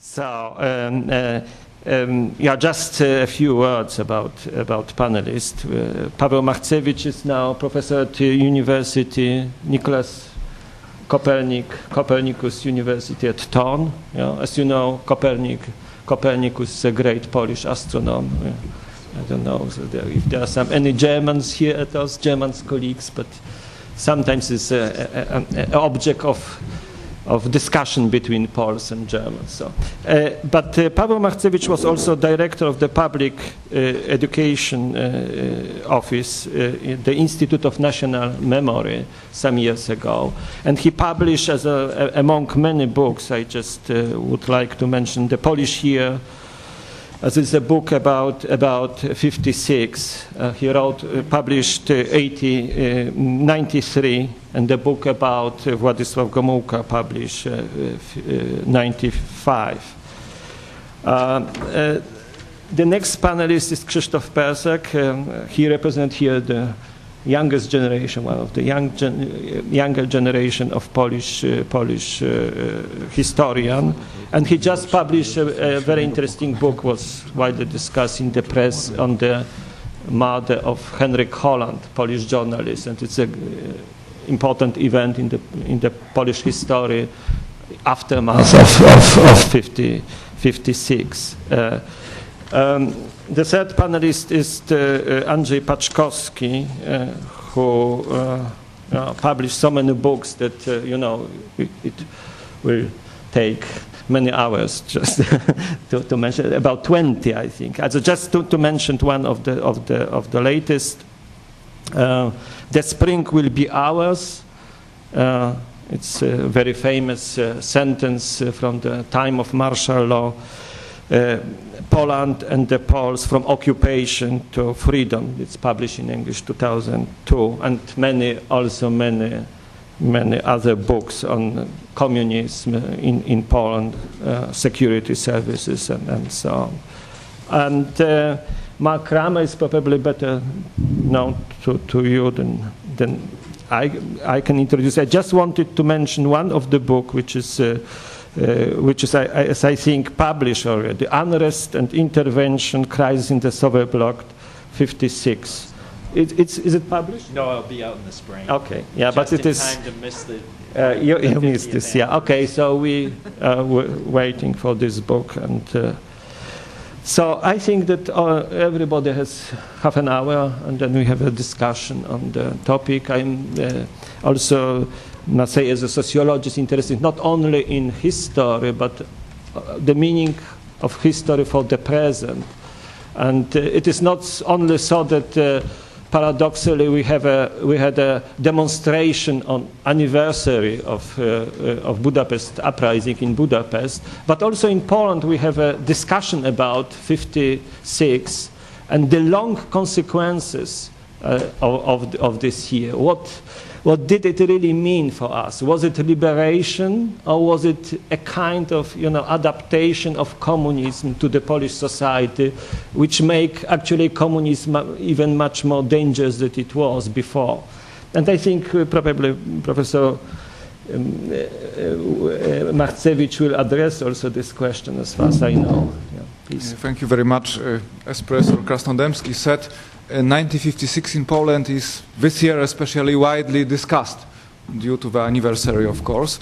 So, yeah, just a few words about panelists. Paweł Marcewicz is now professor at the university, Nicholas Copernicus University at Thorn. Yeah, as you know, Copernicus is a great Polish astronomer. I don't know if there are any Germans here at us, German colleagues, but sometimes it's an object of discussion between Poles and Germans. So, but Paweł Marcewicz was also director of the public education office, the Institute of National Memory, some years ago. And he published, among many books, I just would like to mention The Polish Year. As it's a book about 56. He published 93, and the book about Władysław Gomułka published 95. The next panelist is Krzysztof Persek. He represents here the youngest generation, one of the younger generation of Polish historian. And he just published a very interesting book, was widely discussed in the press, on the murder of Henryk Holland, Polish journalist. And it's an important event in the Polish history, aftermath of 56. The third panelist is Andrzej Paczkowski, who published so many books that it will take many hours just to mention, about 20, I think. Also just to mention one of the latest. The spring will be ours. It's a very famous sentence from the time of martial law. Poland and the Poles from occupation to freedom. It's published in English 2002, and many other books on communism in Poland, security services, and so on. And Mark Kramer is probably better known to you than I can introduce. I just wanted to mention one of the book, which is as I think published already, Unrest and Intervention, Crisis in the Soviet Bloc, 56. Is it published? No, it'll be out in the spring. Okay, yeah, but it is. Time to miss the. You missed this, yeah. Okay, so we were waiting for this book, and so I think that everybody has half an hour, and then we have a discussion on the topic. I'm also, must say, as a sociologist, interested not only in history, but the meaning of history for the present. And it is not only so that paradoxically we had a demonstration on anniversary of Budapest uprising in Budapest, but also in Poland we have a discussion about 56 and the long consequences of this year. What did it really mean for us? Was it liberation, or was it a kind of adaptation of communism to the Polish society, which make actually communism even much more dangerous than it was before? And I think probably Professor Marcewicz will address also this question, as far as I know. Yeah, please. Thank you very much. As Professor Krasnodębski said, 1956 in Poland is this year especially widely discussed due to the anniversary, of course.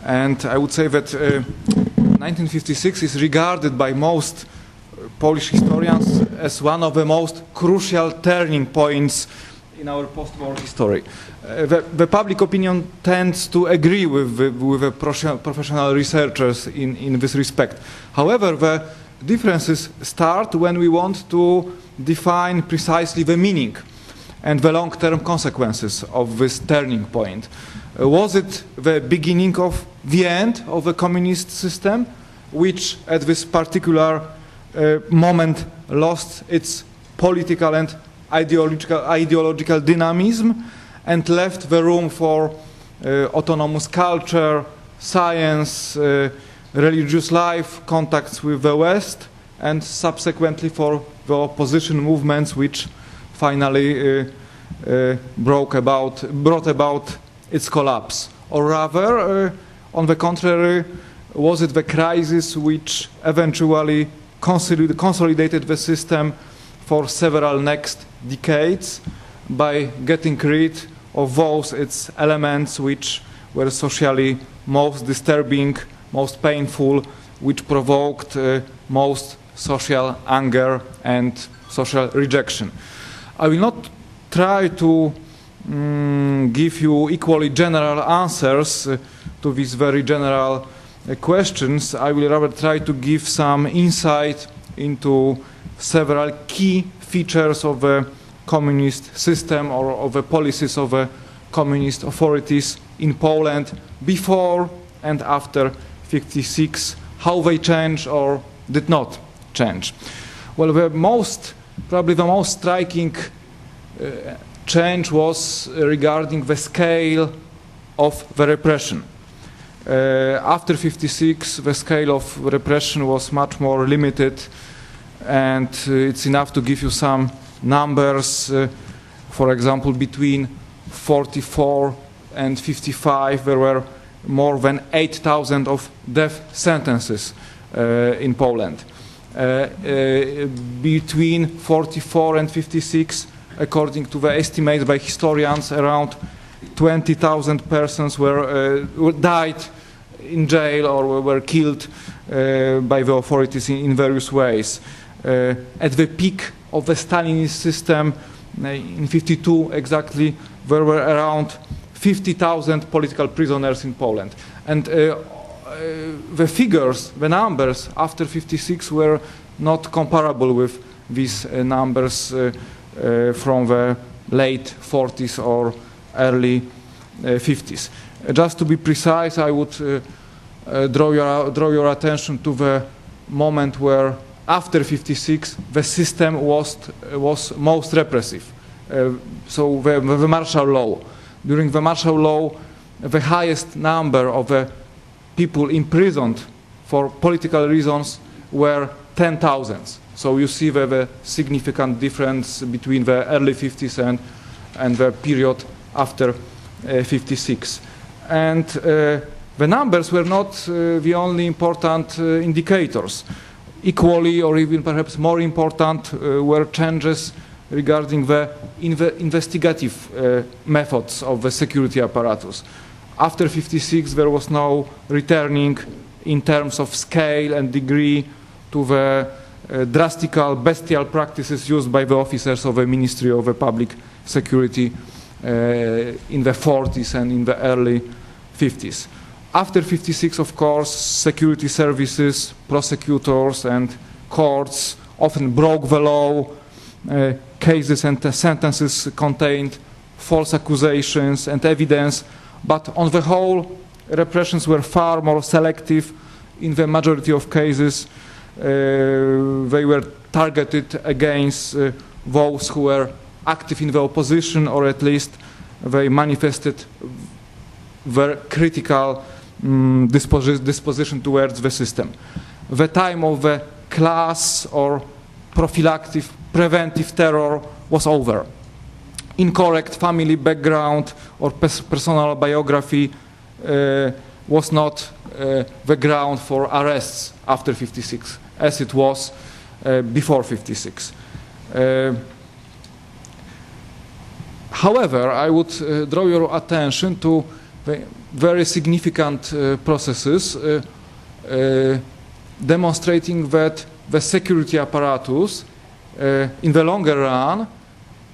And I would say that 1956 is regarded by most Polish historians as one of the most crucial turning points in our post-war history. The public opinion tends to agree with the professional researchers in this respect. However, the differences start when we want to define precisely the meaning and the long-term consequences of this turning point. Was it the beginning of the end of the communist system, which at this particular moment lost its political and ideological dynamism and left the room for autonomous culture, science, religious life, contacts with the West, and subsequently for the opposition movements which finally brought about its collapse? Or rather, on the contrary, Was it the crisis which eventually consolidated the system for several next decades by getting rid of those its elements which were socially most disturbing, most painful, which provoked most social anger and social rejection? I will not try to give you equally general answers to these very general questions. I will rather try to give some insight into several key features of the communist system or of the policies of the communist authorities in Poland before and after 56, how they changed or did not change. Well, probably the most striking change was regarding the scale of the repression. After 56, the scale of repression was much more limited, and it's enough to give you some numbers. For example, between 44 and 55, there were more than 8,000 of death sentences in Poland. Between 44 and 56, according to the estimates by historians, around 20,000 persons died in jail or were killed by the authorities in various ways. At the peak of the Stalinist system, in 52 exactly, there were around 50,000 political prisoners in Poland. And the figures, the numbers after 56 were not comparable with these numbers from the late 40s or early 50s. Just to be precise, I would draw your attention to the moment where, after 56, the system was most repressive. So the martial law. During the martial law, the highest number of people imprisoned for political reasons were 10,000. So you see the significant difference between the early 50s and the period after 56. And the numbers were not the only important indicators. Equally, or even perhaps more important, were changes regarding the investigative methods of the security apparatus. After 56, there was no returning in terms of scale and degree to the drastical, bestial practices used by the officers of the Ministry of Public Security in the 40s and in the early 50s. After 56, of course, security services, prosecutors, and courts often broke the law. Cases and sentences contained false accusations and evidence, but on the whole, repressions were far more selective. In the majority of cases, they were targeted against those who were active in the opposition, or at least they manifested their critical disposition towards the system. The time of the class or prophylactic, preventive terror was over. Incorrect family background or personal biography was not the ground for arrests after 56, as it was before 56. However, I would draw your attention to the very significant processes demonstrating that the security apparatus in the longer run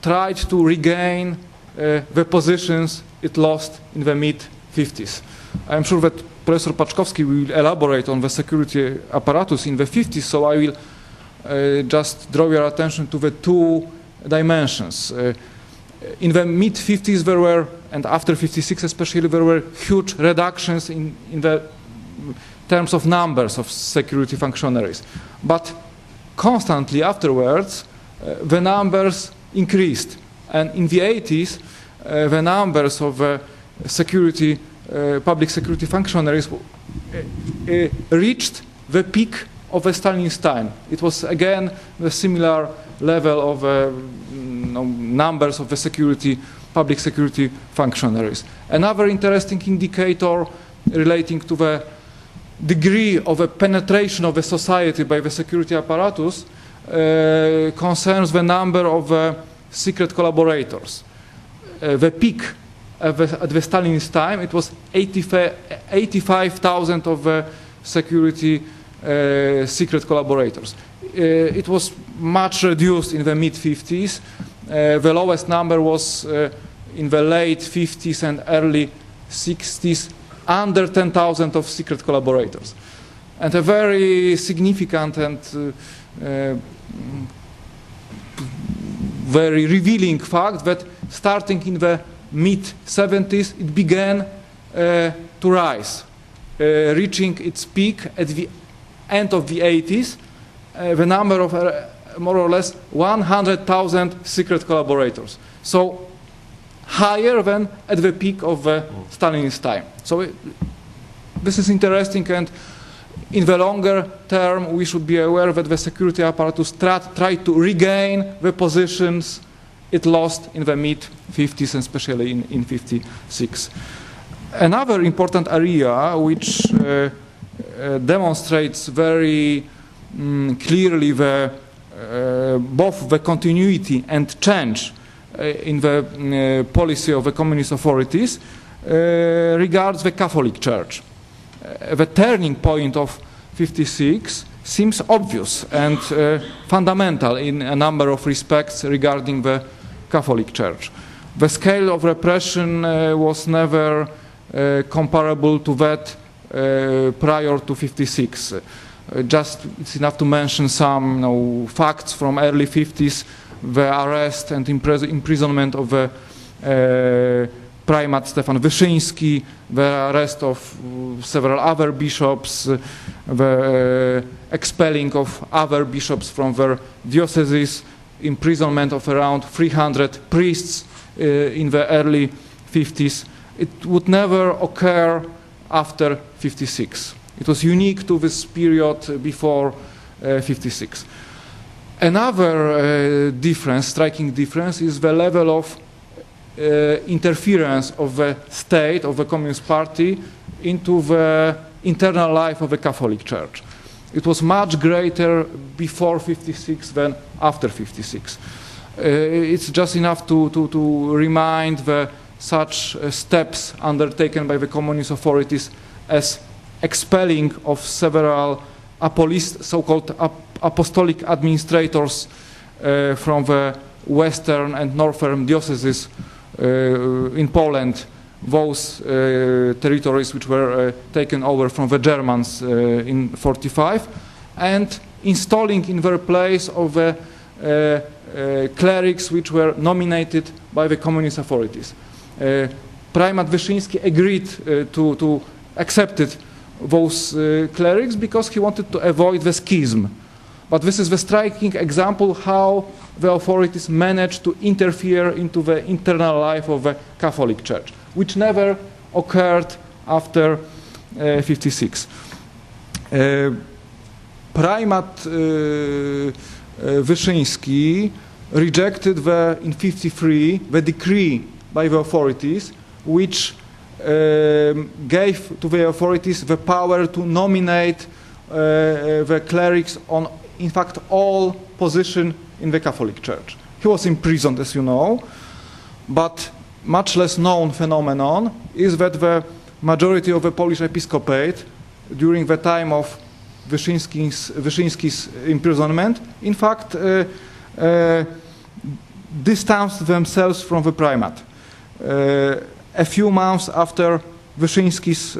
tried to regain the positions it lost in the mid-50s. I'm sure that Professor Paczkowski will elaborate on the security apparatus in the 50s, so I will just draw your attention to the two dimensions. In the mid-50s there were, and after 56 especially, there were huge reductions in the terms of numbers of security functionaries. But constantly afterwards, the numbers increased. And in the 80s, the numbers of security, public security functionaries reached the peak of the Stalinist time. It was again the similar level of numbers of the security, public security functionaries. Another interesting indicator relating to the degree of a penetration of a society by the security apparatus concerns the number of secret collaborators. The peak at the Stalinist time, it was 85,000 of security secret collaborators. It was much reduced in the mid-50s. The lowest number was in the late 50s and early 60s, under 10,000 of secret collaborators. And a very significant and very revealing fact that starting in the mid-70s, it began to rise, reaching its peak at the end of the 80s, the number of more or less 100,000 secret collaborators. So higher than at the peak of the Stalinist time. So this is interesting, and in the longer term, we should be aware that the security apparatus tried to regain the positions it lost in the mid-50s, and especially in 56. Another important area which demonstrates very clearly both the continuity and change in the policy of the communist authorities regards the Catholic Church. The turning point of 56 seems obvious and fundamental in a number of respects regarding the Catholic Church. The scale of repression was never comparable to that prior to 56. Just it's enough to mention some facts from early 50s, the arrest and imprisonment of the Primat Stefan Wyszyński, the arrest of several other bishops, the expelling of other bishops from their dioceses, imprisonment of around 300 priests in the early 50s. It would never occur after 56. It was unique to this period before 56. Another difference, striking difference, is the level of interference of the state, of the Communist Party, into the internal life of the Catholic Church. It was much greater before 56 than after 56. It's just enough to remind such steps undertaken by the communist authorities as expelling of several so-called apostolic administrators from the western and northern dioceses in Poland, those territories which were taken over from the Germans in 45, and installing in their place of the clerics which were nominated by the communist authorities. Primat Wyszyński agreed to accept those clerics because he wanted to avoid the schism. But this is the striking example how the authorities managed to interfere into the internal life of the Catholic Church, which never occurred after 56. Primat Wyszyński rejected in 53 the decree by the authorities which gave to the authorities the power to nominate the clerics on, in fact, all positions in the Catholic Church. He was imprisoned, as you know, but much less known phenomenon is that the majority of the Polish episcopate during the time of Wyszyński's imprisonment, in fact, distanced themselves from the primat. A few months after Wyszyński's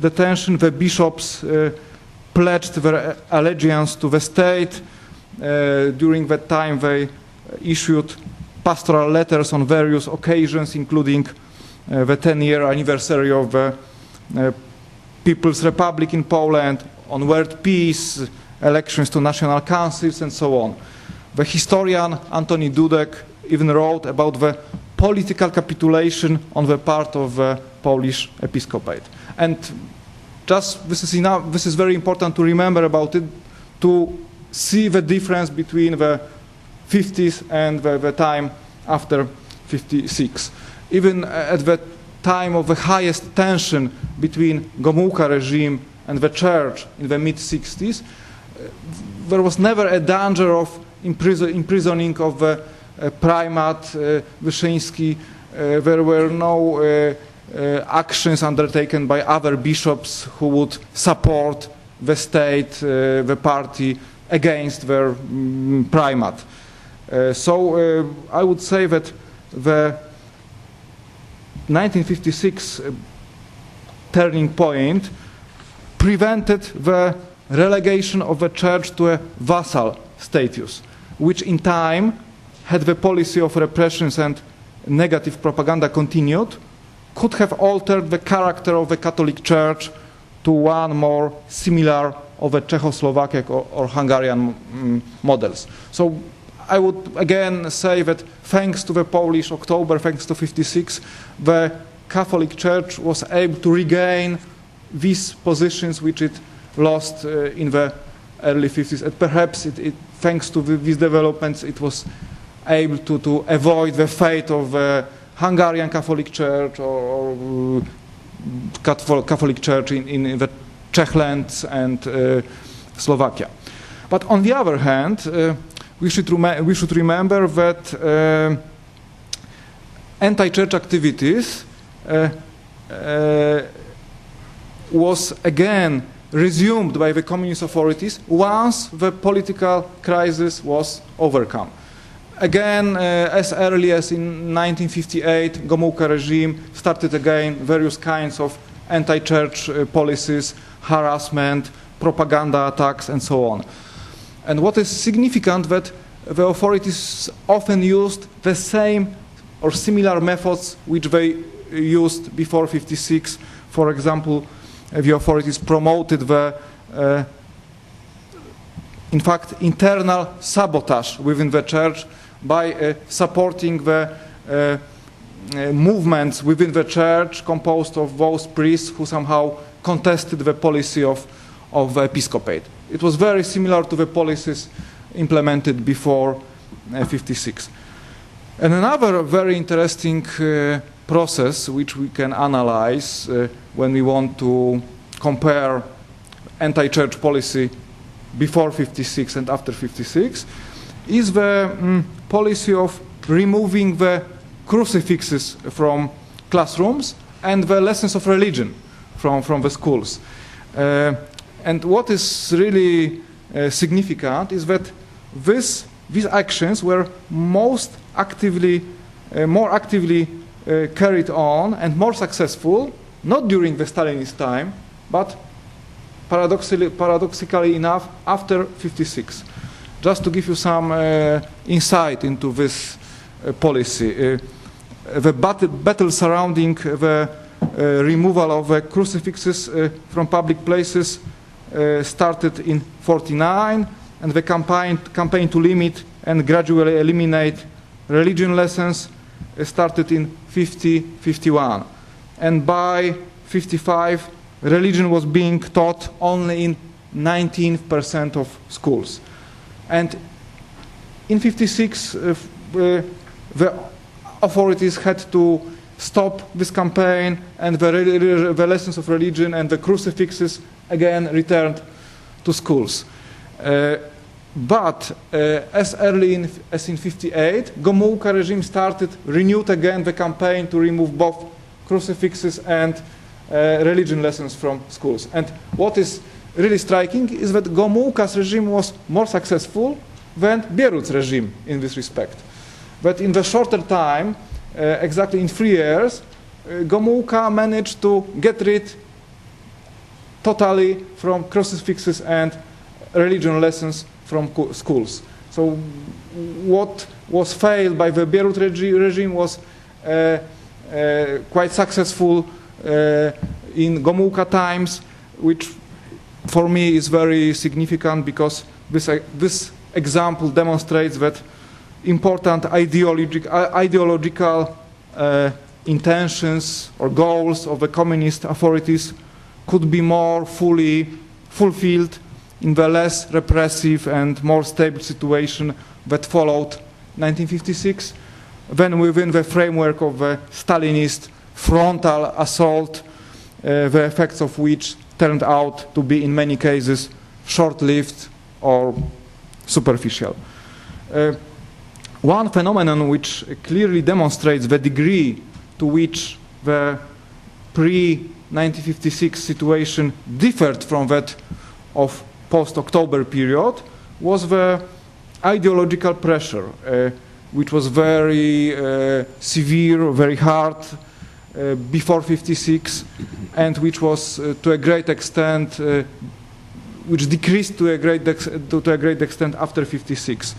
detention, the bishops pledged their allegiance to the state. During that time, they issued pastoral letters on various occasions, including the 10-year anniversary of the People's Republic in Poland, on world peace, elections to national councils, and so on. The historian Antoni Dudek even wrote about the political capitulation on the part of the Polish episcopate. And just this is very important to remember about it, to see the difference between the 50s and the time after 56. Even at the time of the highest tension between Gomułka regime and the church in the mid-60s, there was never a danger of imprisoning of the primate, Wyszyński. There were no actions undertaken by other bishops who would support the state, the party, against their primate. So I would say that the 1956 turning point prevented the relegation of the church to a vassal status, which in time, had the policy of repressions and negative propaganda continued, could have altered the character of the Catholic Church to one more similar of the Czechoslovak or Hungarian models. So I would again say that thanks to the Polish October, thanks to 56, the Catholic Church was able to regain these positions which it lost in the early 50s. And perhaps thanks to these developments, it was able to avoid the fate of the Hungarian Catholic Church or Catholic Church in the Czech lands and Slovakia. But on the other hand, we should remember that anti-church activities was again resumed by the communist authorities once the political crisis was overcome. Again, as early as in 1958, Gomułka regime started again various kinds of anti-church policies, harassment, propaganda attacks, and so on. And what is significant that the authorities often used the same or similar methods which they used before 56. For example, the authorities promoted the, in fact, internal sabotage within the church by supporting the movements within the church composed of those priests who somehow contested the policy of the episcopate. It was very similar to the policies implemented before 56. And another very interesting process which we can analyze when we want to compare anti-church policy before 56 and after 56 is the policy of removing the crucifixes from classrooms and the lessons of religion from the schools. And what is really significant is that these actions were more actively carried on and more successful, not during the Stalinist time, but paradoxically enough, after 56. Just to give you some insight into this policy, the battle surrounding the removal of the crucifixes from public places started in 49, and the campaign to limit and gradually eliminate religion lessons started in 51. And by 55, religion was being taught only in 19% of schools. And in 56, the authorities had to stop this campaign, and the lessons of religion and the crucifixes again returned to schools. But as early as in 58, Gomułka regime renewed again the campaign to remove both crucifixes and religion lessons from schools. And what is really striking is that Gomułka's regime was more successful than Bierut's regime in this respect. But in the shorter time, exactly in 3 years, Gomułka managed to get rid totally from crucifixes and religion lessons from schools. So what was failed by the Bierut regime was quite successful in Gomułka times, which for me is very significant because this example demonstrates that important ideological intentions or goals of the communist authorities could be more fully fulfilled in the less repressive and more stable situation that followed 1956, then within the framework of the Stalinist frontal assault, the effects of which turned out to be in many cases short-lived or superficial. One phenomenon which clearly demonstrates the degree to which the pre-1956 situation differed from that of post-October period was the ideological pressure, which was very severe, very hard before 56, and which was to a great extent, which decreased to a great extent after 56.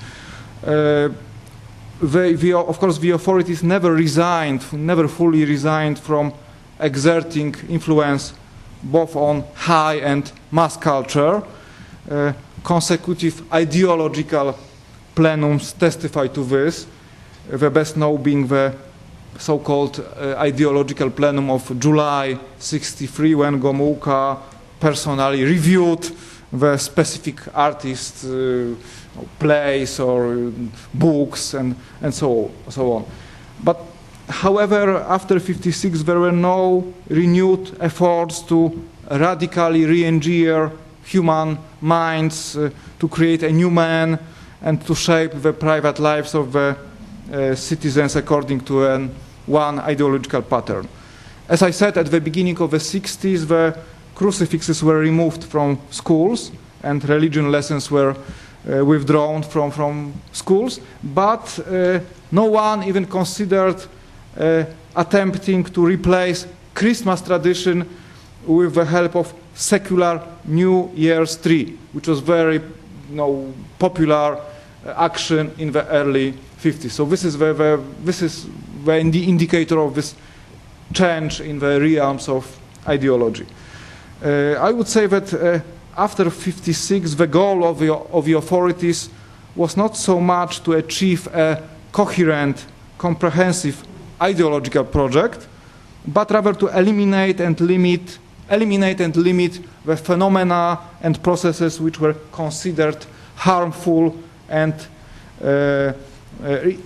Of course, the authorities never fully resigned from exerting influence both on high and mass culture. Consecutive ideological plenums testify to this, the best known being the so-called ideological plenum of July 63, when Gomułka personally reviewed the specific artists' plays or books and so on. But however, after 56 there were no renewed efforts to radically re-engineer human minds, to create a new man and to shape the private lives of the citizens according to one ideological pattern. As I said, at the beginning of the 60s, the crucifixes were removed from schools and religion lessons were withdrawn from schools, but no one even considered attempting to replace Christmas tradition with the help of secular New Year's tree, which was very popular action in the early 50s. So this is the indicator of this change in the realms of ideology. I would say that after 56, the goal of the authorities was not so much to achieve a coherent, comprehensive ideological project, but rather to eliminate and limit the phenomena and processes which were considered harmful and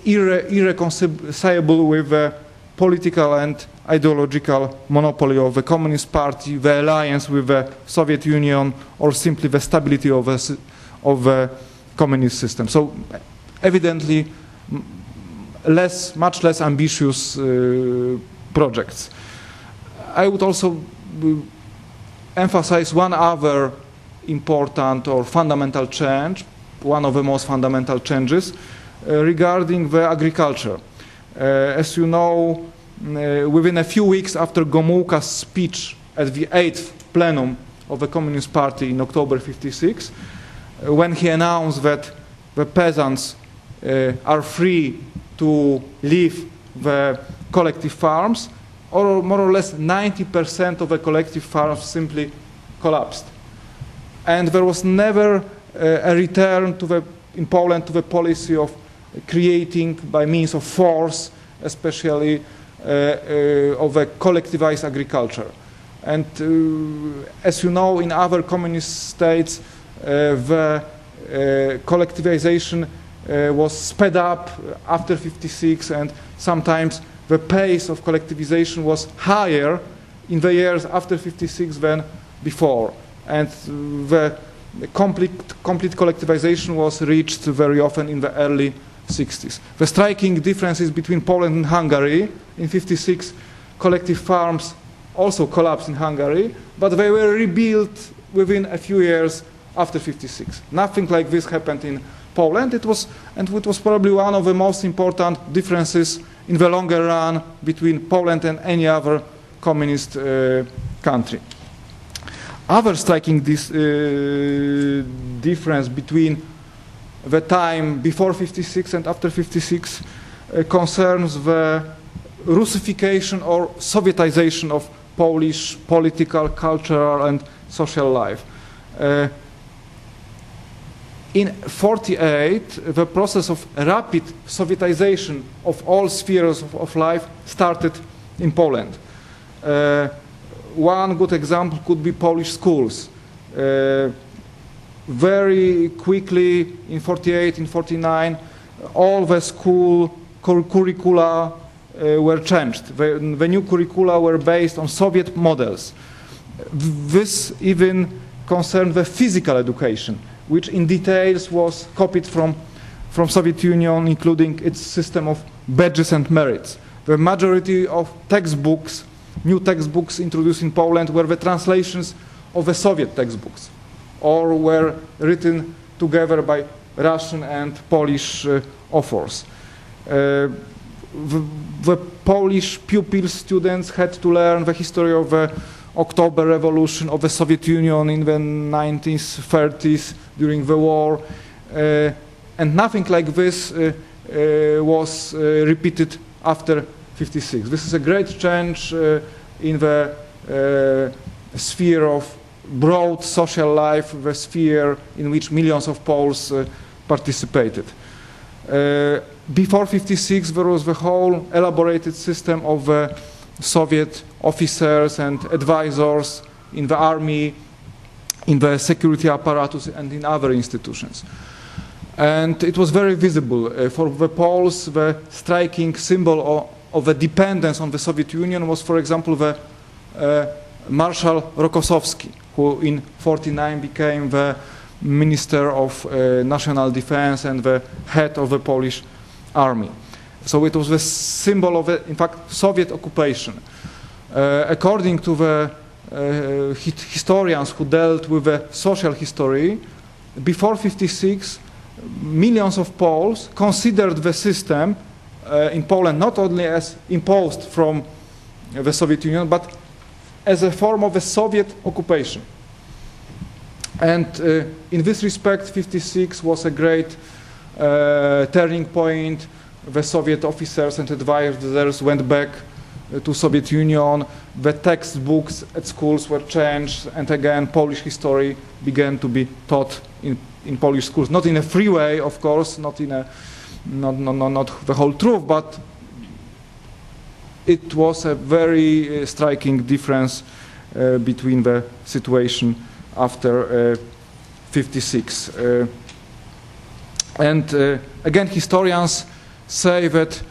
irreconcilable with the political and ideological monopoly of the Communist Party, the alliance with the Soviet Union, or simply the stability of the communist system. So evidently much less ambitious projects. I would also emphasize one other important or fundamental change, one of the most fundamental changes regarding the agriculture. As you know, within a few weeks after Gomułka's speech at the 8th plenum of the Communist Party in October 56, when he announced that the peasants are free to leave the collective farms, or more or less 90% of the collective farms simply collapsed. And there was never a return in Poland to the policy of creating by means of force, especially of a collectivized agriculture. And as you know, in other communist states, the collectivization was sped up after 56, and sometimes the pace of collectivization was higher in the years after 56 than before. And the complete collectivization was reached very often in the early 60s. The striking differences between Poland and Hungary: in 56, collective farms also collapsed in Hungary, but they were rebuilt within a few years after 56. Nothing like this happened in Poland. It was probably one of the most important differences in the longer run between Poland and any other communist country. Other striking difference between the time before 56 and after 56 concerns the Russification or Sovietization of Polish political, cultural, and social life. In 1948, the process of rapid Sovietization of all spheres of life started in Poland. One good example could be Polish schools. Very quickly, in 1948, in 1949, all the school curricula were changed. The new curricula were based on Soviet models. This even concerned the physical education, which in details was copied from Soviet Union, including its system of badges and merits. The majority of textbooks, new textbooks introduced in Poland, were the translations of the Soviet textbooks, or were written together by Russian and Polish authors. The Polish pupils, students, had to learn the history of the October Revolution of the Soviet Union in the 1930s during the war, and nothing like this was repeated after 56. This is a great change in the sphere of broad social life, the sphere in which millions of Poles participated. Before 56, there was the whole elaborated system of Soviet officers and advisors in the army, in the security apparatus, and in other institutions. And it was very visible. For the Poles, the striking symbol of the dependence on the Soviet Union was, for example, the Marshal Rokossowski, who in 1949 became the Minister of National Defense and the head of the Polish army. So it was the symbol of, in fact, Soviet occupation. According to the historians who dealt with the social history, before 56, millions of Poles considered the system in Poland not only as imposed from the Soviet Union, but as a form of a Soviet occupation. And in this respect, 56 was a great turning point. The Soviet officers and advisors went back to Soviet Union. The textbooks at schools were changed, and again, Polish history began to be taught in Polish schools. Not in a free way, of course, not the whole truth, but it was a very striking difference between the situation after 56. And again, historians say that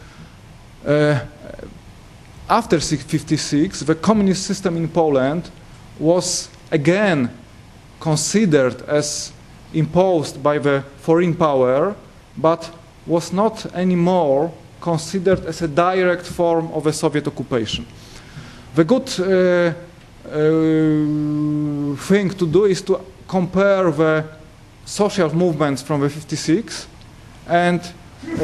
after 56, the communist system in Poland was again considered as imposed by the foreign power, but was not anymore considered as a direct form of a Soviet occupation. The good thing to do is to compare the social movements from the 56 and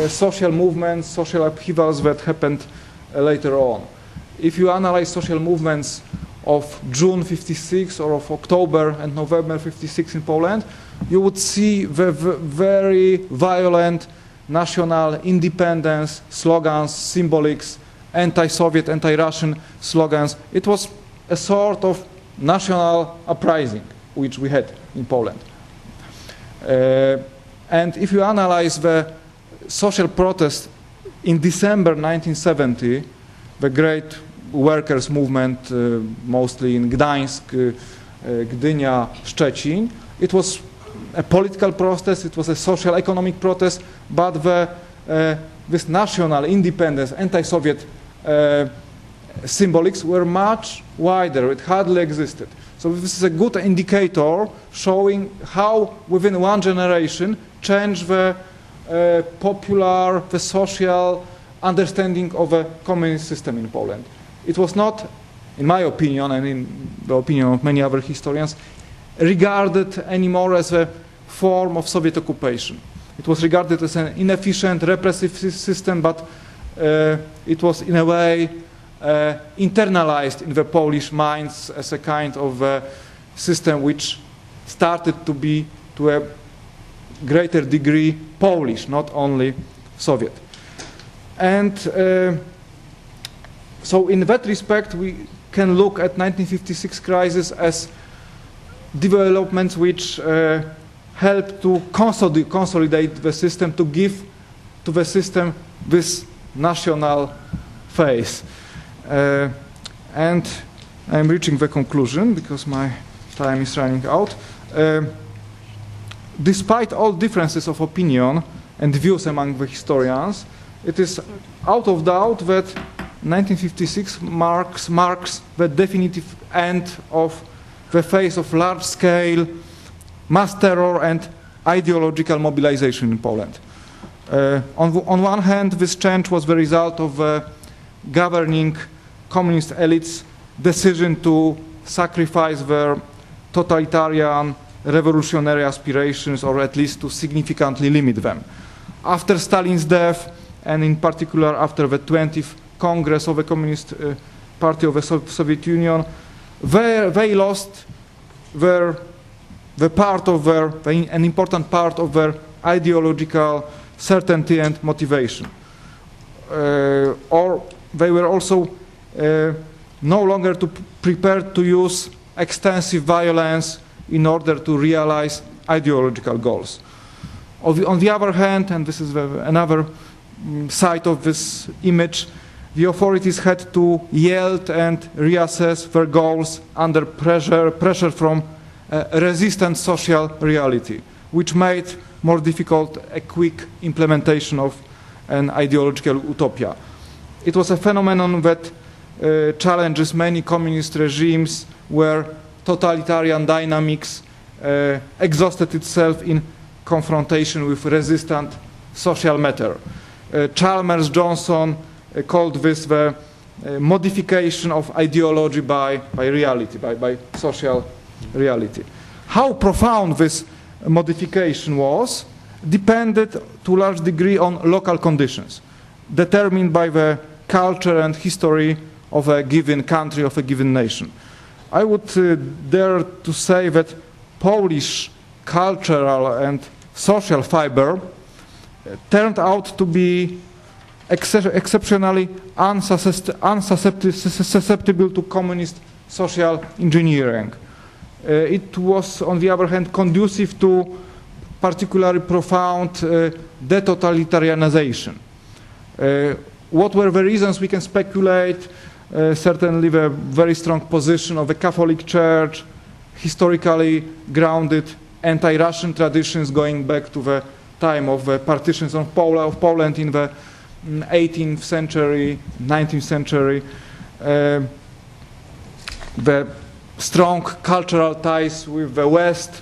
social movements, social upheavals that happened later on. If you analyze social movements of June 56 or of October and November 56 in Poland, you would see the very violent national independence slogans, symbolics, anti-Soviet, anti-Russian slogans. It was a sort of national uprising which we had in Poland. And if you analyze the social protest in December 1970, the great workers' movement, mostly in Gdańsk, Gdynia, Szczecin, it was a political protest, it was a social economic protest, but this national independence, anti-Soviet symbolics were much wider. It hardly existed. So this is a good indicator showing how within one generation changed the popular, the social understanding of a communist system in Poland. It was not, in my opinion, and in the opinion of many other historians, regarded anymore as a form of Soviet occupation. It was regarded as an inefficient, repressive system, but it was in a way internalized in the Polish minds as a kind of system which started to be, to a greater degree, Polish, not only Soviet. And so in that respect, we can look at 1956 crisis as developments which help to consolidate the system, to give to the system this national face. And I'm reaching the conclusion because my time is running out. Despite all differences of opinion and views among the historians, it is out of doubt that 1956 marks the definitive end of the face of large-scale mass terror and ideological mobilization in Poland. On one hand, this change was the result of governing communist elites' decision to sacrifice their totalitarian revolutionary aspirations, or at least to significantly limit them. After Stalin's death, and in particular after the 20th Congress of the Communist Party of the Soviet Union, they lost an important part of their ideological certainty and motivation. Or they were also no longer prepared to use extensive violence in order to realize ideological goals. On the other hand, and this is another side of this image, the authorities had to yield and reassess their goals under pressure from a resistant social reality, which made more difficult a quick implementation of an ideological utopia. It was a phenomenon that challenges many communist regimes where totalitarian dynamics exhausted itself in confrontation with resistant social matter. Chalmers Johnson called this the modification of ideology by reality, by social reality. How profound this modification was depended to a large degree on local conditions, determined by the culture and history of a given country, of a given nation. I would dare to say that Polish cultural and social fiber turned out to be exceptionally unsusceptible to communist social engineering. It was, on the other hand, conducive to particularly profound detotalitarianization. What were the reasons? We can speculate. Certainly the very strong position of the Catholic Church, historically grounded anti-Russian traditions going back to the time of the partitions of Poland in the 18th century, 19th century. The strong cultural ties with the West.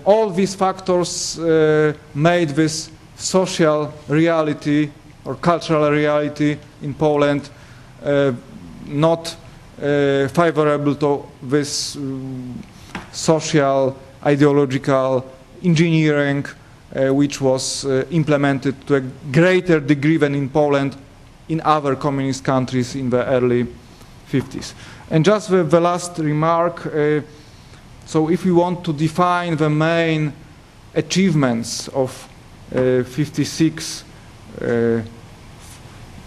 All these factors made this social reality or cultural reality in Poland not favorable to this social ideological engineering which was implemented to a greater degree than in Poland in other communist countries in the early 50s. And just the last remark, so if we want to define the main achievements of 56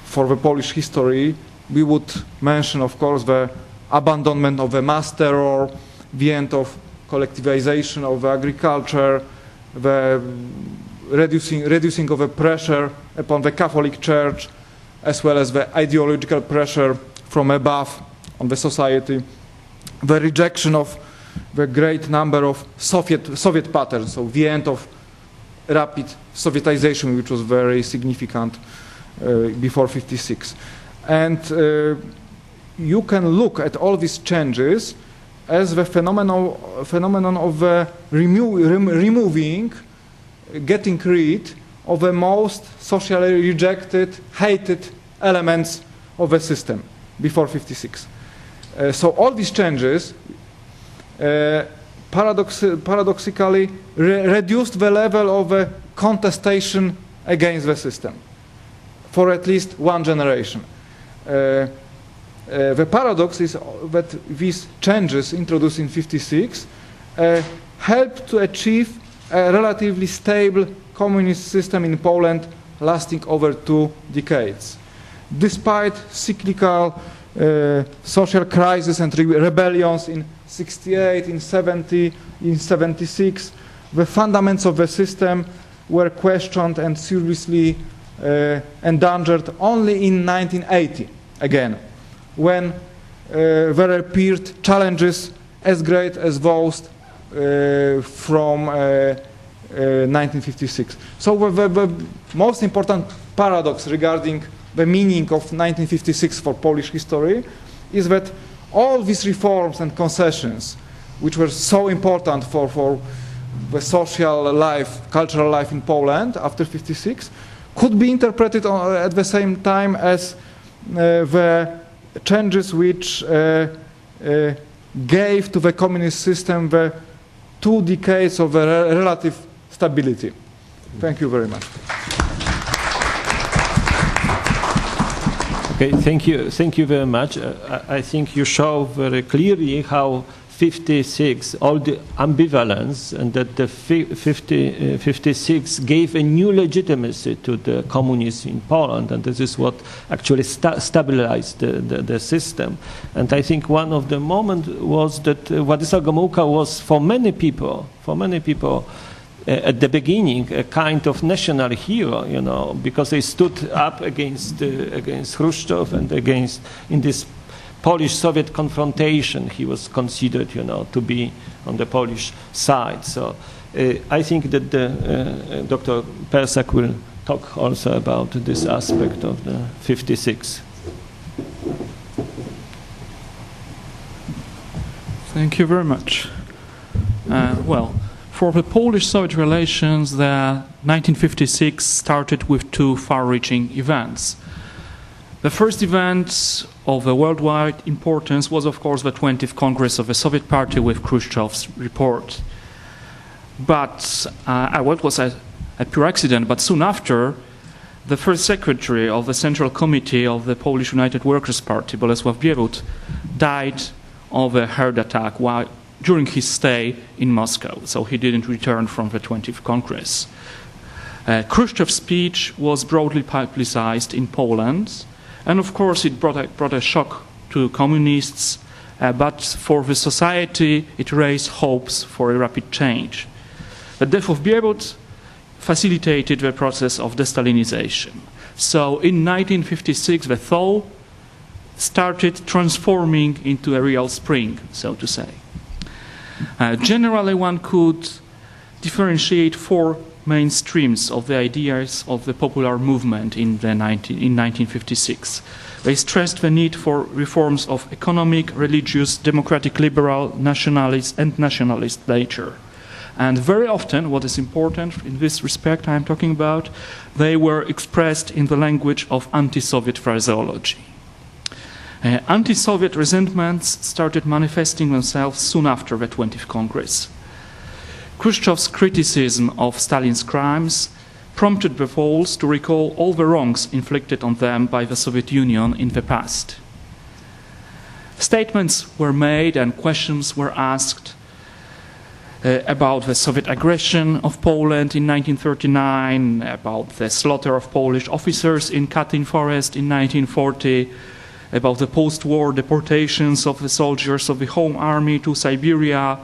for the Polish history, we would mention, of course, the abandonment of the mass terror, the end of collectivization of agriculture, the reducing of the pressure upon the Catholic Church, as well as the ideological pressure from above on the society, the rejection of the great number of Soviet patterns, so the end of rapid Sovietization, which was very significant before 56. And you can look at all these changes as the phenomenon of removing, getting rid of the most socially rejected, hated elements of the system before 56. So all these changes paradoxically reduced the level of contestation against the system for at least one generation. The paradox is that these changes introduced in 56 helped to achieve a relatively stable communist system in Poland lasting over 2 decades. Despite cyclical social crises and rebellions in 68, in 70, in 76, the fundamentals of the system were questioned and seriously endangered only in 1980, again, when there appeared challenges as great as those from 1956. So the most important paradox regarding the meaning of 1956 for Polish history is that all these reforms and concessions, which were so important for the social life, cultural life in Poland after 1956, could be interpreted at the same time as the changes which gave to the communist system the 2 decades of relative stability. Thank you very much. Okay, thank you very much. I think you show very clearly how 56, all the ambivalence, and that the 56 gave a new legitimacy to the communism in Poland, and this is what actually stabilized the system. And I think one of the moments was that Władysław Gomułka was, for many people, at the beginning, a kind of national hero, you know, because they stood up against Khrushchev and against, in this Polish-Soviet confrontation, he was considered, you know, to be on the Polish side. So I think that Dr. Persak will talk also about this aspect of the 56. Thank you very much. Well, for the Polish-Soviet relations, the 1956 started with 2 far-reaching events. The first event of a worldwide importance was, of course, the 20th Congress of the Soviet Party with Khrushchev's report. But what was a pure accident, but soon after, the first secretary of the Central Committee of the Polish United Workers' Party, Bolesław Bierut, died of a heart attack during his stay in Moscow, so he didn't return from the 20th Congress. Khrushchev's speech was broadly publicized in Poland, and of course it brought a shock to communists, but for the society it raised hopes for a rapid change. The death of Bierut facilitated the process of de-Stalinization. So in 1956 the thaw started transforming into a real spring, so to say. Generally, one could differentiate 4 main streams of the ideas of the popular movement in 1956. They stressed the need for reforms of economic, religious, democratic, liberal, nationalist and nationalist nature. And very often, what is important in this respect I am talking about, they were expressed in the language of anti-Soviet phraseology. Anti-Soviet resentments started manifesting themselves soon after the 20th Congress. Khrushchev's criticism of Stalin's crimes prompted the Poles to recall all the wrongs inflicted on them by the Soviet Union in the past. Statements were made and questions were asked about the Soviet aggression of Poland in 1939, about the slaughter of Polish officers in Katyn Forest in 1940, about the post-war deportations of the soldiers of the Home Army to Siberia,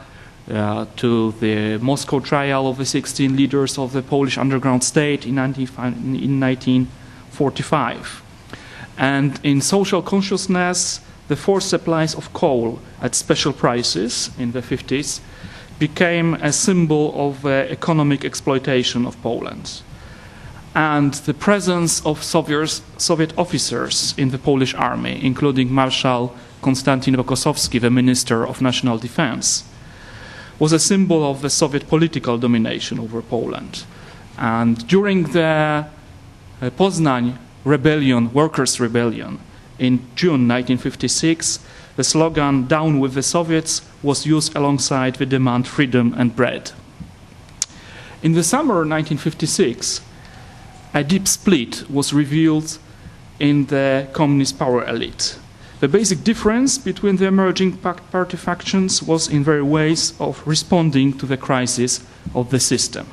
to the Moscow trial of the 16 leaders of the Polish underground state in 1945. And in social consciousness, the forced supplies of coal at special prices in the 50s became a symbol of economic exploitation of Poland. And the presence of Soviet officers in the Polish army, including Marshal Konstantin Rokossowski, the Minister of National Defense, was a symbol of the Soviet political domination over Poland. And during the Poznań rebellion, workers' rebellion, in June 1956, the slogan "Down with the Soviets" was used alongside the demand freedom and bread. In the summer of 1956, a deep split was revealed in the communist power elite. The basic difference between the emerging party factions was in various ways of responding to the crisis of the system.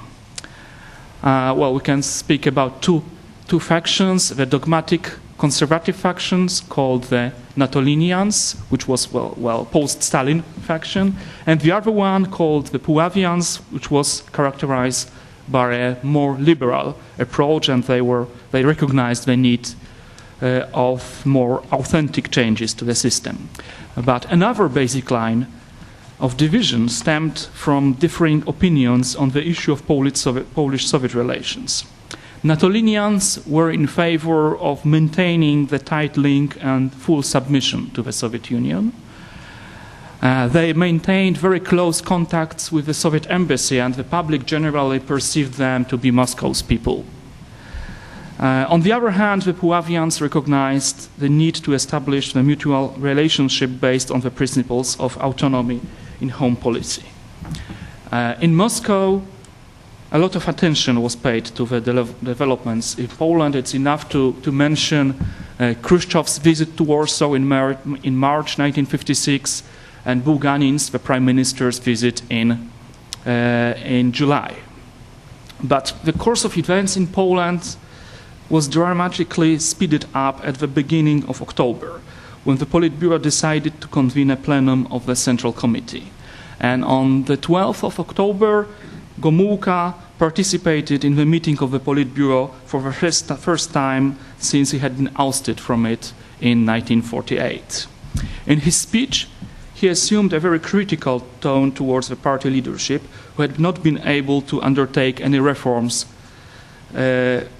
Well, we can speak about two factions, the dogmatic conservative factions called the Natolinians, which was, post-Stalin faction, and the other one called the Puławians, which was characterized by a more liberal approach, and they recognized the need of more authentic changes to the system. But another basic line of division stemmed from differing opinions on the issue of Polish-Soviet relations. Natolinians were in favor of maintaining the tight link and full submission to the Soviet Union, They maintained very close contacts with the Soviet embassy, and the public generally perceived them to be Moscow's people. On the other hand, the Puławians recognized the need to establish the mutual relationship based on the principles of autonomy in home policy. In Moscow, a lot of attention was paid to the developments in Poland. It's enough to mention Khrushchev's visit to Warsaw in March 1956, and Bulganin's, the prime minister's, visit in July. But the course of events in Poland was dramatically speeded up at the beginning of October, when the Politburo decided to convene a plenum of the Central Committee. And on the 12th of October, Gomułka participated in the meeting of the Politburo for the first time since he had been ousted from it in 1948. In his speech, he assumed a very critical tone towards the party leadership, who had not been able to undertake any reforms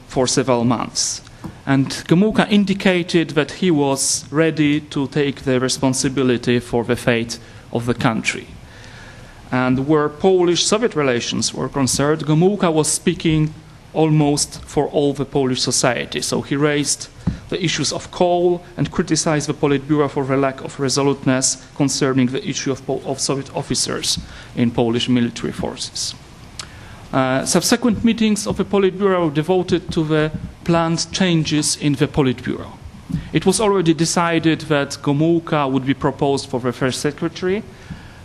for several months. And Gomułka indicated that he was ready to take the responsibility for the fate of the country. And where Polish-Soviet relations were concerned, Gomułka was speaking almost for all the Polish society. So he raised the issues of coal and criticized the Politburo for the lack of resoluteness concerning the issue of Soviet officers in Polish military forces. Subsequent meetings of the Politburo devoted to the planned changes in the Politburo. It was already decided that Gomułka would be proposed for the first secretary,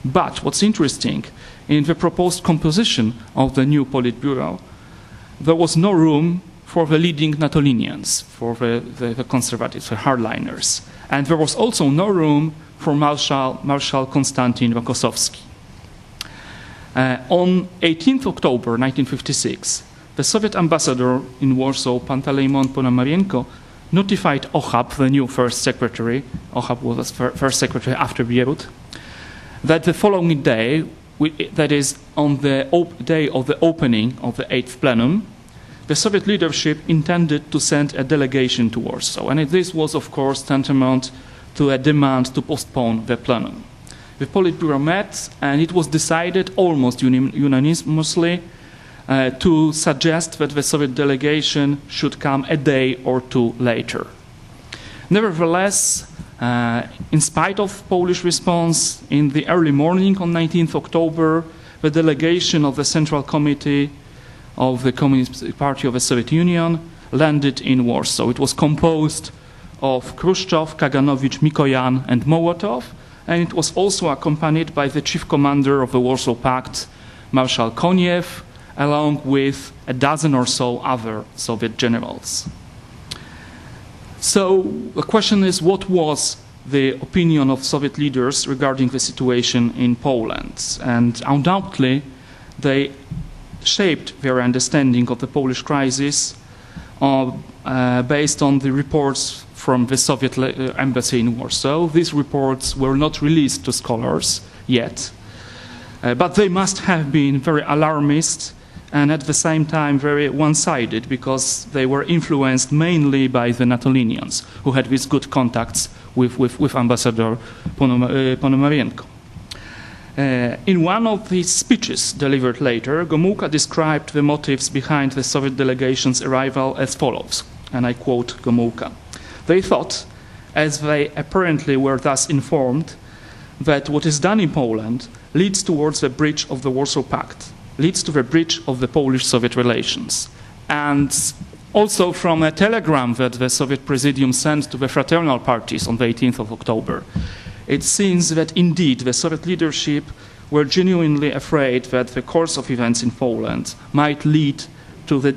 but what's interesting, in the proposed composition of the new Politburo, there was no room for the leading Natolinians, for the conservatives, the hardliners. And there was also no room for Marshal Konstantin Rokossowski. On 18th October 1956, the Soviet ambassador in Warsaw, Panteleimon Ponomarienko, notified Ochab, the new first secretary, Ochab was first secretary after Bierut, that the following day, that is on the day of the opening of the 8th plenum, the Soviet leadership intended to send a delegation to Warsaw. And this was, of course, tantamount to a demand to postpone the plenum. The Politburo met, and it was decided almost unanimously to suggest that the Soviet delegation should come a day or two later. Nevertheless, in spite of Polish response, in the early morning on 19th October, the delegation of the Central Committee of the Communist Party of the Soviet Union landed in Warsaw. It was composed of Khrushchev, Kaganowicz, Mikoyan, and Mołotov, and it was also accompanied by the chief commander of the Warsaw Pact, Marshal Koniev, along with a dozen or so other Soviet generals. So the question is, what was the opinion of Soviet leaders regarding the situation in Poland? And undoubtedly, they shaped their understanding of the Polish crisis based on the reports from the Soviet embassy in Warsaw. These reports were not released to scholars yet, but they must have been very alarmist and at the same time very one-sided, because they were influenced mainly by the Natolinians, who had these good contacts with Ambassador Ponomarienko. In one of his speeches delivered later, Gomułka described the motives behind the Soviet delegation's arrival as follows, and I quote Gomułka: "They thought, as they apparently were thus informed, that what is done in Poland leads towards the breach of the Warsaw Pact, leads to the breach of the Polish-Soviet relations." And also from a telegram that the Soviet Presidium sent to the fraternal parties on the 18th of October, it seems that indeed the Soviet leadership were genuinely afraid that the course of events in Poland might lead to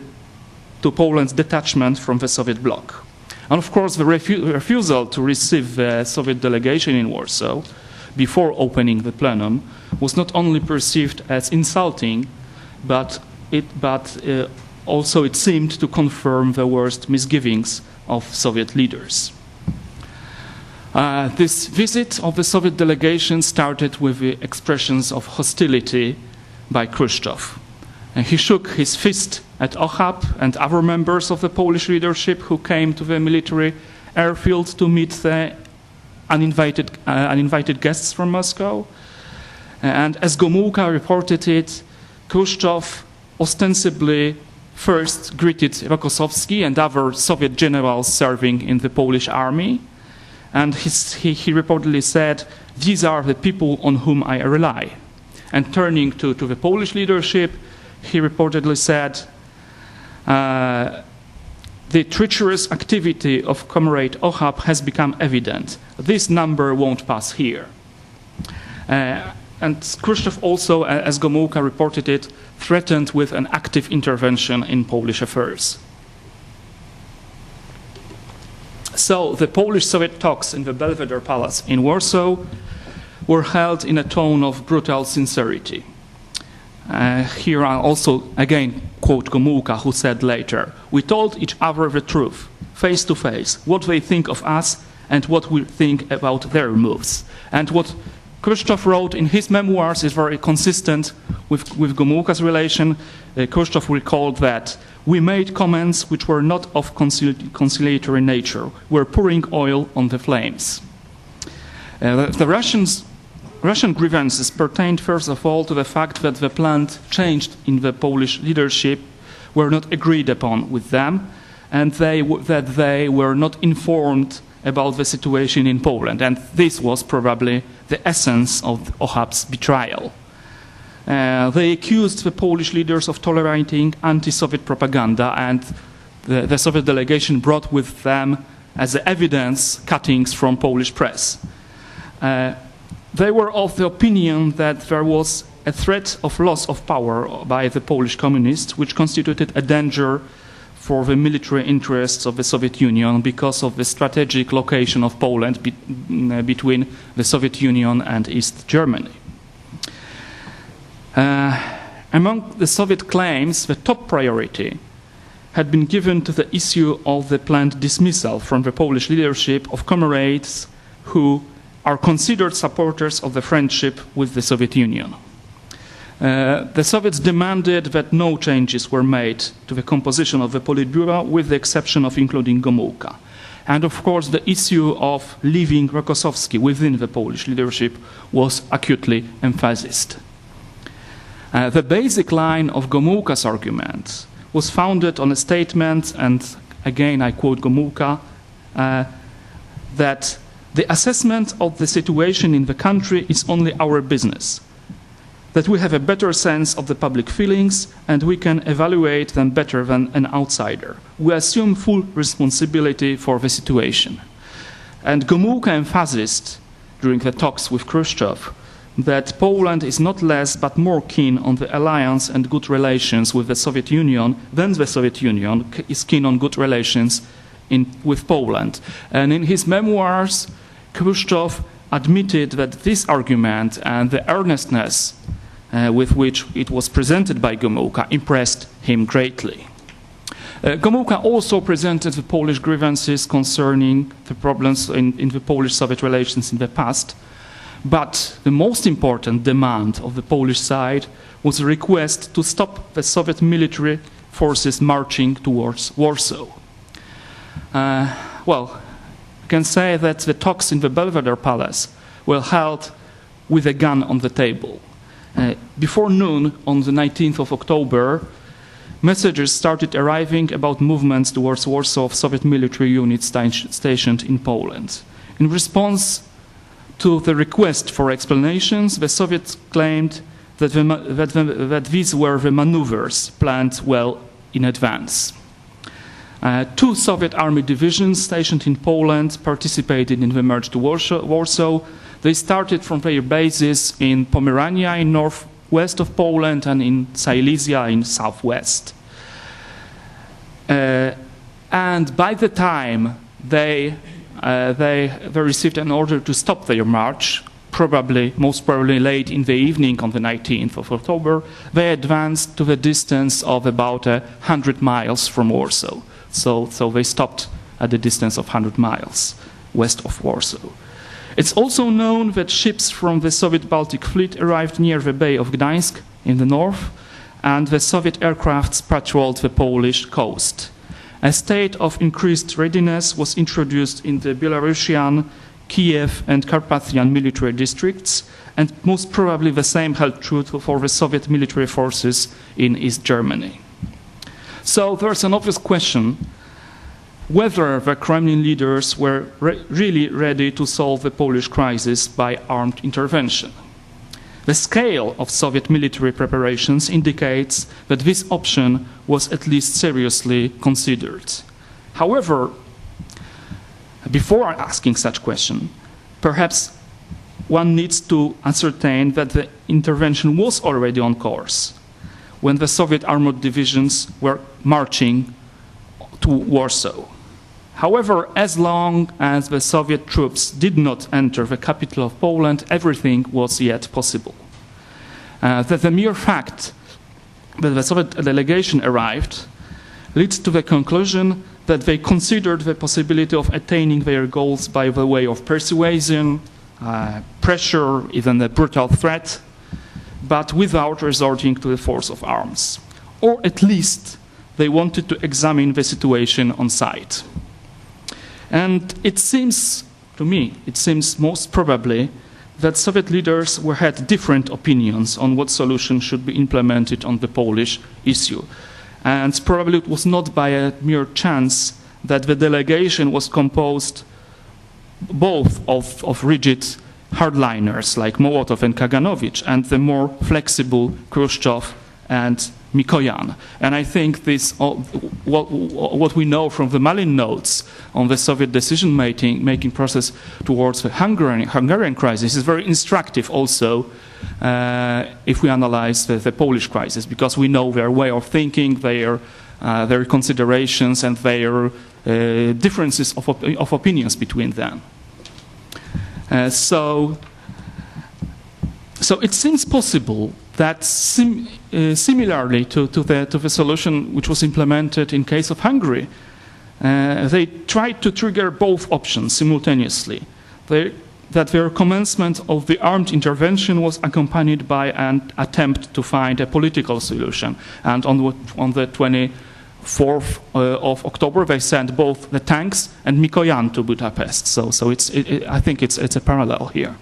Poland's detachment from the Soviet bloc. And of course, the refusal to receive the Soviet delegation in Warsaw before opening the plenum was not only perceived as insulting, but also it seemed to confirm the worst misgivings of Soviet leaders. This visit of the Soviet delegation started with the expressions of hostility by Khrushchev. And he shook his fist at Ochab and other members of the Polish leadership who came to the military airfield to meet the uninvited guests from Moscow. And as Gomułka reported it, Khrushchev ostensibly first greeted Rokossovsky and other Soviet generals serving in the Polish army. And he reportedly said, "These are the people on whom I rely." And turning to the Polish leadership, he reportedly said, "The treacherous activity of Comrade Ohab has become evident. This number won't pass here." And Khrushchev also, as Gomułka reported it, threatened with an active intervention in Polish affairs. So the Polish-Soviet talks in the Belvedere Palace in Warsaw were held in a tone of brutal sincerity. Here I also again quote Gomułka, who said later, "We told each other the truth, face to face, what they think of us and what we think about their moves." And what Khrushchev wrote in his memoirs is very consistent with Gomułka's relation. Khrushchev recalled that we made comments which were not of conciliatory nature. We're pouring oil on the flames. The Russian grievances pertained first of all to the fact that the planned change in the Polish leadership were not agreed upon with them, and that they were not informed about the situation in Poland. And this was probably the essence of Ohab's betrayal. They accused the Polish leaders of tolerating anti-Soviet propaganda, and the Soviet delegation brought with them as evidence cuttings from Polish press. They were of the opinion that there was a threat of loss of power by the Polish communists, which constituted a danger for the military interests of the Soviet Union because of the strategic location of Poland between the Soviet Union and East Germany. Among the Soviet claims, the top priority had been given to the issue of the planned dismissal from the Polish leadership of comrades who are considered supporters of the friendship with the Soviet Union. The Soviets demanded that no changes were made to the composition of the Politburo, with the exception of including Gomułka. And of course, the issue of leaving Rokossovsky within the Polish leadership was acutely emphasized. The basic line of Gomułka's argument was founded on a statement, and again I quote Gomułka, that the assessment of the situation in the country is only our business, that we have a better sense of the public feelings and we can evaluate them better than an outsider. We assume full responsibility for the situation. And Gomułka emphasized during the talks with Khrushchev that Poland is not less but more keen on the alliance and good relations with the Soviet Union than the Soviet Union is keen on good relations with Poland. And in his memoirs, Khrushchev admitted that this argument and the earnestness with which it was presented by Gomułka impressed him greatly. Gomułka also presented the Polish grievances concerning the problems in the Polish-Soviet relations in the past, but the most important demand of the Polish side was a request to stop the Soviet military forces marching towards Warsaw. Well, I can say that the talks in the Belvedere Palace were held with a gun on the table. Before noon on the 19th of October, messages started arriving about movements towards Warsaw of Soviet military units stationed in Poland. In response to the request for explanations, the Soviets claimed that these were the maneuvers planned well in advance. Two Soviet army divisions stationed in Poland participated in the march to Warsaw. They started from their bases in Pomerania in northwest of Poland and in Silesia in southwest. And by the time they received an order to stop their march, most probably late in the evening on the 19th of October, they advanced to the distance of about 100 miles from Warsaw. So they stopped at the distance of 100 miles west of Warsaw. It's also known that ships from the Soviet Baltic Fleet arrived near the Bay of Gdańsk in the north, and the Soviet aircrafts patrolled the Polish coast. A state of increased readiness was introduced in the Belarusian Kiev and Carpathian military districts, and most probably the same held true for the Soviet military forces in East Germany. So there's an obvious question whether the Kremlin leaders were really ready to solve the Polish crisis by armed intervention. The scale of Soviet military preparations indicates that this option was at least seriously considered. However, before asking such question, perhaps one needs to ascertain that the intervention was already on course when the Soviet armored divisions were marching to Warsaw. However, as long as the Soviet troops did not enter the capital of Poland, everything was yet possible. That the mere fact that the Soviet delegation arrived leads to the conclusion that they considered the possibility of attaining their goals by the way of persuasion, pressure, even a brutal threat, but without resorting to the force of arms. Or at least they wanted to examine the situation on site. And it seems, to me, it seems most probably that Soviet leaders had different opinions on what solution should be implemented on the Polish issue. And probably it was not by a mere chance that the delegation was composed both of rigid hardliners like Mołotov and Kaganovich and the more flexible Khrushchev and Mikoyan. And I think this, what we know from the Malin notes on the Soviet decision-making process towards the Hungarian crisis is very instructive also if we analyze the Polish crisis, because we know their way of thinking, their considerations, and their differences of opinions between them. So it seems possible that similarly to the solution which was implemented in case of Hungary, they tried to trigger both options simultaneously. That their commencement of the armed intervention was accompanied by an attempt to find a political solution. And on the 24th of October, they sent both the tanks and Mikoyan to Budapest. So I think it's a parallel here.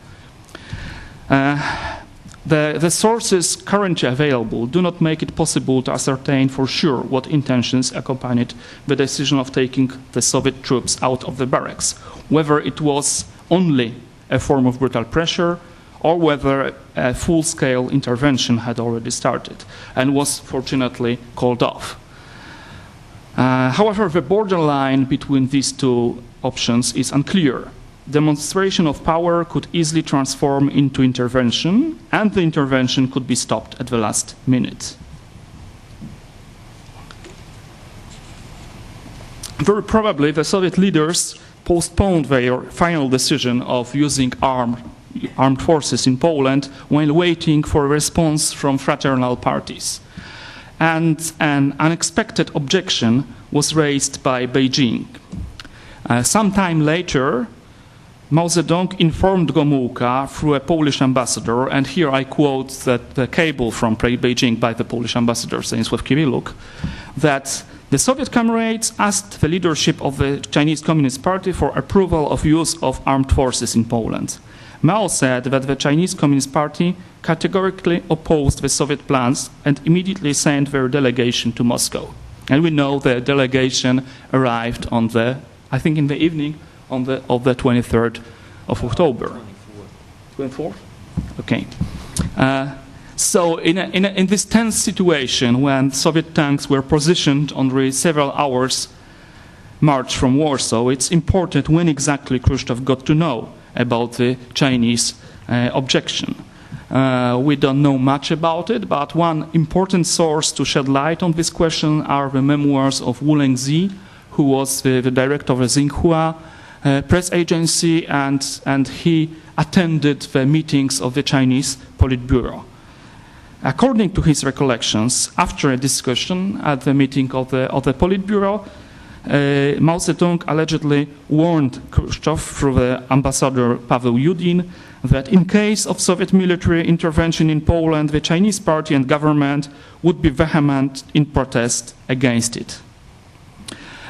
The sources currently available do not make it possible to ascertain for sure what intentions accompanied the decision of taking the Soviet troops out of the barracks, whether it was only a form of brutal pressure or whether a full-scale intervention had already started and was fortunately called off. However, the borderline between these two options is unclear. Demonstration of power could easily transform into intervention, and the intervention could be stopped at the last minute. Very probably, the Soviet leaders postponed their final decision of using armed forces in Poland while waiting for a response from fraternal parties. And an unexpected objection was raised by Beijing. Sometime later, Mao Zedong informed Gomułka through a Polish ambassador, and here I quote the cable from Beijing by the Polish ambassador, Stanisław Kiriluk, that the Soviet comrades asked the leadership of the Chinese Communist Party for approval of use of armed forces in Poland. Mao said that the Chinese Communist Party categorically opposed the Soviet plans and immediately sent their delegation to Moscow. And we know the delegation arrived on I think in the evening of the 23rd of October. 24th? Okay. So in this tense situation, when Soviet tanks were positioned on several hours march from Warsaw, it's important when exactly Khrushchev got to know about the Chinese objection. We don't know much about it, but one important source to shed light on this question are the memoirs of Wu Lengzi, who was the director of the Xinhua press agency, and he attended the meetings of the Chinese Politburo. According to his recollections, after a discussion at the meeting of the Politburo, Mao Zedong allegedly warned Khrushchev through the ambassador Paweł Yudin that in case of Soviet military intervention in Poland, the Chinese party and government would be vehement in protest against it.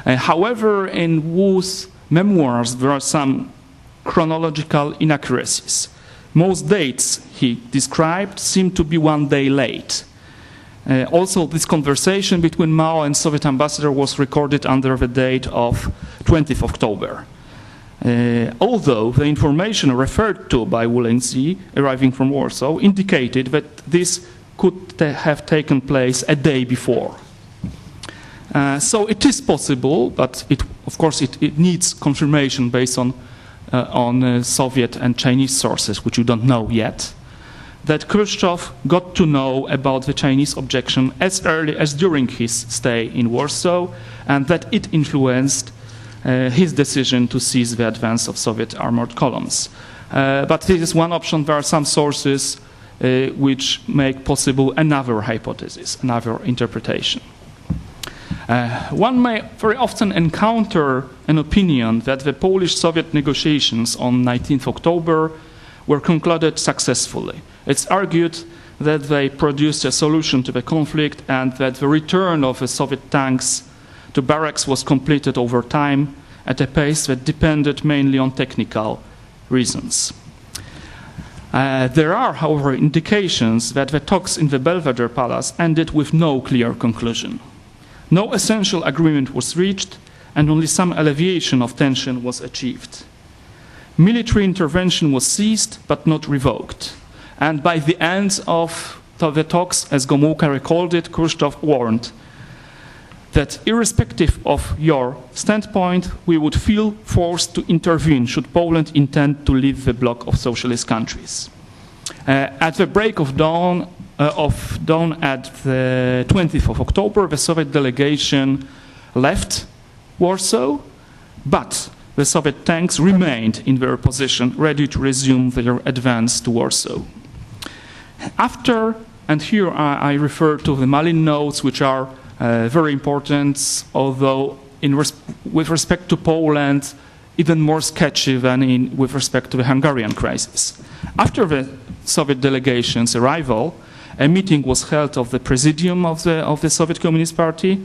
However, in Wu's memoirs, there are some chronological inaccuracies. Most dates he described seem to be 1 day late. Also, this conversation between Mao and Soviet ambassador was recorded under the date of 20th October. Although the information referred to by Wu Lengzi, arriving from Warsaw, indicated that this could have taken place a day before. So it is possible, but of course it needs confirmation based on Soviet and Chinese sources, which we don't know yet, that Khrushchev got to know about the Chinese objection as early as during his stay in Warsaw, and that it influenced his decision to seize the advance of Soviet armored columns. But this is one option. There are some sources which make possible another hypothesis, another interpretation. One may very often encounter an opinion that the Polish-Soviet negotiations on 19th October were concluded successfully. It's argued that they produced a solution to the conflict and that the return of the Soviet tanks to barracks was completed over time at a pace that depended mainly on technical reasons. There are, however, indications that the talks in the Belvedere Palace ended with no clear conclusion. No essential agreement was reached, and only some alleviation of tension was achieved. Military intervention was ceased, but not revoked. And by the end of the talks, as Gomułka recalled it, Khrushchev warned that irrespective of your standpoint, we would feel forced to intervene should Poland intend to leave the bloc of socialist countries. At the break of dawn at the 20th of October, the Soviet delegation left Warsaw, but the Soviet tanks remained in their position, ready to resume their advance to Warsaw. After, and here I refer to the Malin notes, which are very important, although with respect to Poland, even more sketchy than with respect to the Hungarian crisis. After the Soviet delegation's arrival, a meeting was held of the Presidium of the Soviet Communist Party,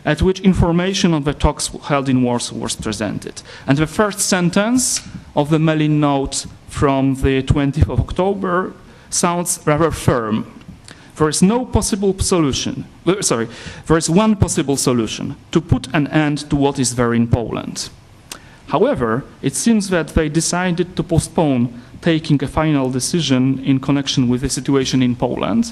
at which information on the talks held in Warsaw was presented. And the first sentence of the Malin note from the 20th of October sounds rather firm. There is no possible solution, there is one possible solution, to put an end to what is there in Poland. However, it seems that they decided to postpone taking a final decision in connection with the situation in Poland.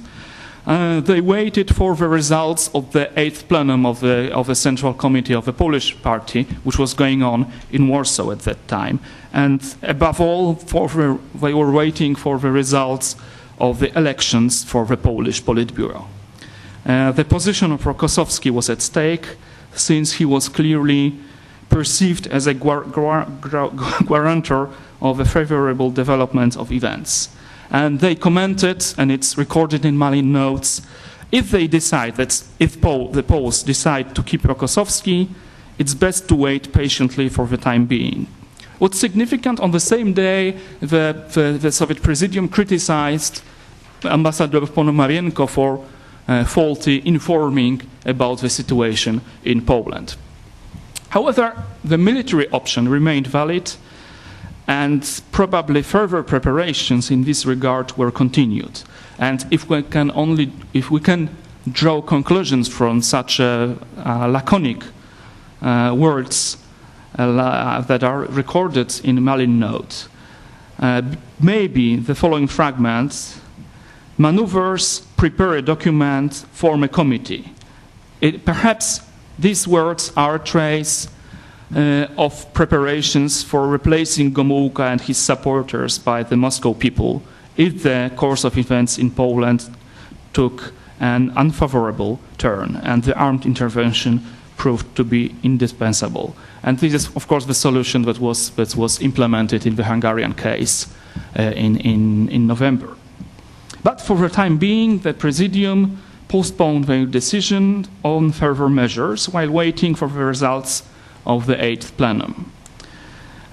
They waited for the results of the 8th plenum of the Central Committee of the Polish Party, which was going on in Warsaw at that time. And above all, they were waiting for the results of the elections for the Polish Politburo. The position of Rokossowski was at stake, since he was clearly perceived as a guarantor of a favorable development of events. And they commented, and it's recorded in Malin notes, if they decide that if the Poles decide to keep Rokossowski, it's best to wait patiently for the time being. What's significant, on the same day, the Soviet Presidium criticized Ambassador Ponomarenko for faulty informing about the situation in Poland. However, the military option remained valid, and probably further preparations in this regard were continued. And if we can draw conclusions from such laconic words that are recorded in Malin note, maybe the following fragments: maneuvers, prepare a document, form a committee. Perhaps these words are a trace of preparations for replacing Gomułka and his supporters by the Moscow people if the course of events in Poland took an unfavorable turn and the armed intervention proved to be indispensable. And this is, of course, the solution that was implemented in the Hungarian case in November. But for the time being, the Presidium postponed their decision on further measures while waiting for the results of the 8th plenum.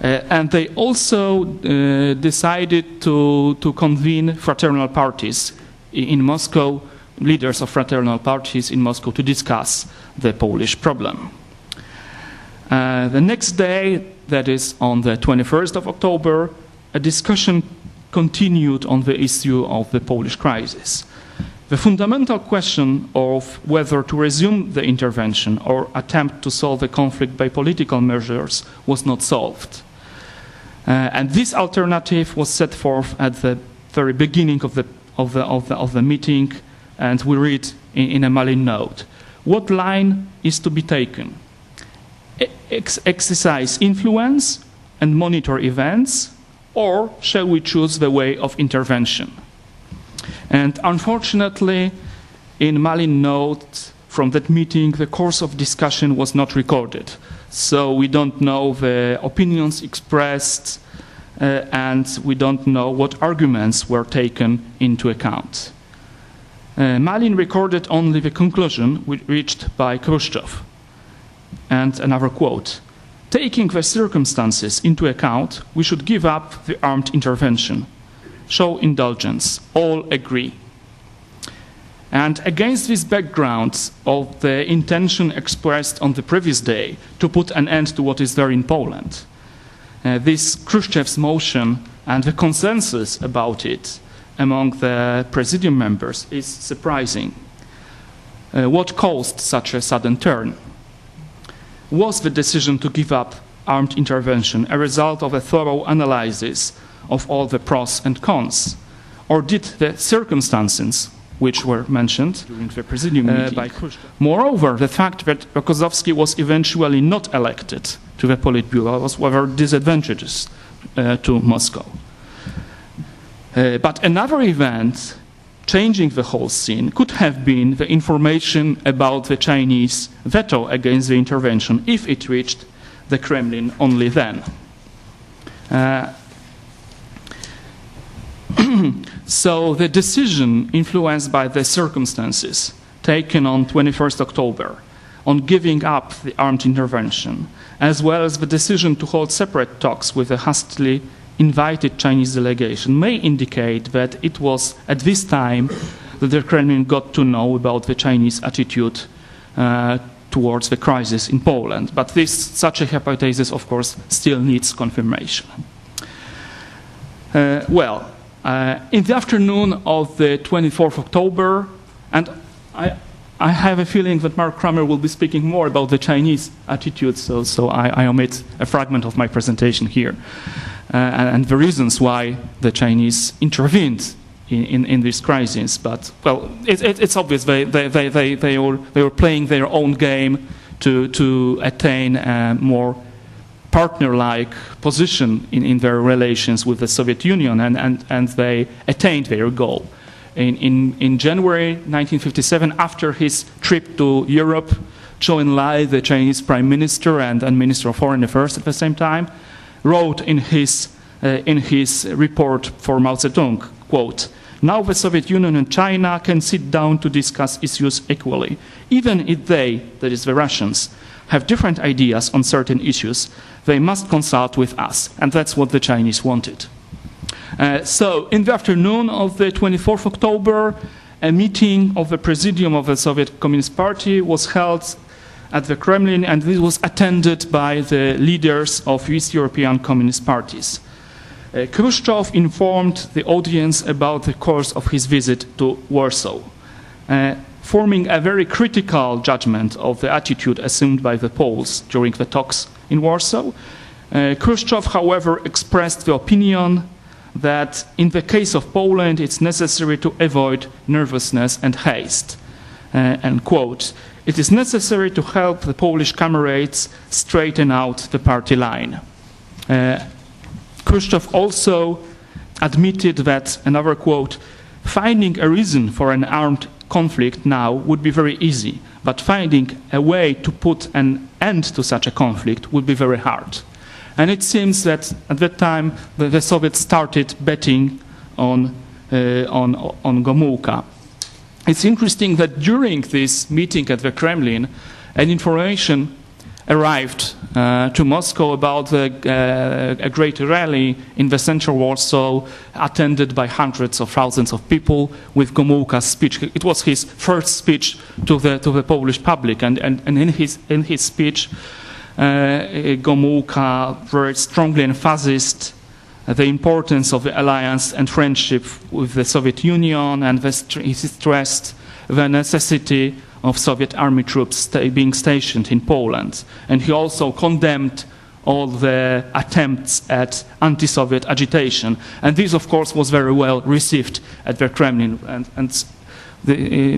And they also decided to convene fraternal parties in Moscow, leaders of fraternal parties in Moscow, to discuss the Polish problem. The next day, that is on the 21st of October, a discussion continued on the issue of the Polish crisis. The fundamental question of whether to resume the intervention or attempt to solve the conflict by political measures was not solved. And this alternative was set forth at the very beginning of the meeting, and we read in a Malin note. What line is to be taken? Exercise influence and monitor events, or shall we choose the way of intervention? And unfortunately, in Malin note from that meeting, the course of discussion was not recorded. So we don't know the opinions expressed, and we don't know what arguments were taken into account. Malin recorded only the conclusion reached by Khrushchev. And another quote, taking the circumstances into account, we should give up the armed intervention. Show indulgence. All agree. And against this background of the intention expressed on the previous day to put an end to what is there in Poland, this Khrushchev's motion and the consensus about it among the Presidium members is surprising. What caused such a sudden turn? Was the decision to give up armed intervention a result of a thorough analysis of all the pros and cons? Or did the circumstances which were mentioned during the Presidium meeting by Khrushchev? Moreover, the fact that Rokossowski was eventually not elected to the Politburo was rather disadvantageous to Moscow. But another event changing the whole scene could have been the information about the Chinese veto against the intervention if it reached the Kremlin only then. So the decision influenced by the circumstances taken on 21st October on giving up the armed intervention, as well as the decision to hold separate talks with the hastily invited Chinese delegation, may indicate that it was at this time that the Kremlin got to know about the Chinese attitude towards the crisis in Poland. But such a hypothesis, of course, still needs confirmation. In the afternoon of the 24th October, and I have a feeling that Mark Kramer will be speaking more about the Chinese attitude, so I omit a fragment of my presentation here, and the reasons why the Chinese intervened in this crisis. But, well, it's obvious they were playing their own game to attain a more partner-like position in their relations with the Soviet Union, and they attained their goal. In January 1957, after his trip to Europe, Zhou Enlai, the Chinese Prime Minister and Minister of Foreign Affairs at the same time, wrote in his report for Mao Zedong, quote, "Now the Soviet Union and China can sit down to discuss issues equally. Even if they, that is the Russians, have different ideas on certain issues, they must consult with us." And that's what the Chinese wanted. So in the afternoon of the 24th October, a meeting of the Presidium of the Soviet Communist Party was held at the Kremlin, and this was attended by the leaders of East European Communist parties. Khrushchev informed the audience about the course of his visit to Warsaw, forming a very critical judgment of the attitude assumed by the Poles during the talks in Warsaw. Khrushchev, however, expressed the opinion that in the case of Poland, it's necessary to avoid nervousness and haste. And quote, "It is necessary to help the Polish comrades straighten out the party line." Khrushchev also admitted that, another quote, "Finding a reason for an armed conflict now would be very easy, but finding a way to put an end to such a conflict would be very hard." And it seems that at that time the Soviets started betting on Gomułka. It's interesting that during this meeting at the Kremlin, an information arrived to Moscow about a great rally in the central Warsaw, attended by hundreds of thousands of people, with Gomułka's speech. It was his first speech to the Polish public, and in his speech, Gomułka very strongly emphasized the importance of the alliance and friendship with the Soviet Union, and he stressed the necessity of Soviet army troops being stationed in Poland. And he also condemned all the attempts at anti-Soviet agitation. And this, of course, was very well received at the Kremlin.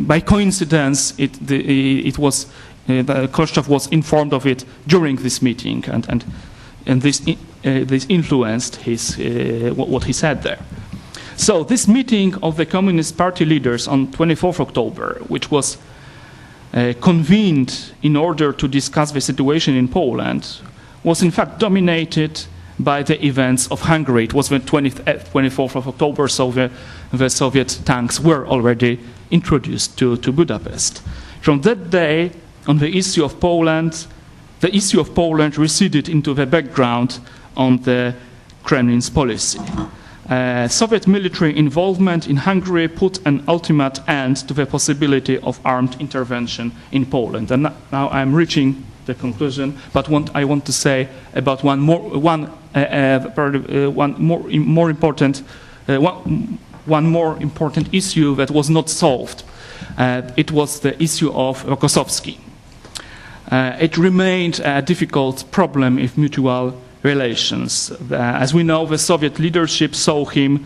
By coincidence, Khrushchev was informed of it during this meeting, and this influenced what he said there. So this meeting of the Communist Party leaders on 24th October, which was convened in order to discuss the situation in Poland, was in fact dominated by the events of Hungary. It was the 24th of October, so the Soviet tanks were already introduced to Budapest. From that day on, the issue of Poland receded into the background on the Kremlin's policy. Soviet military involvement in Hungary put an ultimate end to the possibility of armed intervention in Poland. And now I'm reaching the conclusion, but I want to say about one more important issue that was not solved. It was the issue of Rokossovski. It remained a difficult problem of mutual relations. As we know, the Soviet leadership saw him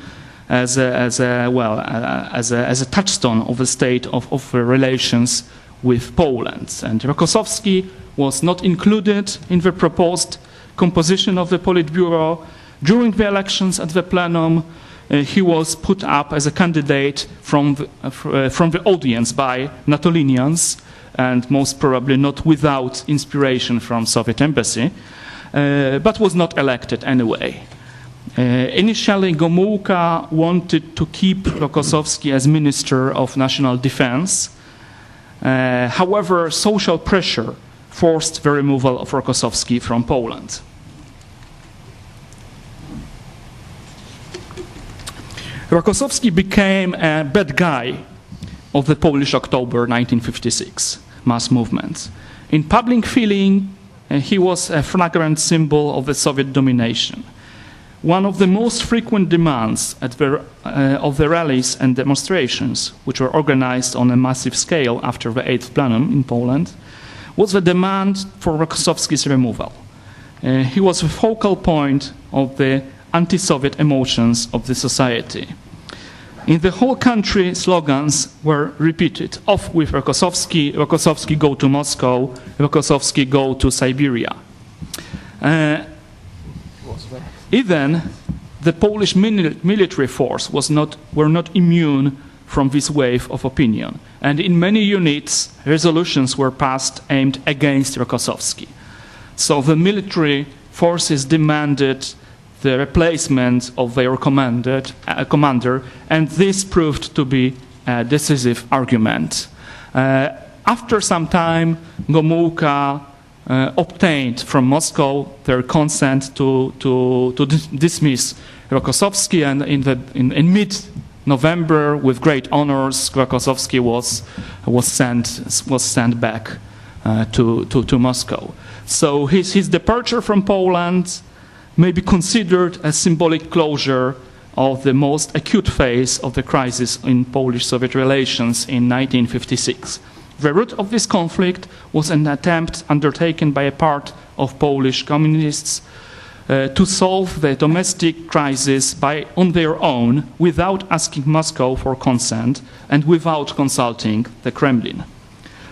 as a touchstone of the state of relations with Poland. And Rokossovski was not included in the proposed composition of the Politburo. During the elections at the plenum, he was put up as a candidate from the audience by Natolinians, and most probably not without inspiration from Soviet embassy, but was not elected anyway. Initially, Gomułka wanted to keep Rokossovski as Minister of National Defense. However, social pressure forced the removal of Rokossovski from Poland. Rokossovski became a bad guy of the Polish October 1956 mass movement. In public feeling, he was a flagrant symbol of the Soviet domination. One of the most frequent demands of the rallies and demonstrations, which were organized on a massive scale after the 8th plenum in Poland, was the demand for Rokossovski's removal. He was the focal point of the anti-Soviet emotions of the society. In the whole country, slogans were repeated: off with Rokossovski, Rokossovski go to Moscow, Rokossovski go to Siberia. Even the Polish military force were not immune from this wave of opinion. And in many units, resolutions were passed aimed against Rokossovski. So the military forces demanded the replacement of their commander, and this proved to be a decisive argument. After some time, Gomułka obtained from Moscow their consent to dismiss Rokossovski, and in mid-November, with great honors, Rokossovski was sent back to Moscow. So his departure from Poland may be considered a symbolic closure of the most acute phase of the crisis in Polish-Soviet relations in 1956. The root of this conflict was an attempt undertaken by a part of Polish communists to solve the domestic crisis on their own, without asking Moscow for consent and without consulting the Kremlin.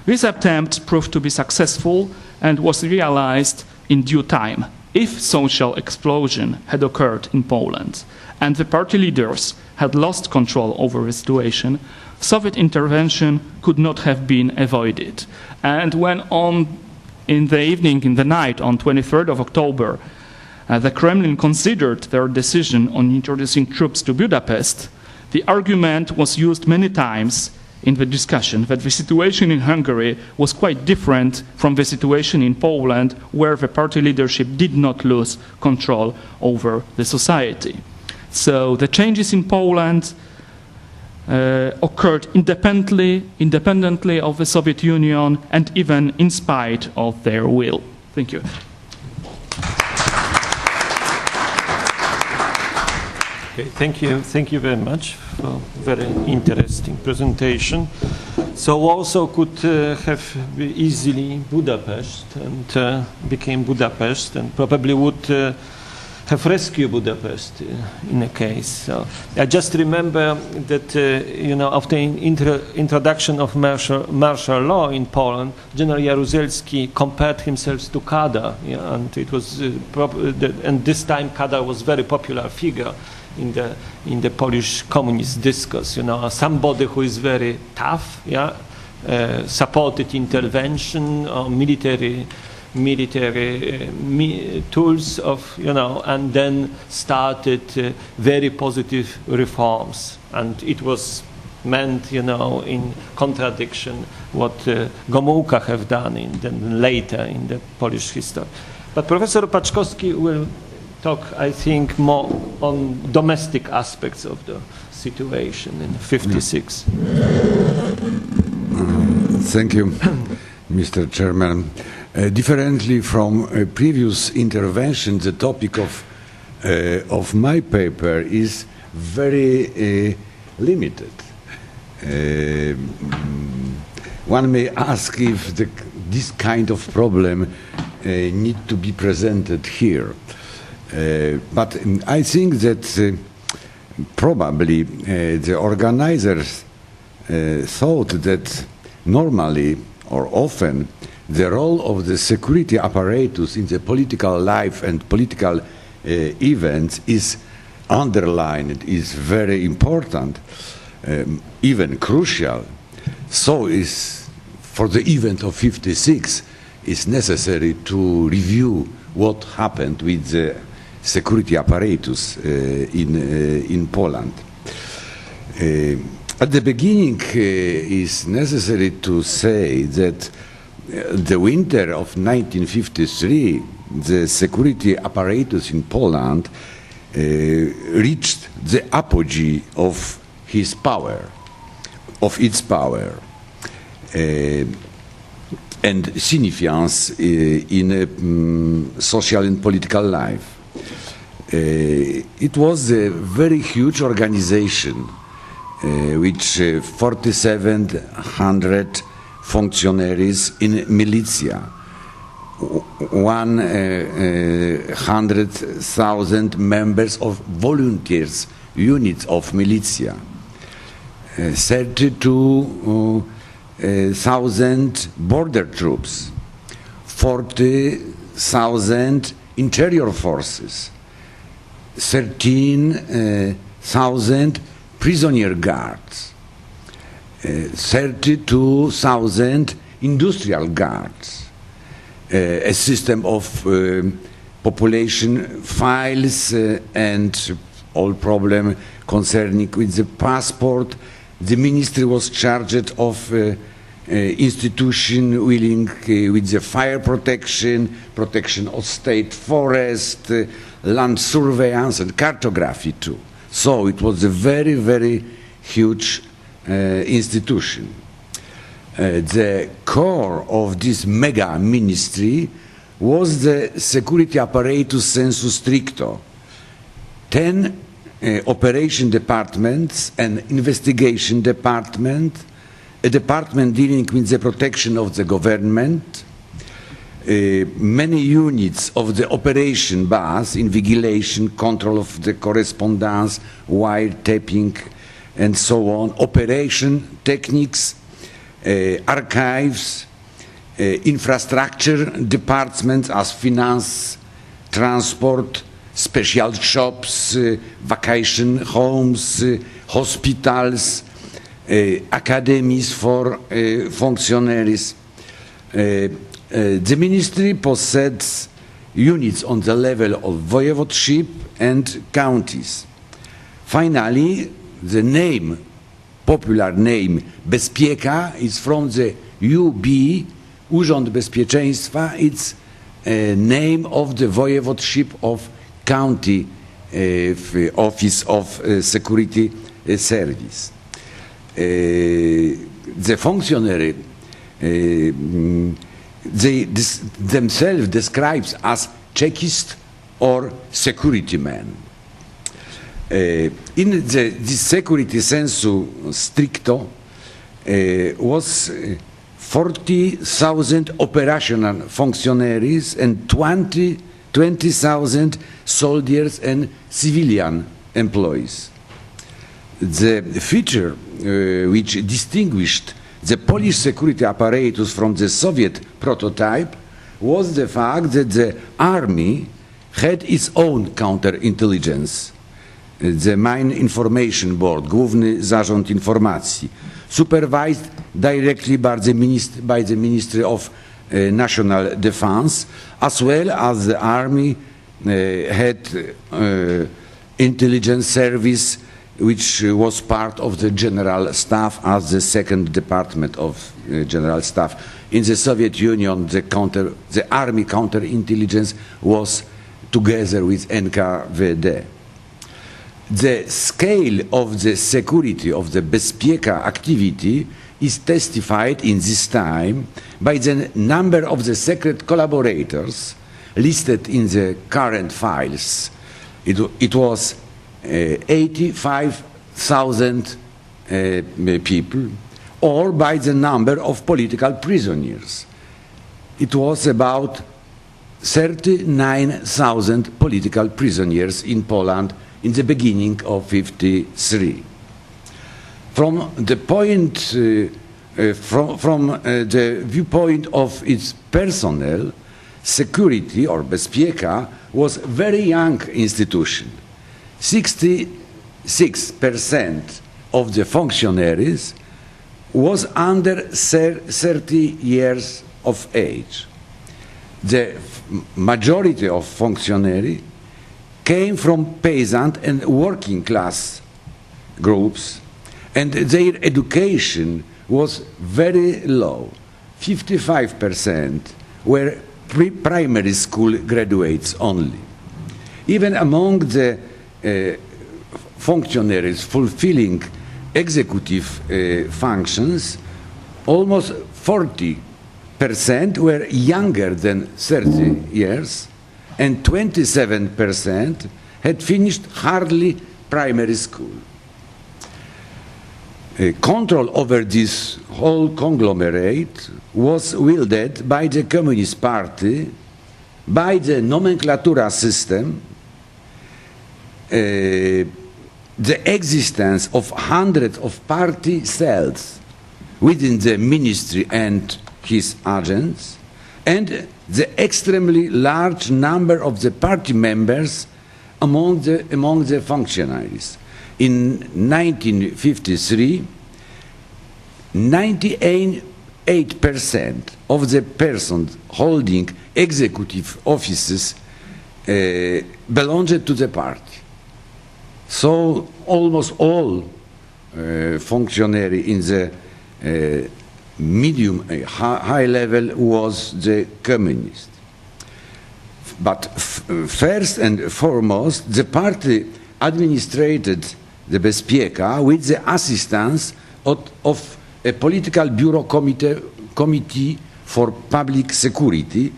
This attempt proved to be successful and was realized in due time. If social explosion had occurred in Poland and the party leaders had lost control over the situation, Soviet intervention could not have been avoided. And when in the night on 23rd of October, the Kremlin considered their decision on introducing troops to Budapest, the argument was used many times in the discussion that the situation in Hungary was quite different from the situation in Poland, where the party leadership did not lose control over the society. So the changes in Poland occurred independently of the Soviet Union, and even in spite of their will. Thank you. Okay, thank you very much for very interesting presentation. So also could have easily Budapest and became Budapest and probably would have rescued Budapest in a case. So I just remember that after introduction of martial law in Poland, General Jaruzelski compared himself to Kadar, and it was and this time Kadar was very popular figure in the Polish communist discourse. Somebody who is very tough, supported intervention or military tools of, and then started very positive reforms. And it was meant, in contradiction what Gomułka have done later in the Polish history. But Professor Paczkowski will talk, I think, more on domestic aspects of the situation in '56. Thank you, Mr. Chairman. Differently from previous interventions, the topic of my paper is very limited. One may ask if this kind of problem need to be presented here. But I think that probably the organizers thought that normally or often the role of the security apparatus in the political life and political events is underlined, is very important, even crucial. So is for the event of '56 is necessary to review what happened with the security apparatus in Poland. At the beginning, is necessary to say that the winter of 1953, the security apparatus in Poland reached the apogee of its power, and significance in social and political life. It was a very huge organization, which 4,700 functionaries in militia, 100,000 members of volunteers units of militia, 32,000 border troops, 40,000 interior forces, 13,000 prisoner guards, 32,000 industrial guards, a system of population files and all problem concerning with the passport. The ministry was charged of institution willing with the fire protection of state forest, land surveillance and cartography too. So it was a very, very huge institution. The core of this mega ministry was the security apparatus sensu stricto. 10 operation departments, an investigation department, a department dealing with the protection of the government, many units of the operation base, invigilation, control of the correspondence, wiretapping, and so on, operation techniques, archives, infrastructure departments as finance, transport, special shops, vacation homes, hospitals, academies for functionaries. The ministry possesses units on the level of voivodeship and counties. Finally, the name, popular name, Bezpieka, is from the UB, Urząd Bezpieczeństwa. It's a name of the voivodeship of county office of security service. The functionary they themselves describes as Czechist or security men. In this security sensu stricto was 40,000 operational functionaries and 20,000 soldiers and civilian employees. The feature which distinguished the Polish security apparatus from the Soviet prototype was the fact that the army had its own counterintelligence. The Main Information Board, Główny Zarząd Informacji, supervised directly by the Ministry of National Defense, as well as the army had intelligence service, which was part of the General Staff as the second department of General Staff. In the Soviet Union, the army counterintelligence was together with NKVD. The scale of the security of the Bezpieka activity is testified in this time by the number of the secret collaborators listed in the current files. It was 85,000 people, or by the number of political prisoners. It was about 39,000 political prisoners in Poland in the beginning of '53. From the viewpoint of its personnel, security or Bezpieka was a very young institution. 66% of the functionaries was under 30 years of age. The majority of functionaries came from peasant and working class groups, and their education was very low. 55% were primary school graduates only. Even among the functionaries fulfilling executive functions, almost 40% were younger than 30 years, and 27% had finished hardly primary school. Control over this whole conglomerate was wielded by the Communist Party, by the nomenclatura system, the existence of hundreds of party cells within the ministry and his agents, and the extremely large number of the party members among the functionaries. In 1953, 98% of the persons holding executive offices belonged to the party. So almost all functionaries in the medium, high level was the communist. But first and foremost, the party administrated the Bezpieka with the assistance of a political bureau committee for public security,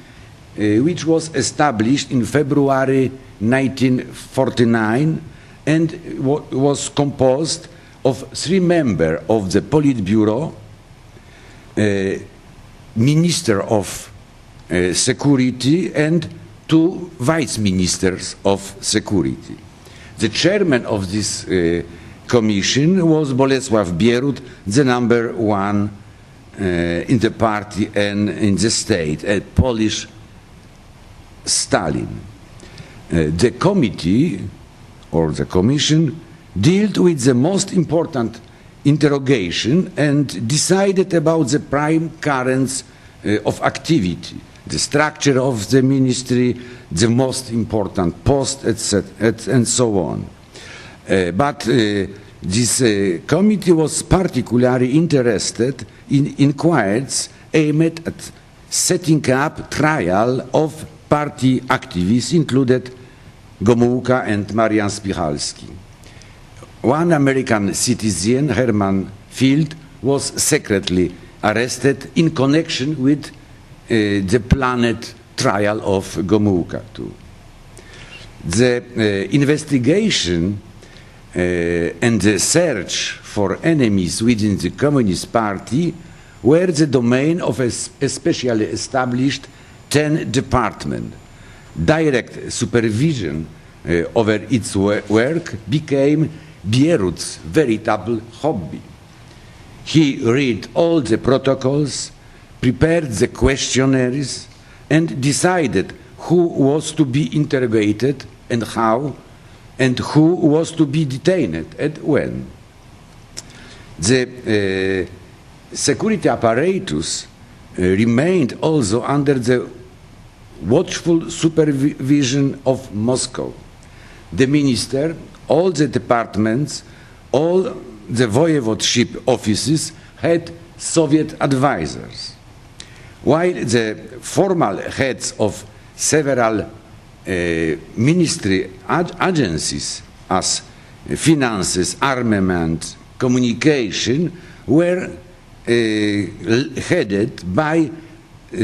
which was established in February 1949 and was composed of 3 members of the Politburo, Minister of Security, and 2 vice ministers of security. The chairman of this commission was Bolesław Bierut, the number 1 in the party and in the state, a Polish Stalin. The committee or the commission dealt with the most important interrogation and decided about the prime currents of activity, the structure of the ministry, the most important post, etc., and so on. But this committee was particularly interested in inquiries aimed at setting up trial of party activists, included Gomułka and Marian Spichalski. One American citizen, Herman Field, was secretly arrested in connection with the planned trial of Gomułka too. The investigation and the search for enemies within the Communist Party were the domain of a specially established 10 department. Direct supervision over its work became Bierut's veritable hobby. He read all the protocols, prepared the questionnaires, and decided who was to be interrogated and how, and who was to be detained and when. The security apparatus remained also under the watchful supervision of Moscow. The minister, all the departments, all the voivodeship offices had Soviet advisors, while the formal heads of several ministry agencies as finances, armament, communication were headed by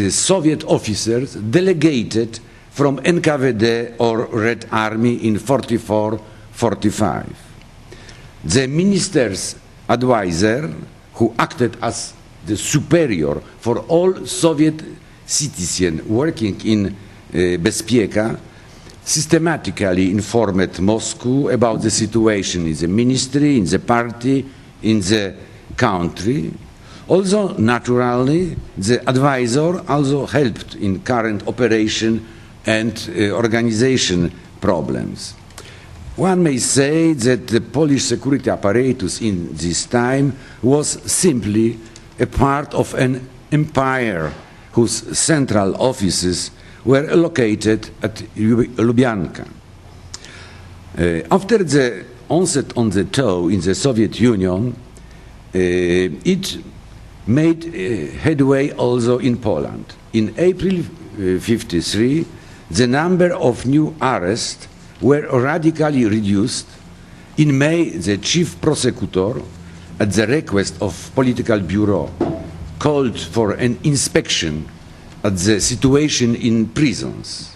Soviet officers delegated from NKVD or Red Army in 44-45. The minister's advisor, who acted as the superior for all Soviet citizens working in Bezpieka, systematically informed Moscow about the situation in the ministry, in the party, in the country. Also, naturally, the advisor also helped in current operation and organization problems. One may say that the Polish security apparatus in this time was simply a part of an empire whose central offices were located at Lubyanka. After the onset on the toe in the Soviet Union, it made headway also in Poland. In April '53, the number of new arrests were radically reduced. In May, the chief prosecutor, at the request of political bureau, called for an inspection at the situation in prisons.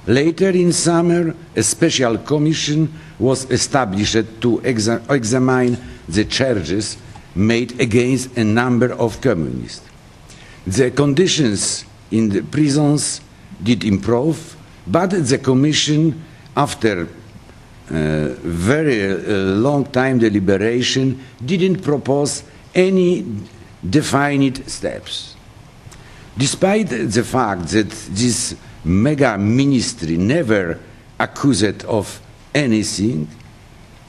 Later in summer, a special commission was established to examine the charges made against a number of communists. The conditions in the prisons did improve, but the commission, after very long time deliberation, didn't propose any defined steps. Despite the fact that this mega ministry never accused of anything,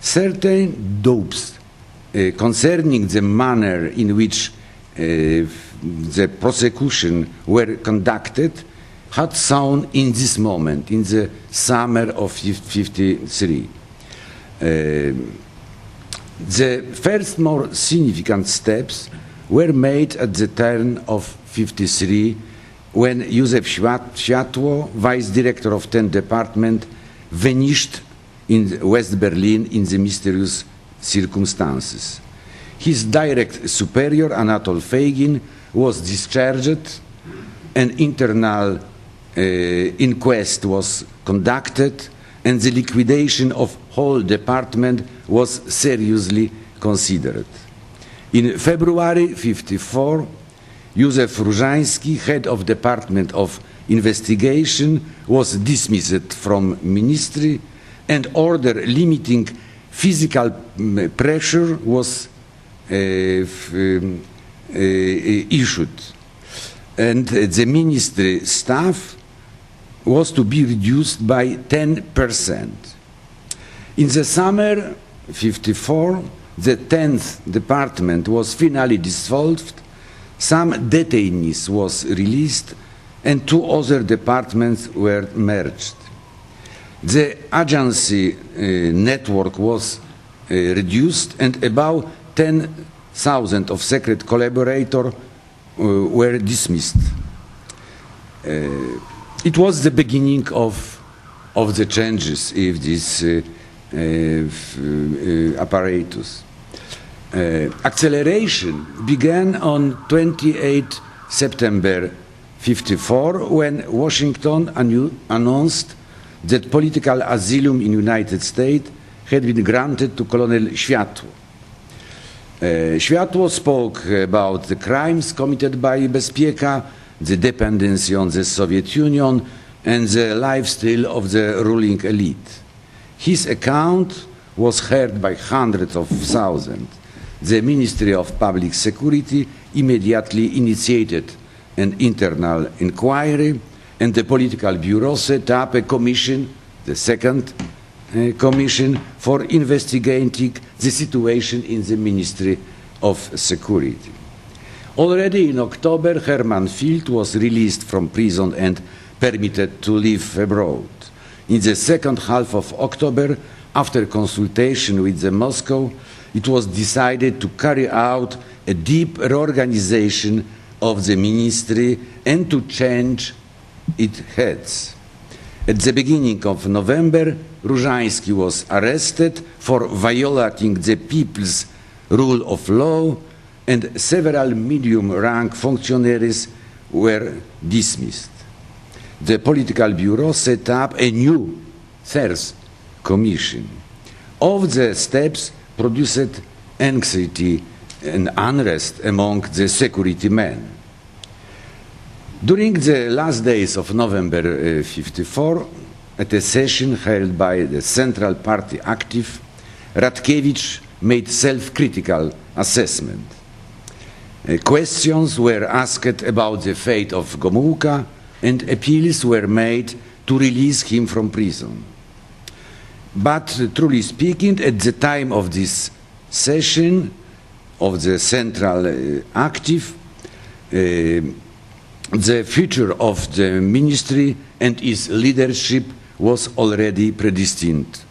certain doubts concerning the manner in which the prosecution were conducted had sown in this moment, in the summer of '53. The first more significant steps were made at the turn of '53 when Józef Światło, vice director of 10th department, vanished in West Berlin in the mysterious circumstances. His direct superior, Anatol Feigin, was discharged. An internal inquest was conducted, and the liquidation of whole department was seriously considered. In February '54, Józef Różański, head of Department of Investigation, was dismissed from ministry, and order limiting physical pressure was issued. And the ministry staff was to be reduced by 10%. In the summer '54, the 10th department was finally dissolved, some detainees was released, and 2 other departments were merged. The agency network was reduced, and about 10,000 of secret collaborators were dismissed. It was the beginning of the changes in this apparatus. Acceleration began on 28 September 1954, when Washington announced that political asylum in the United States had been granted to Colonel Światło. Światło spoke about the crimes committed by Bezpieka, the dependency on the Soviet Union, and the lifestyle of the ruling elite. His account was heard by hundreds of thousands. The Ministry of Public Security immediately initiated an internal inquiry, and the Political Bureau set up a commission, the second commission, for investigating the situation in the Ministry of Security. Already in October, Herman Field was released from prison and permitted to live abroad. In the second half of October, after consultation with Moscow, it was decided to carry out a deep reorganization of the ministry and to change its heads. At the beginning of November, Różański was arrested for violating the people's rule of law, and several medium-rank functionaries were dismissed. The Political Bureau set up a new third commission. All the steps produced anxiety and unrest among the security men. During the last days of November 1954, at a session held by the Central Party active, Radkiewicz made self-critical assessment. Questions were asked about the fate of Gomułka, and appeals were made to release him from prison. But truly speaking, at the time of this session of the Central Active, the future of the ministry and its leadership was already predestined.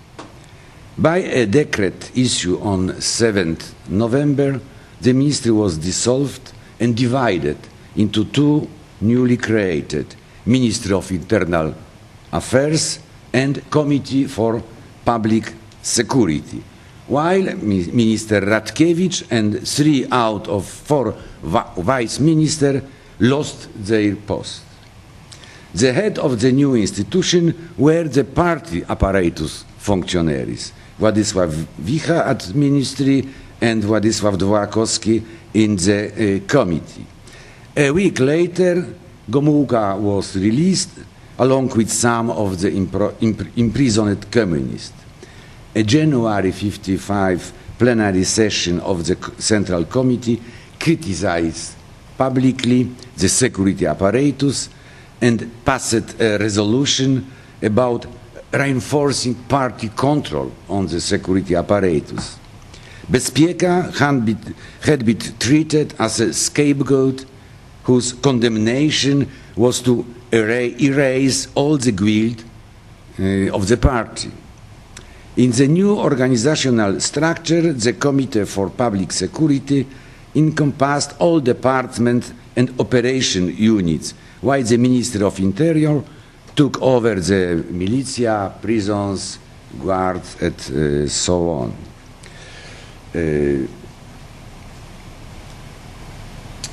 By a decree issued on 7th November, the ministry was dissolved and divided into two newly created Ministry of Internal Affairs and Committee for Public Security, while Minister Radkiewicz and 3 out of 4 vice ministers lost their post. The head of the new institution were the party apparatus functionaries, Władysław Wicha at ministry and Władysław Dworakowski in the committee. A week later, Gomułka was released along with some of the imprisoned communists. A January 1955 plenary session of the Central Committee criticized publicly the security apparatus and passed a resolution about reinforcing party control on the security apparatus. Bezpieka had been treated as a scapegoat whose condemnation was to erase all the guilt of the party. In the new organizational structure, the Committee for Public Security encompassed all departments and operation units, while the Ministry of Interior took over the militia, prisons, guards, and so on.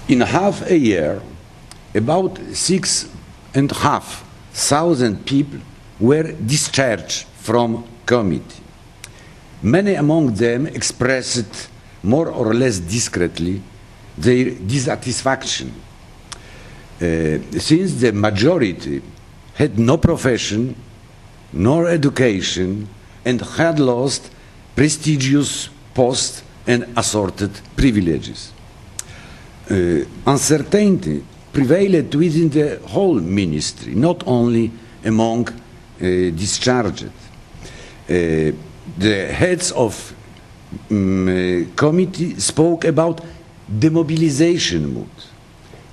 In half a year, about 6,500 people were discharged from committee. Many among them expressed more or less discreetly their dissatisfaction, since the majority had no profession nor education and had lost prestigious posts and assorted privileges. Uncertainty prevailed within the whole ministry, not only among discharged. The heads of committee spoke about demobilization mood.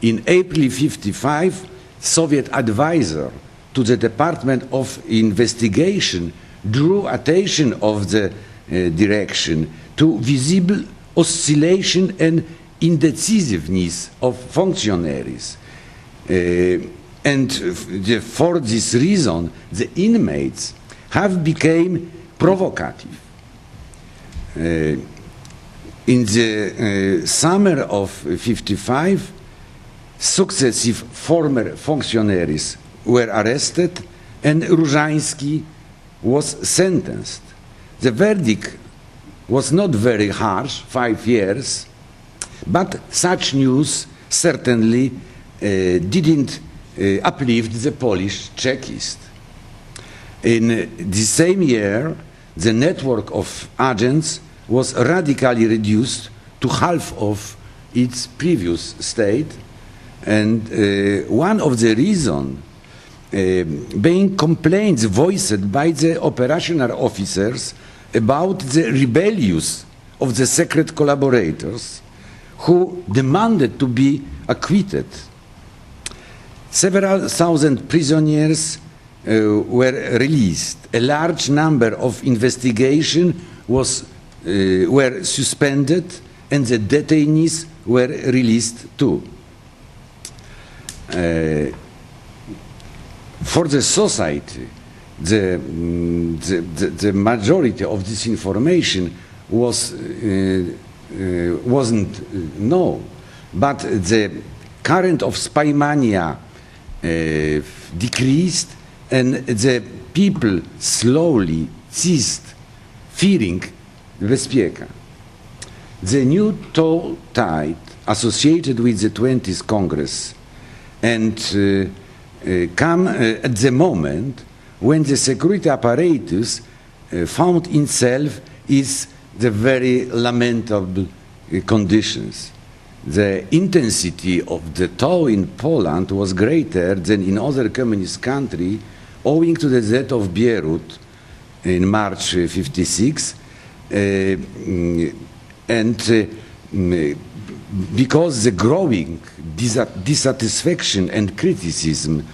In April 1955, Soviet advisor to the Department of Investigation drew attention of the direction to visible oscillation and indecisiveness of functionaries. And for this reason, the inmates have become provocative. In the summer of 1955, Successive former functionaries were arrested and Różański was sentenced. The verdict was not very harsh, 5 years, but such news certainly didn't uplift the Polish Czechist. In the same year, the network of agents was radically reduced to half of its previous state, and one of the reasons being complaints voiced by the operational officers about the rebellions of the secret collaborators who demanded to be acquitted. Several thousand prisoners were released. A large number of investigations were suspended, and the detainees were released too. For the society, the majority of this information wasn't known, but the current of spy mania decreased, and the people slowly ceased fearing Bezpieka. The new tide associated with the 20th Congress and come at the moment when the security apparatus found itself is the very lamentable conditions. The intensity of the toll in Poland was greater than in other communist countries, owing to the death of Bierut in March '56, and because the growing dissatisfaction and criticism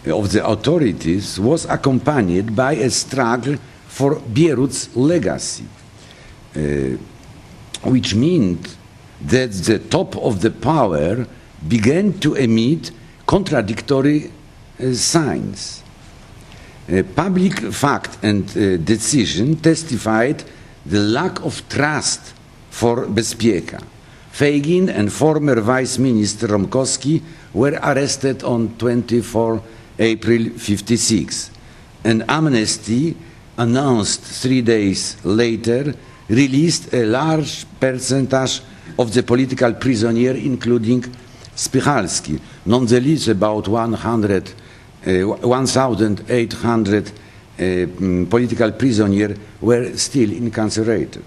of the authorities was accompanied by a struggle for Bierut's legacy, which meant that the top of the power began to emit contradictory signs. Public fact and decision testified the lack of trust for Bezpieka. Fagin and former Vice Minister Romkowski were arrested on 24 April '56. An amnesty, announced 3 days later, released a large percentage of the political prisoners, including Spychalski. Nonetheless, about 1,800 political prisoners were still incarcerated.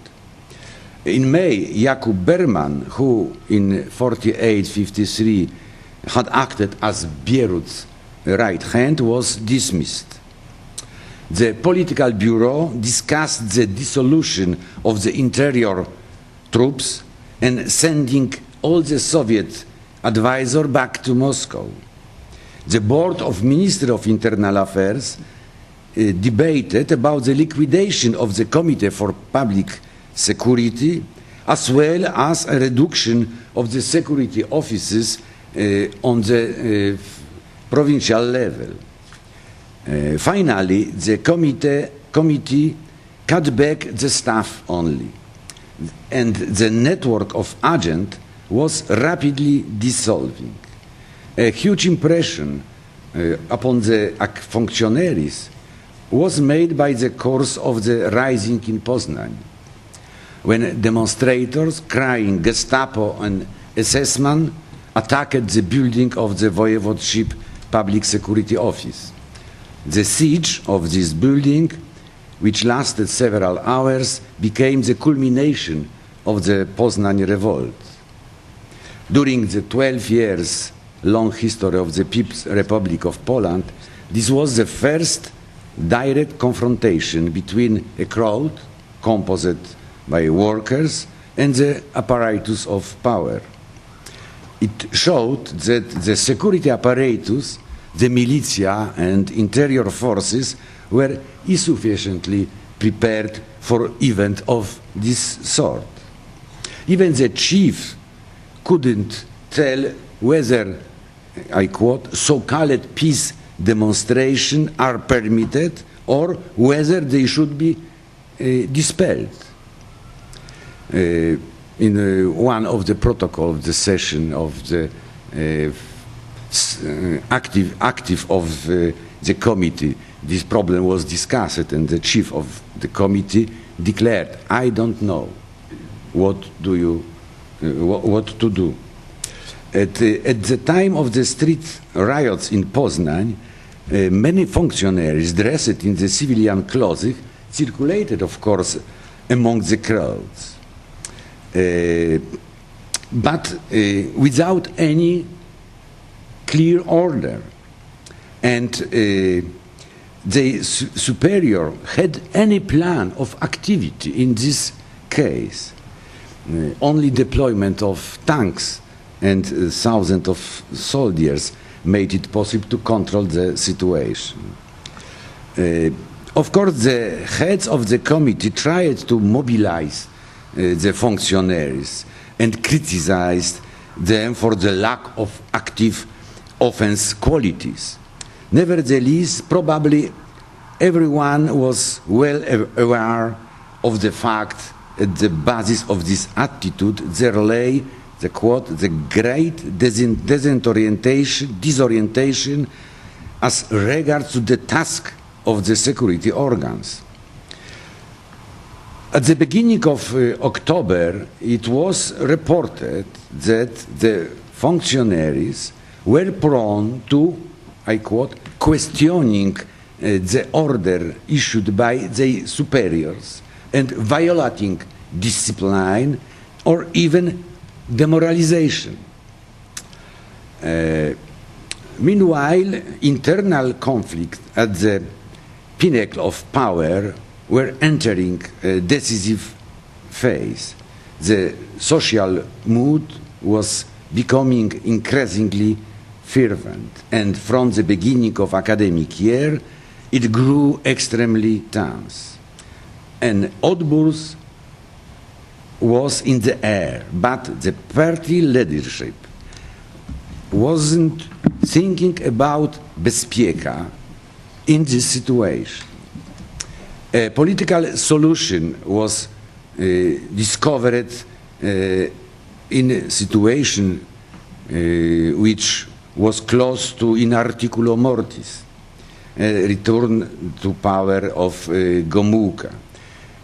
In May, Jakub Berman, who in 48-53 had acted as Bierut's right hand, was dismissed. The political bureau discussed the dissolution of the interior troops and sending all the Soviet advisors back to Moscow. The Board of Ministers of Internal Affairs debated about the liquidation of the Committee for Public Security, as well as a reduction of the security offices on the provincial level. Finally, the committee cut back the staff only, and the network of agents was rapidly dissolving. A huge impression upon the functionaries was made by the course of the rising in Poznań, when demonstrators crying Gestapo and SS-man attacked the building of the Voivodeship Public Security Office. The siege of this building, which lasted several hours, became the culmination of the Poznań revolt. During the 12 years long history of the People's Republic of Poland, this was the first direct confrontation between a crowd composed by workers and the apparatus of power. It showed that the security apparatus, the militia and interior forces were insufficiently prepared for events of this sort. Even the chief couldn't tell whether, I quote, so-called peace demonstrations are permitted or whether they should be dispelled. In one of the protocol of the session of the active of the committee, this problem was discussed, and the chief of the committee declared, "I don't know what to do." At the time of the street riots in Poznań, many functionaries dressed in the civilian clothes circulated, of course, among the crowds, but without any clear order. And the superior had any plan of activity in this case. Only deployment of tanks and thousands of soldiers made it possible to control the situation. Of course, the heads of the committee tried to mobilize the functionaries and criticized them for the lack of active offense qualities. Nevertheless, probably everyone was well aware of the fact at the basis of this attitude there lay, the quote, "the great disorientation as regards to the task of the security organs." At the beginning of October, it was reported that the functionaries were prone to, I quote, "questioning the order issued by their superiors and violating discipline or even demoralization." Meanwhile, internal conflict at the pinnacle of power were entering a decisive phase. The social mood was becoming increasingly fervent, and from the beginning of academic year, it grew extremely tense. An outburst was in the air, but the party leadership wasn't thinking about bezpieka in this situation. A political solution was discovered in a situation which was close to in articulo mortis, return to power of Gomułka.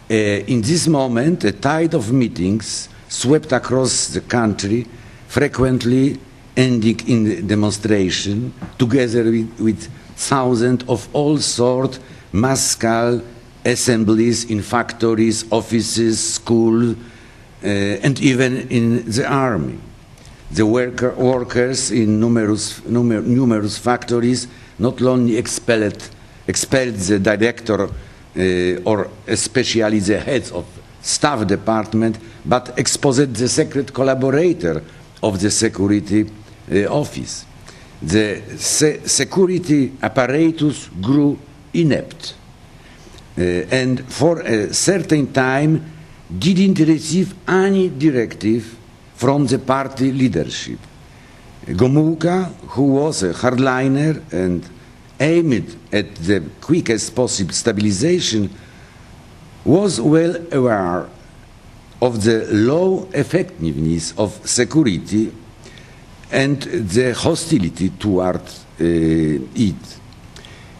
In this moment, a tide of meetings swept across the country, frequently ending in demonstration, together with thousands of all sorts, mass-scale assemblies in factories, offices, schools, and even in the army. The workers in numerous factories not only expelled the director or especially the heads of staff department, but exposed the secret collaborator of the security office. The security apparatus grew inept and for a certain time didn't receive any directive from the party leadership. Gomułka, who was a hardliner and aimed at the quickest possible stabilization, was well aware of the low effectiveness of security and the hostility toward it.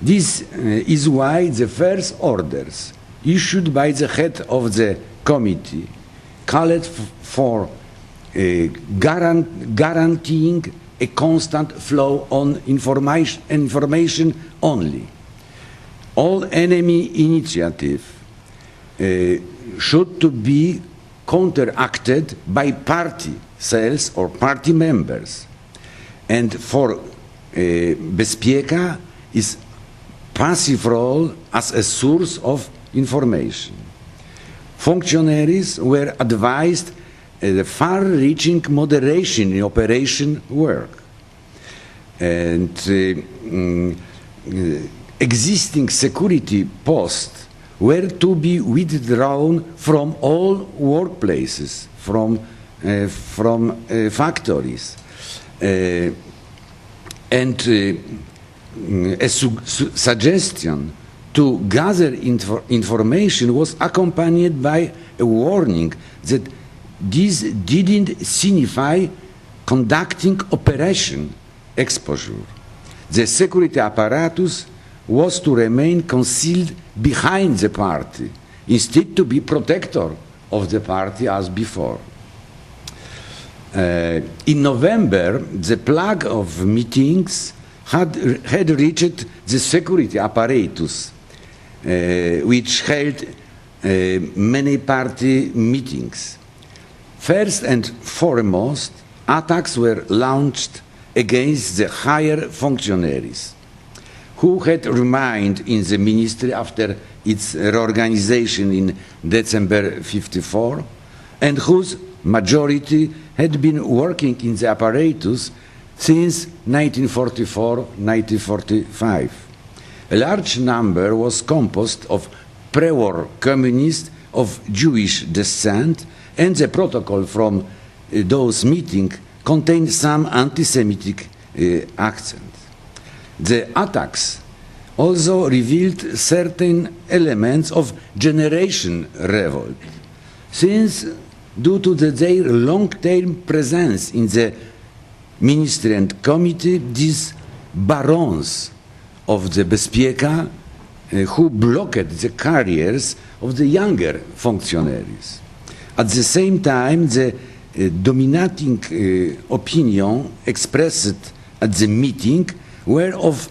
This is why the first orders issued by the head of the committee called for guaranteeing a constant flow on information only. All enemy initiative should to be counteracted by party cells or party members. And for bezpieka is passive role as a source of information. Functionaries were advised the far-reaching moderation in operation work. And existing security posts were to be withdrawn from all workplaces, from factories. And a suggestion to gather information was accompanied by a warning that this didn't signify conducting operation exposure. The security apparatus was to remain concealed behind the party, instead to be protector of the party as before. In November, the plague of meetings had reached the security apparatus, which held many party meetings. First and foremost, attacks were launched against the higher functionaries who had remained in the ministry after its reorganization in December 54, and whose majority had been working in the apparatus since 1944-1945. A large number was composed of pre-war communists of Jewish descent, and the protocol from those meetings contained some anti-Semitic accent. The attacks also revealed certain elements of generation revolt, since due to their long-term presence in the ministry and committee, these barons of the Bezpieka who blocked the careers of the younger functionaries. At the same time, the dominating opinion expressed at the meeting were of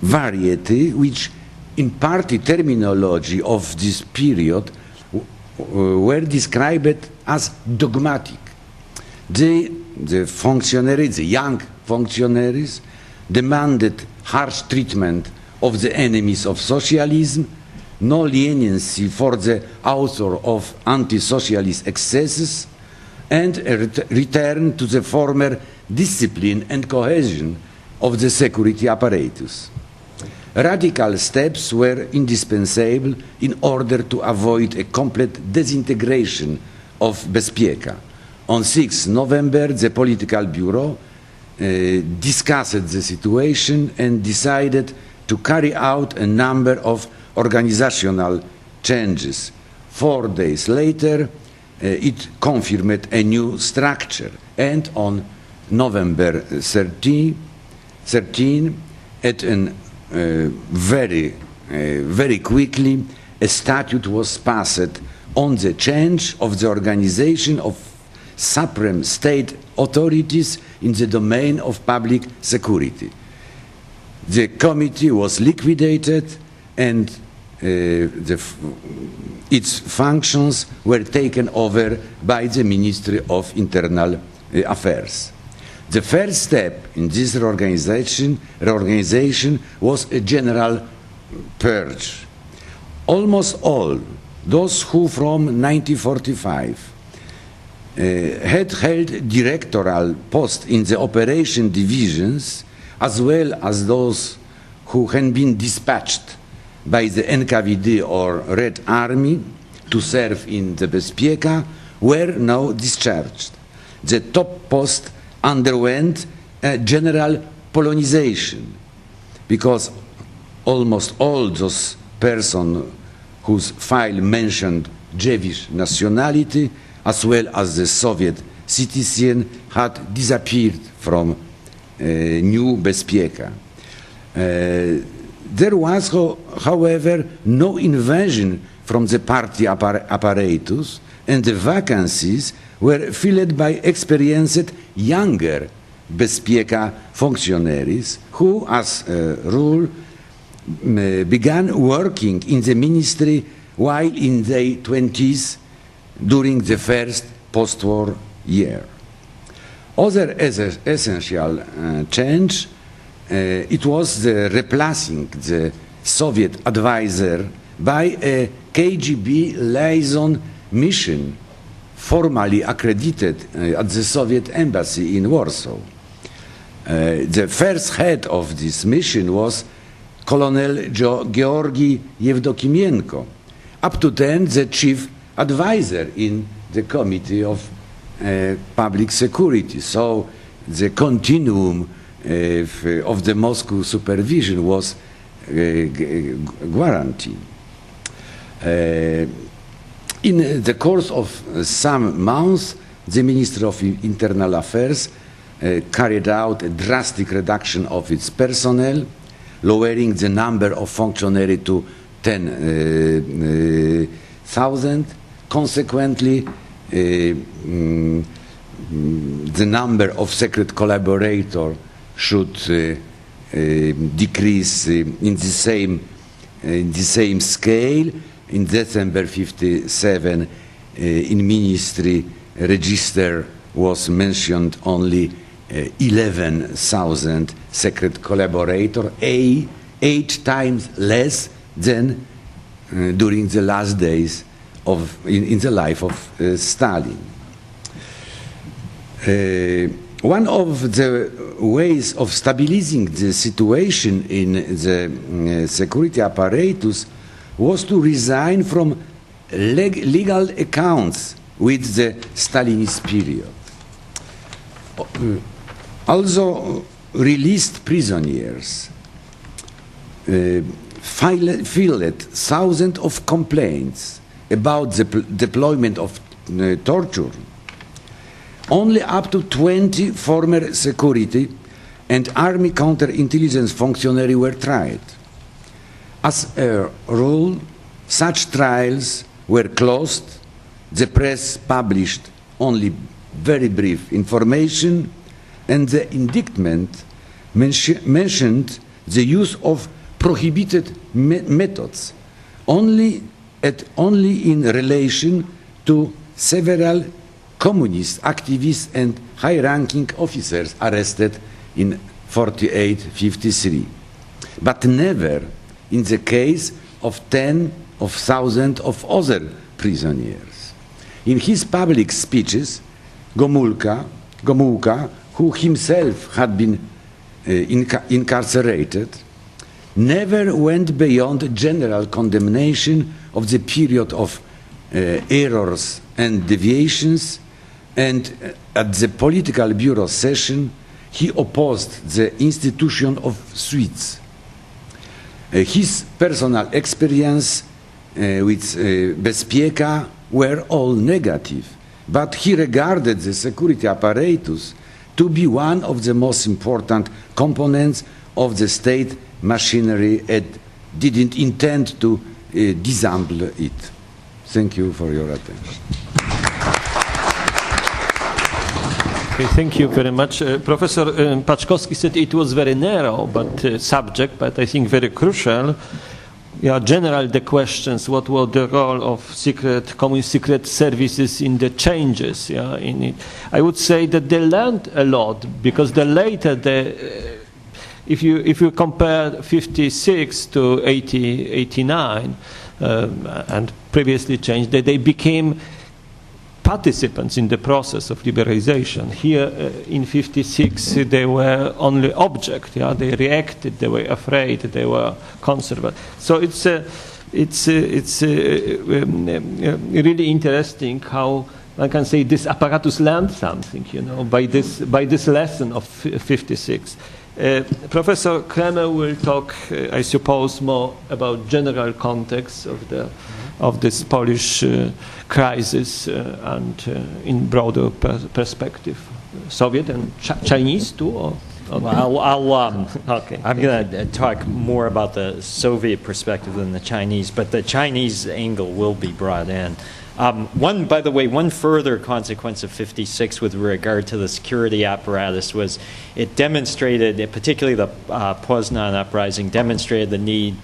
variety, which in party terminology of this period were described as dogmatic. The functionaries, the young functionaries, demanded harsh treatment of the enemies of socialism, no leniency for the author of anti-socialist excesses, and a return to the former discipline and cohesion of the security apparatus. Radical steps were indispensable in order to avoid a complete disintegration of Bezpieka. On 6 November, the Political Bureau discussed the situation and decided to carry out a number of organizational changes. 4 days later, it confirmed a new structure, and on November 13, at an very quickly, a statute was passed on the change of the organization of supreme state authorities in the domain of public security. The committee was liquidated, and its functions were taken over by the Ministry of Internal Affairs. The first step in this reorganization was a general purge. Almost all those who from 1945 had held directorial posts in the operation divisions, as well as those who had been dispatched by the NKVD or Red Army to serve in the Bezpieka, were now discharged. The top post underwent a general Polonization, because almost all those persons whose file mentioned Jewish nationality, as well as the Soviet citizen, had disappeared from New Bezpieka. There was, however, no invasion from the party apparatus, and the vacancies were filled by experienced younger Bezpieka functionaries who, as a rule, began working in the ministry while in their 20s during the first post-war year. Other essential change, it was the replacing the Soviet advisor by a KGB liaison mission formally accredited at the Soviet embassy in Warsaw. The first head of this mission was Colonel Georgi Yevdokimienko, up to then the chief advisor in the Committee of Public Security. So the continuum of the Moscow supervision was guaranteed. In the course of some months, the Minister of Internal Affairs carried out a drastic reduction of its personnel, lowering the number of functionaries to 10,000. Consequently, the number of secret collaborators should decrease in the same scale. In December 57, in ministry register was mentioned only 11,000 secret collaborators, 8 times less than during the last days in the life of Stalin. One of the ways of stabilizing the situation in the security apparatus was to resign from legal accounts with the Stalinist period. Also, released prisoners filed thousands of complaints about the deployment of torture. Only up to 20 former security and army counterintelligence functionaries were tried. As a rule, such trials were closed. The press published only very brief information, and the indictment mentioned the use of prohibited methods only in relation to several communist activists and high-ranking officers arrested in 48-53, but never in the case of tens of thousands of other prisoners. In his public speeches, Gomulka, who himself had been incarcerated, never went beyond general condemnation of the period of errors and deviations, and at the political bureau session, he opposed the institution of suites. His personal experience with Bezpieka were all negative, but he regarded the security apparatus to be one of the most important components of the state machinery and didn't intend to disassemble it. Thank you for your attention. Okay, thank you very much. Professor Paczkowski said it was very narrow subject, but I think very crucial. Yeah, general the questions, what was the role of communist secret services in the changes in it? I would say that they learned a lot, because if you compare 56 to 89 and previously changed, they became participants in the process of liberalization. Here in 56 they were only object. They reacted, they were afraid, they were conservative. So it's really interesting how I can say this apparatus learned something, by this lesson of 56. Professor Kremer will talk, I suppose, more about general context of this Polish crisis and in broader perspective. Soviet and Chinese too? Or? Okay. Well, okay. I'm going to talk more about the Soviet perspective than the Chinese, but the Chinese angle will be brought in. By the way, one further consequence of 56 with regard to the security apparatus was it demonstrated, particularly the Poznan uprising, demonstrated the need,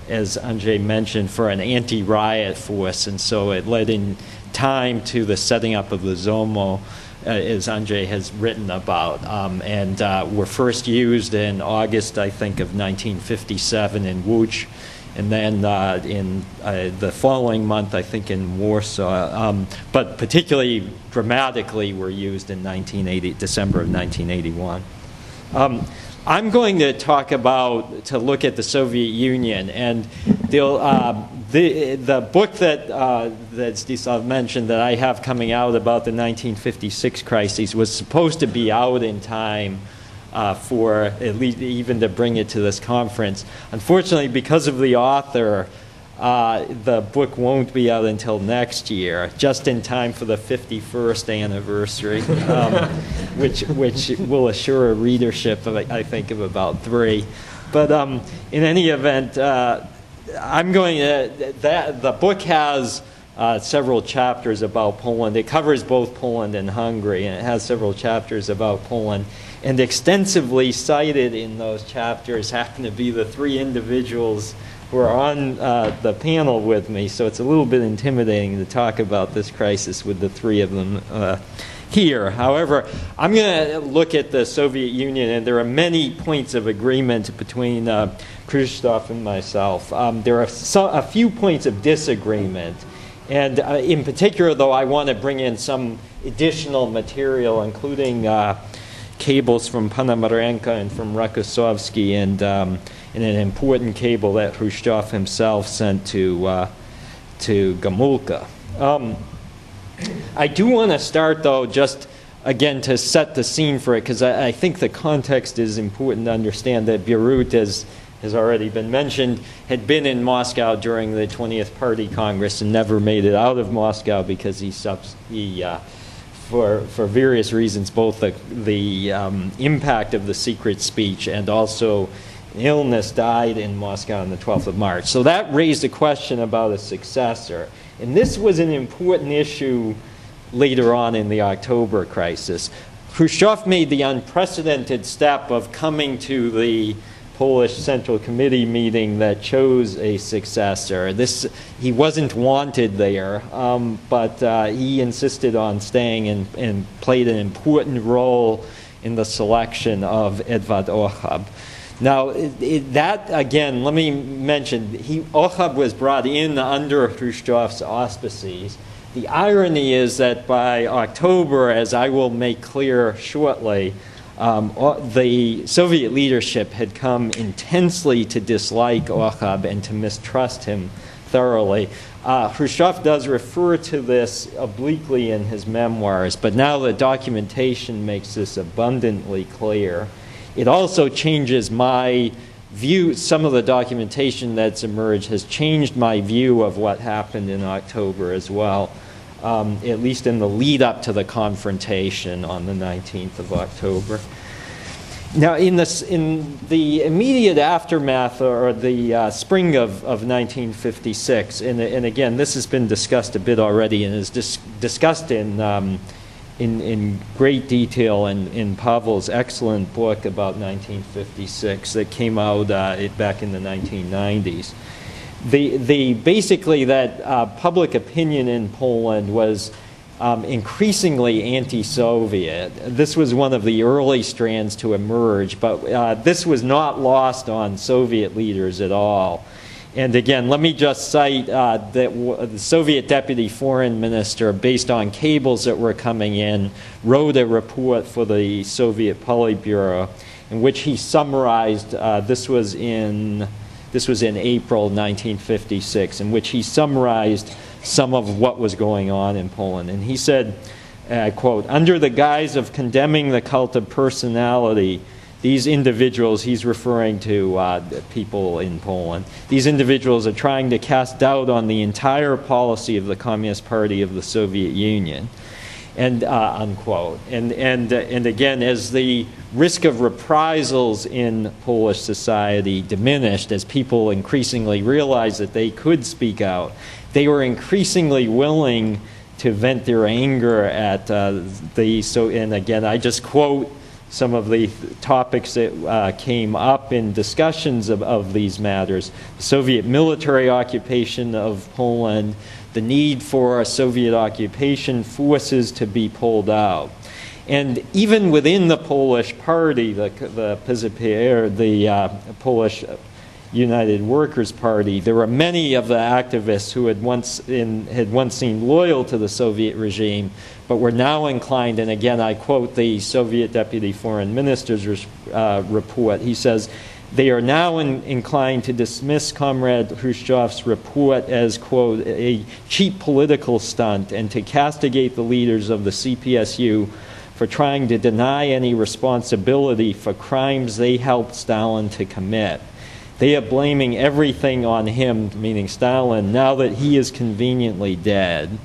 as Andrzej mentioned, for an anti-riot force, and so it led in time to the setting up of the ZOMO, as Andrzej has written about, and were first used in August, I think, of 1957 in Łódź, and then in the following month, I think, in Warsaw, but particularly dramatically were used in December of 1981. I'm going to look at the Soviet Union, and the book that Zdzislaw mentioned that I have coming out about the 1956 crises was supposed to be out in time for at least even to bring it to this conference. Unfortunately, because of the author, the book won't be out until next year, just in time for the 51st anniversary, which will assure a readership of, I think, of about 3. But in any event, I'm going to, the book has several chapters about Poland. It covers both Poland and Hungary, and it has several chapters about Poland. And extensively cited in those chapters happen to be the 3 individuals who are on the panel with me, so it's a little bit intimidating to talk about this crisis with the 3 of them here. However, I'm going to look at the Soviet Union, and there are many points of agreement between Khrushchev and myself. There are a few points of disagreement, and in particular, though, I want to bring in some additional material, including cables from Panamarenko and from Rokossovsky, and an important cable that Khrushchev himself sent to Gomulka. I do want to start, though, just again to set the scene for it, because I think the context is important to understand that Beirut, as has already been mentioned, had been in Moscow during the 20th Party Congress and never made it out of Moscow because for various reasons, both the impact of the secret speech and also illness, died in Moscow on the 12th of March. So that raised a question about a successor. And this was an important issue later on in the October crisis. Khrushchev made the unprecedented step of coming to the Polish Central Committee meeting that chose a successor. He wasn't wanted there, but he insisted on staying and played an important role in the selection of Edvard Ohab. Now, that, again, let me mention, Ohab was brought in under Khrushchev's auspices. The irony is that by October, as I will make clear shortly, the Soviet leadership had come intensely to dislike Ohab and to mistrust him thoroughly. Khrushchev does refer to this obliquely in his memoirs, but now the documentation makes this abundantly clear. It also changes my view. Some of the documentation that's emerged has changed my view of what happened in October as well, at least in the lead up to the confrontation on the 19th of October. Now, in the immediate aftermath, or the spring of 1956, and again, this has been discussed a bit already and is discussed in great detail in Pavel's excellent book about 1956 that came out back in the 1990s. Basically that public opinion in Poland was increasingly anti-Soviet. This was one of the early strands to emerge, but this was not lost on Soviet leaders at all. And again, let me just cite that the Soviet deputy foreign minister, based on cables that were coming in, wrote a report for the Soviet Politburo in which he summarized, this was in April 1956, in which he summarized some of what was going on in Poland. And he said, quote, "Under the guise of condemning the cult of personality, these individuals," he's referring to people in Poland, "these individuals are trying to cast doubt on the entire policy of the Communist Party of the Soviet Union," and unquote. And again, as the risk of reprisals in Polish society diminished, as people increasingly realized that they could speak out, they were increasingly willing to vent their anger at and again, I just quote some of the topics that came up in discussions of these matters: the Soviet military occupation of Poland, the need for Soviet occupation forces to be pulled out. And even within the Polish party, the PZPR, the Polish United Workers' Party, there were many of the activists who had once seemed loyal to the Soviet regime, but were now inclined, and again I quote the Soviet Deputy Foreign Minister's report, he says, "They are now inclined to dismiss Comrade Khrushchev's report as, quote, a cheap political stunt, and to castigate the leaders of the CPSU for trying to deny any responsibility for crimes they helped Stalin to commit." They are blaming everything on him, meaning Stalin, now that he is conveniently dead.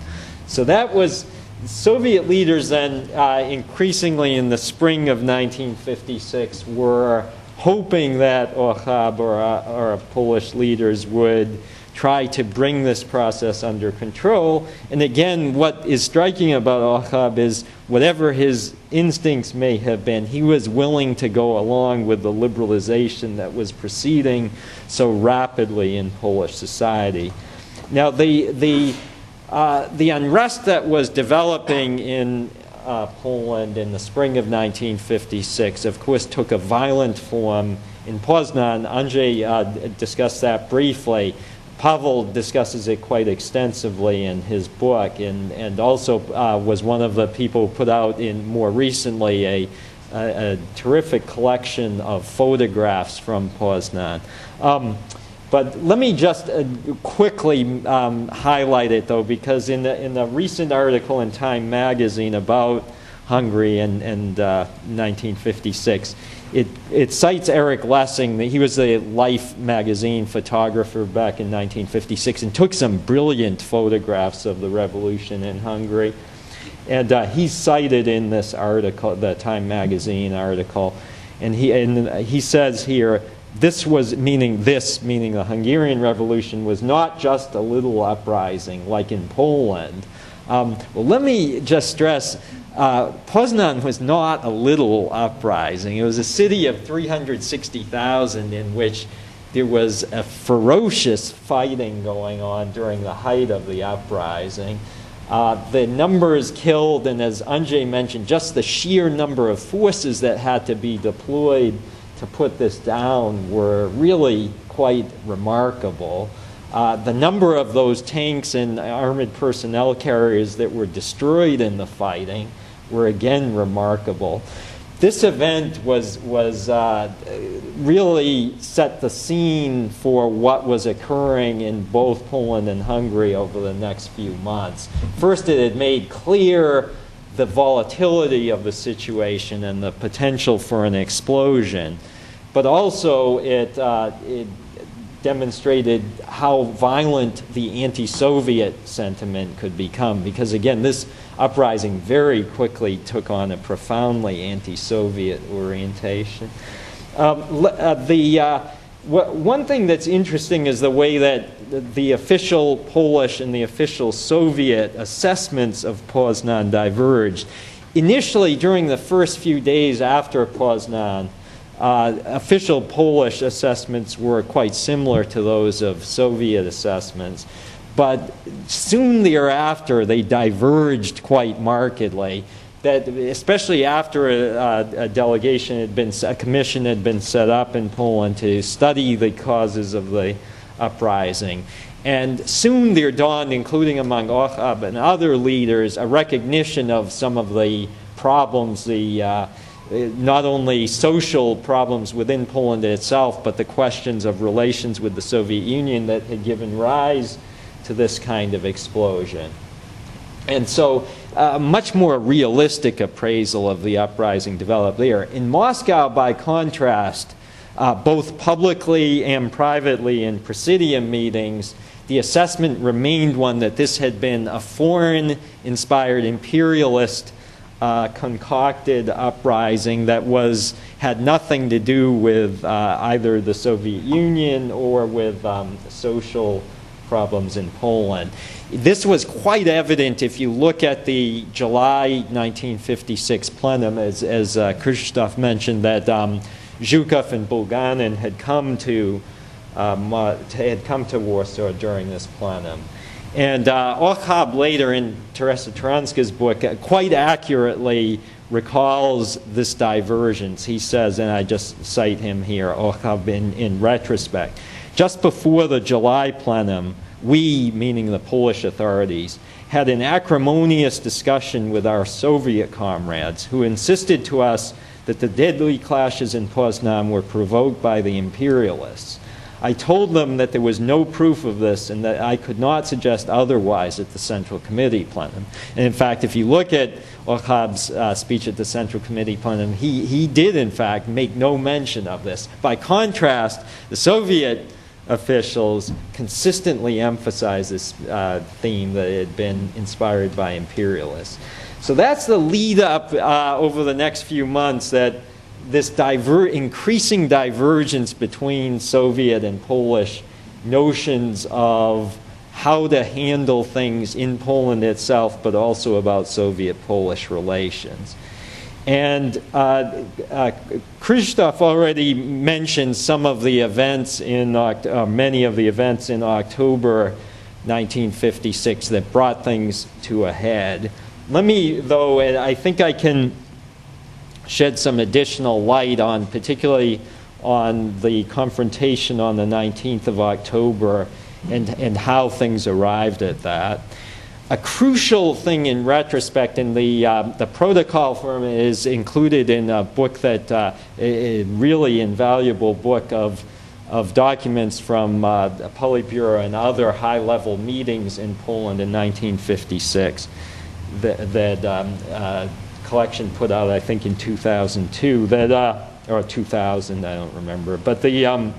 So that was, Soviet leaders then, increasingly in the spring of 1956, were hoping that Ochab or Polish leaders would try to bring this process under control. And again, what is striking about Ochab is whatever his instincts may have been, he was willing to go along with the liberalization that was proceeding so rapidly in Polish society. Now, the unrest that was developing in Poland in the spring of 1956, of course, took a violent form in Poznan. Andrzej discussed that briefly. Pavel discusses it quite extensively in his book, and also was one of the people who put out more recently a terrific collection of photographs from Poznan. But let me just quickly highlight it, though, because in the recent article in Time magazine about Hungary in 1956, it cites Eric Lessing. He was the Life magazine photographer back in 1956 and took some brilliant photographs of the revolution in Hungary. And he's cited in this article, the Time magazine article, and he says here, this meaning the Hungarian Revolution was not just a little uprising like in Poland. Well, let me just stress, Poznan was not a little uprising. It was a city of 360,000 in which there was a ferocious fighting going on during the height of the uprising. The numbers killed, and as Andrzej mentioned, just the sheer number of forces that had to be deployed to put this down were really quite remarkable. The number of those tanks and armored personnel carriers that were destroyed in the fighting were again remarkable. This event was really set the scene for what was occurring in both Poland and Hungary over the next few months. First, it had made clear the volatility of the situation and the potential for an explosion, but also it demonstrated how violent the anti-Soviet sentiment could become, because again, this uprising very quickly took on a profoundly anti-Soviet orientation. One thing that's interesting is the way that the official Polish and the official Soviet assessments of Poznan diverged. Initially, during the first few days after Poznan, official Polish assessments were quite similar to those of Soviet assessments, but soon thereafter they diverged quite markedly. That especially after a commission had been set up in Poland to study the causes of the uprising. And soon there dawned, including among Ochab and other leaders, a recognition of some of the problems, not only social problems within Poland itself, but the questions of relations with the Soviet Union that had given rise to this kind of explosion. And so a much more realistic appraisal of the uprising developed there. In Moscow, by contrast, both publicly and privately in presidium meetings, the assessment remained one that this had been a foreign-inspired imperialist concocted uprising that had nothing to do with either the Soviet Union or with social problems in Poland. This was quite evident if you look at the July 1956 plenum, as Krzysztof mentioned, that Zhukov and Bulganin had come to Warsaw during this plenum. And Ochab later in Teresa Taranska's book quite accurately recalls this divergence. He says, and I just cite him here, Ochab in retrospect, just before the July plenum, we, meaning the Polish authorities, had an acrimonious discussion with our Soviet comrades who insisted to us that the deadly clashes in Poznan were provoked by the imperialists. I told them that there was no proof of this and that I could not suggest otherwise at the Central Committee plenum. And in fact, if you look at Ochab's speech at the Central Committee plenum, he did in fact make no mention of this. By contrast, the Soviet officials consistently emphasized this theme that it had been inspired by imperialists. So that's the lead up over the next few months, that this increasing divergence between Soviet and Polish notions of how to handle things in Poland itself, but also about Soviet-Polish relations. And Krzysztof already mentioned some of the events in, many of the events in October 1956 that brought things to a head. Let me, though, and I think I can shed some additional light on, particularly on the confrontation on the 19th of October and how things arrived at that. A crucial thing in retrospect, and the protocol for it is included in a book that, a really invaluable book of documents from the Politburo and other high-level meetings in Poland in 1956 that collection put out, I think, in 2002, or 2000, I don't remember, but the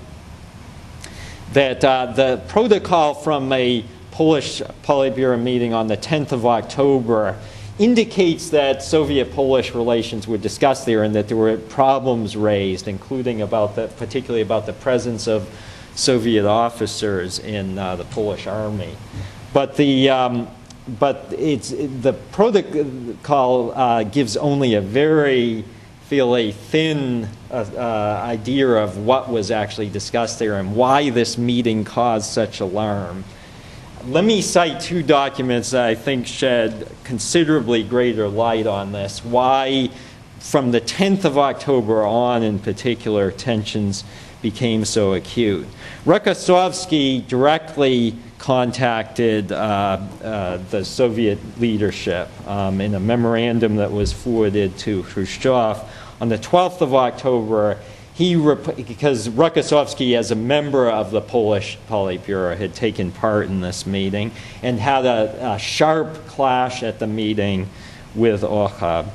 protocol from a Polish Politburo meeting on the 10th of October indicates that Soviet-Polish relations were discussed there and that there were problems raised, including particularly about the presence of Soviet officers in the Polish army. But the protocol gives only a very thin idea of what was actually discussed there and why this meeting caused such alarm. Let me cite two documents that I think shed considerably greater light on this, why from the 10th of October on in particular tensions became so acute. Rokossovsky directly contacted the Soviet leadership in a memorandum that was forwarded to Khrushchev. On the 12th of October, because Rokossovsky, as a member of the Polish Politburo, had taken part in this meeting and had a sharp clash at the meeting with Ochab.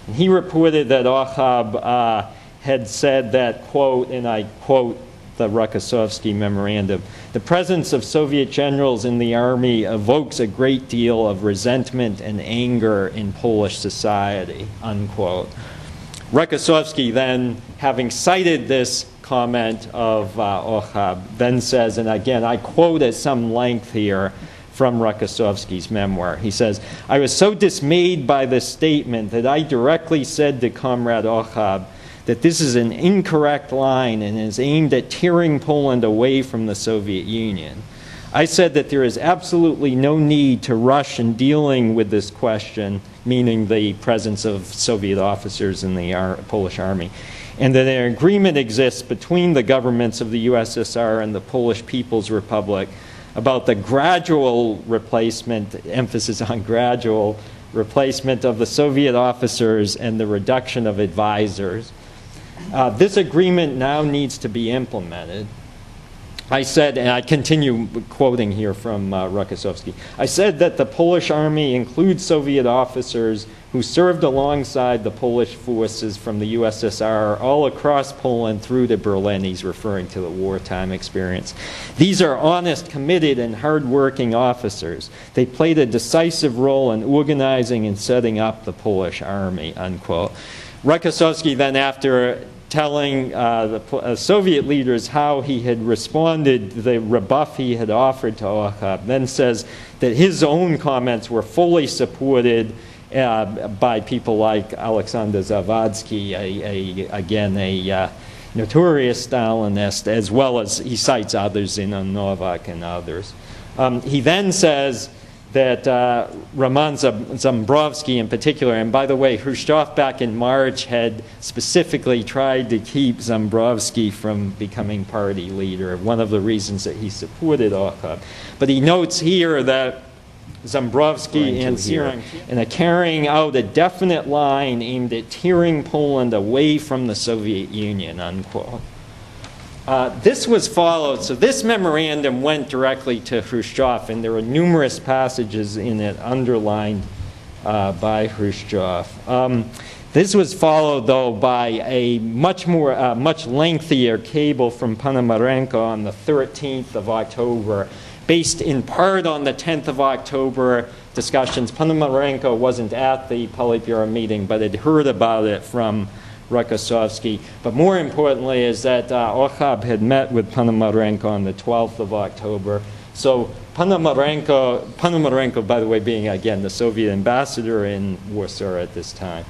And he reported that Ochab had said that, quote, and I quote the Rokossovsky memorandum, "The presence of Soviet generals in the army evokes a great deal of resentment and anger in Polish society," unquote. Rokossovsky then, having cited this comment of Ochab, then says, and again I quote at some length here from Rokossovsky's memoir, he says, "I was so dismayed by this statement that I directly said to Comrade Ochab that this is an incorrect line and is aimed at tearing Poland away from the Soviet Union. I said that there is absolutely no need to rush in dealing with this question," meaning the presence of Soviet officers in the Polish army, "and that an agreement exists between the governments of the USSR and the Polish People's Republic about the gradual replacement," emphasis on gradual replacement, "of the Soviet officers and the reduction of advisors. This agreement now needs to be implemented. I said," and I continue quoting here from Rokossovsky, "I said that the Polish army includes Soviet officers who served alongside the Polish forces from the USSR all across Poland through to Berlin." He's referring to the wartime experience. "These are honest, committed, and hard-working officers. They played a decisive role in organizing and setting up the Polish army," unquote. Rokossovsky then, after telling the Soviet leaders how he had responded, the rebuff he had offered to Ochab, then says that his own comments were fully supported by people like Alexander Zawadzki, again a notorious Stalinist, as well as he cites others, Zinon Novak and others. He then says that Roman Zambrovsky in particular, and by the way, Khrushchev back in March had specifically tried to keep Zambrovsky from becoming party leader, one of the reasons that he supported Ochab. But he notes here that Zambrovsky and Sirang are carrying out a definite line aimed at tearing Poland away from the Soviet Union, unquote. This was followed, so this memorandum went directly to Khrushchev, and there were numerous passages in it underlined by Khrushchev. This was followed, though, by a much lengthier cable from Ponomarenko on the 13th of October, based in part on the 10th of October discussions. Ponomarenko wasn't at the Politburo meeting, but had heard about it from Rokossovsky. But more importantly is that Ochab had met with Ponomarenko on the 12th of October. So Ponomarenko, by the way, being, again, the Soviet ambassador in Warsaw at this time,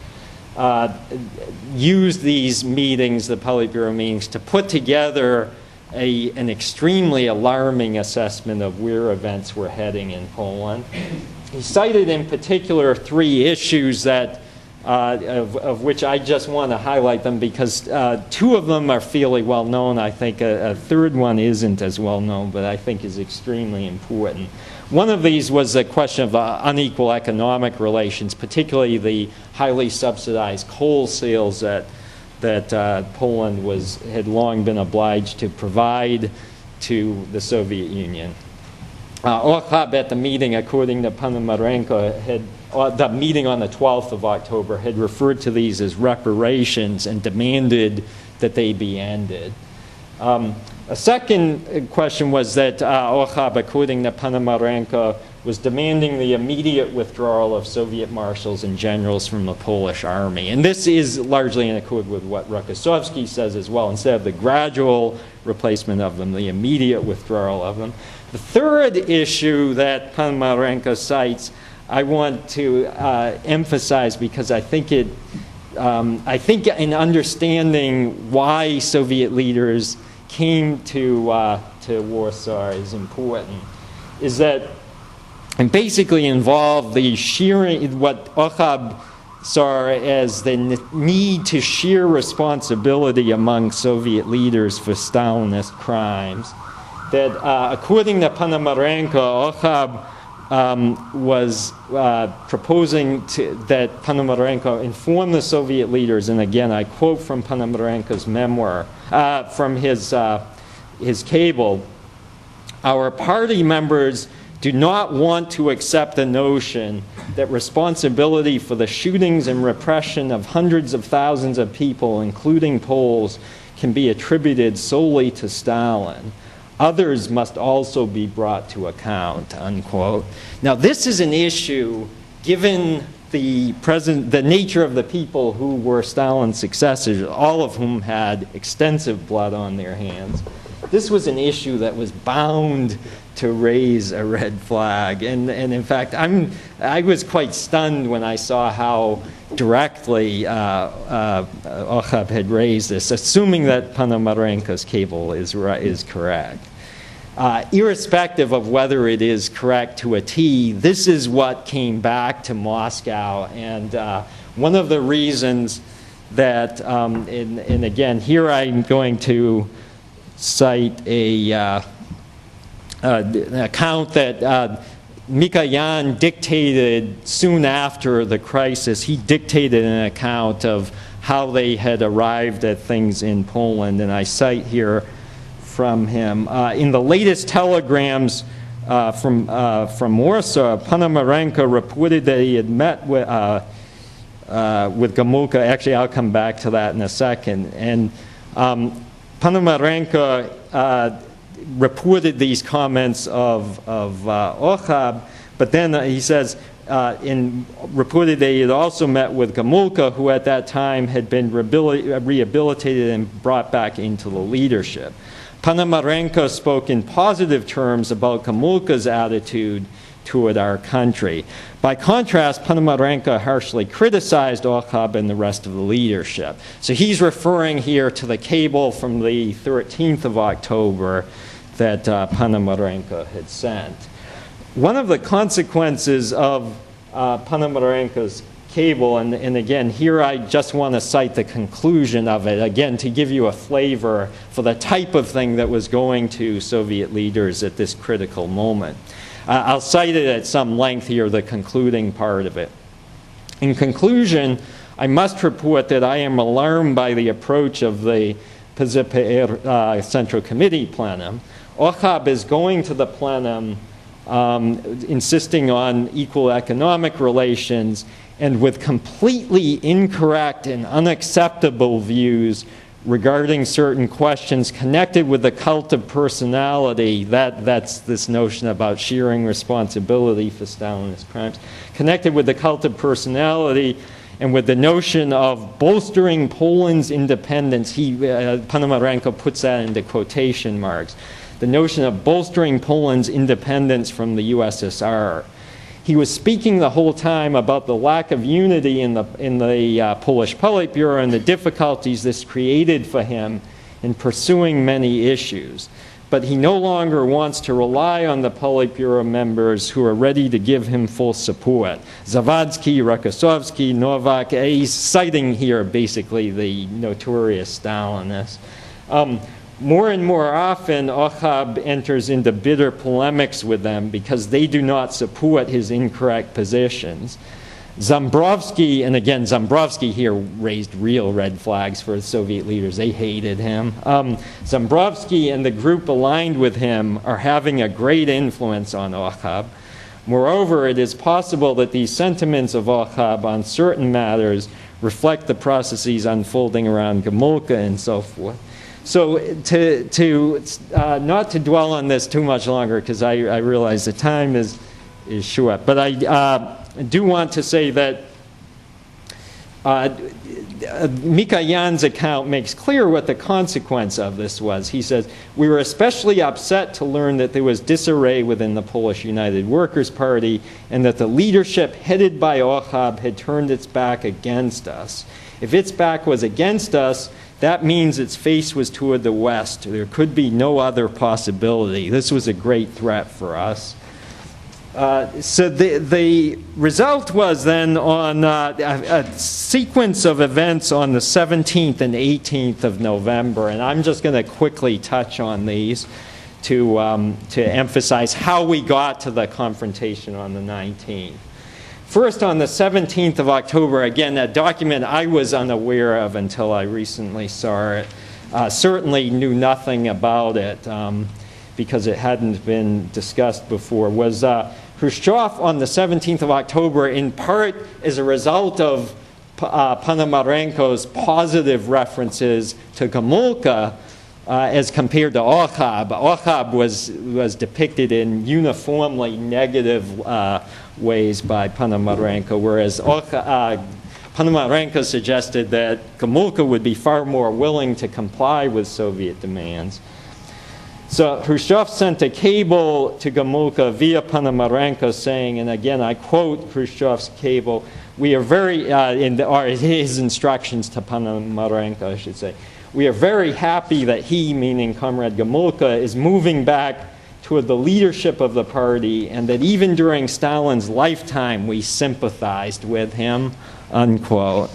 used these meetings, the Politburo meetings, to put together an extremely alarming assessment of where events were heading in Poland. He cited in particular 3 issues that of which I just want to highlight them because 2 of them are fairly well known. I think a third one isn't as well known, but I think is extremely important. One of these was a question of unequal economic relations, particularly the highly subsidized coal sales that Poland had long been obliged to provide to the Soviet Union. Ochab at the meeting, according to Ponomarenko, the meeting on the 12th of October had referred to these as reparations and demanded that they be ended. A second question was that Ochab, according to Ponomarenko, was demanding the immediate withdrawal of Soviet marshals and generals from the Polish army. And this is largely in accord with what Rokossovsky says as well. Instead of the gradual replacement of them, the immediate withdrawal of them. The third issue that Ponomarenko cites, I want to emphasize because I think in understanding why Soviet leaders came to Warsaw is important, is that it basically involved the shearing, what Ochab saw as the need to share responsibility among Soviet leaders for Stalinist crimes. That according to Ponomarenko, Ochab was proposing that Ponomarenko inform the Soviet leaders, and again I quote from Ponomarenko's memoir, from his cable, "Our party members do not want to accept the notion that responsibility for the shootings and repression of hundreds of thousands of people, including Poles, can be attributed solely to Stalin. Others must also be brought to account," unquote. Now this is an issue, given the nature of the people who were Stalin's successors, all of whom had extensive blood on their hands. This was an issue that was bound to raise a red flag. And in fact, I was quite stunned when I saw how directly Ochab had raised this, assuming that Ponomarenko's cable is correct. Irrespective of whether it is correct to a T, this is what came back to Moscow. And one of the reasons that, and again, here I'm going to cite an account that Mikoyan dictated soon after the crisis. He dictated an account of how they had arrived at things in Poland, and I cite here from him. In the latest telegrams from Warsaw, Ponomarenko reported that he had met with Gomulka. Actually, I'll come back to that in a second. And Ponomarenko reported these comments of Ochab, but then he says, reported that he had also met with Gomulka, who at that time had been rehabilitated and brought back into the leadership. Ponomarenko spoke in positive terms about Gomulka's attitude toward our country. By contrast, Ponomarenko harshly criticized Ochab and the rest of the leadership. So he's referring here to the cable from the 13th of October that Ponomarenko had sent. One of the consequences of Ponomarenko's cable, and again, here I just want to cite the conclusion of it, again, to give you a flavor for the type of thing that was going to Soviet leaders at this critical moment. I'll cite it at some length here, the concluding part of it. In conclusion, I must report that I am alarmed by the approach of the PZPR Central Committee plenum. Ochab is going to the plenum insisting on equal economic relations, and with completely incorrect and unacceptable views regarding certain questions connected with the cult of personality. That's this notion about sharing responsibility for Stalinist crimes, connected with the cult of personality and with the notion of bolstering Poland's independence. Ponomarenko puts that into quotation marks. The notion of bolstering Poland's independence from the USSR. He was speaking the whole time about the lack of unity in the Polish Politburo and the difficulties this created for him in pursuing many issues. But he no longer wants to rely on the Politburo members who are ready to give him full support. Zawadzki, Rokossovsky, Nowak, he's citing here basically the notorious Stalinists. More and more often, Ochab enters into bitter polemics with them because they do not support his incorrect positions. Zambrovsky, and again, Zambrovsky here raised real red flags for the Soviet leaders. They hated him. Zambrovsky and the group aligned with him are having a great influence on Ochab. Moreover, it is possible that these sentiments of Ochab on certain matters reflect the processes unfolding around Gomulka and so forth. So not to dwell on this too much longer, because I realize the time is short, but I do want to say that Mikoyan's account makes clear what the consequence of this was. He says, "We were especially upset to learn that there was disarray within the Polish United Workers' Party and that the leadership headed by Ochab had turned its back against us. If its back was against us, that means its face was toward the west. There could be no other possibility. This was a great threat for us." So the result was then on a sequence of events on the 17th and 18th of November, and I'm just going to quickly touch on these to emphasize how we got to the confrontation on the 19th. First, on the 17th of October, again, a document I was unaware of until I recently saw it. Certainly knew nothing about it because it hadn't been discussed before, was Khrushchev on the 17th of October, in part as a result of Ponomarenko's positive references to Gomulka as compared to Ochab. Ochab was depicted in uniformly negative ways by Ponomarenko, whereas Ponomarenko suggested that Gomulka would be far more willing to comply with Soviet demands. So Khrushchev sent a cable to Gomulka via Ponomarenko saying, and again I quote Khrushchev's cable, "We are very," or his instructions to Ponomarenko, I should say, "We are very happy that he," meaning Comrade Gomulka, "is moving back toward the leadership of the party, and that even during Stalin's lifetime we sympathized with him," unquote.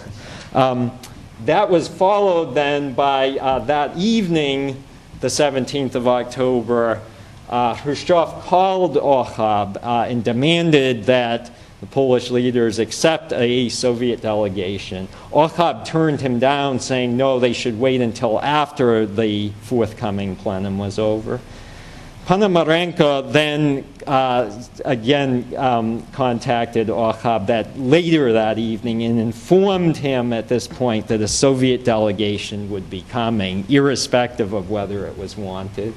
That was followed then by that evening, the 17th of October, Khrushchev called Ochab and demanded that the Polish leaders accept a Soviet delegation. Ochab turned him down, saying no, they should wait until after the forthcoming plenum was over. Ponomarenko then again contacted Ochab later that evening and informed him at this point that a Soviet delegation would be coming, irrespective of whether it was wanted.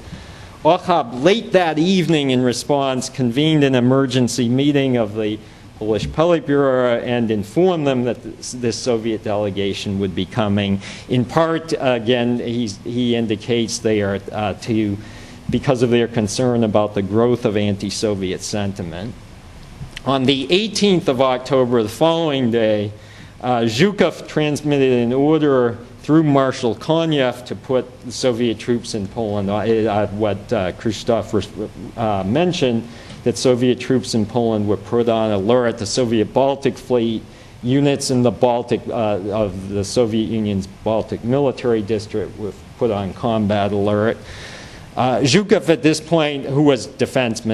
Ochab late that evening, in response, convened an emergency meeting of the Polish Politburo and informed them that this Soviet delegation would be coming. In part, again, he indicates they are because of their concern about the growth of anti-Soviet sentiment. On the 18th of October, the following day, Zhukov transmitted an order through Marshal Konyev to put the Soviet troops in Poland. What Khrushchev mentioned, that Soviet troops in Poland were put on alert. The Soviet Baltic Fleet, units in the Baltic, of the Soviet Union's Baltic military district were put on combat alert. Zhukov at this point, who was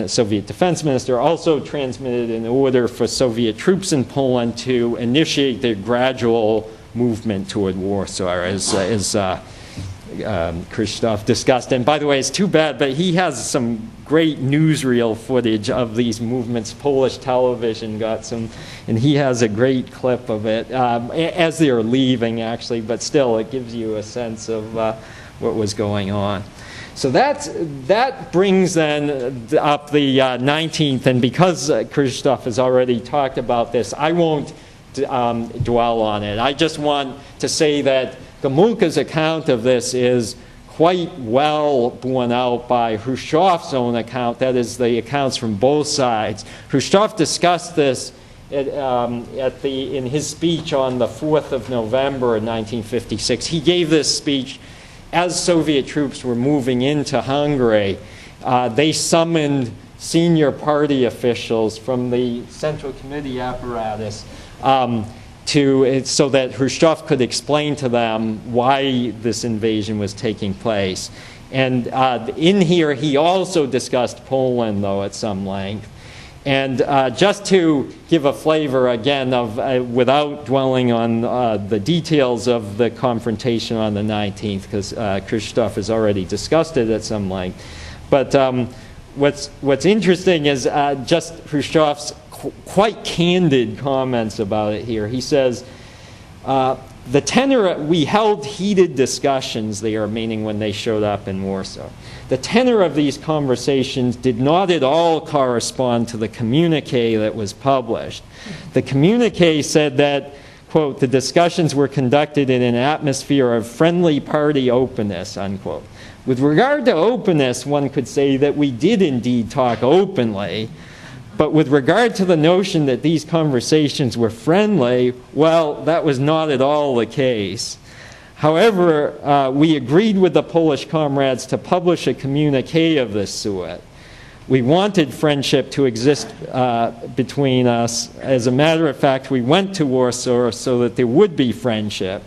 Soviet defense minister, also transmitted an order for Soviet troops in Poland to initiate their gradual movement toward Warsaw, as Khrushchev discussed. And by the way, it's too bad, but he has some great newsreel footage of these movements. Polish television got some, and he has a great clip of it as they're leaving, actually, but still it gives you a sense of what was going on. So that brings then up the 19th, and because Khrushchev has already talked about this, I won't dwell on it. I just want to say that Gomulka's account of this is quite well borne out by Khrushchev's own account, that is, the accounts from both sides. Khrushchev discussed this in his speech on the 4th of November in 1956. He gave this speech as Soviet troops were moving into Hungary. They summoned senior party officials from the Central Committee apparatus so that Khrushchev could explain to them why this invasion was taking place. And in here, he also discussed Poland, though, at some length. And just to give a flavor, again, of without dwelling on the details of the confrontation on the 19th, because Khrushchev has already discussed it at some length. But what's interesting is just Khrushchev's quite candid comments about it here. He says, the tenor, we held heated discussions there, meaning when they showed up in Warsaw. The tenor of these conversations did not at all correspond to the communique that was published. The communique said that, quote, the discussions were conducted in an atmosphere of friendly party openness, unquote. With regard to openness, one could say that we did indeed talk openly, but with regard to the notion that these conversations were friendly, well, that was not at all the case. However, we agreed with the Polish comrades to publish a communique of this sort. We wanted friendship to exist between us. As a matter of fact, we went to Warsaw so that there would be friendship.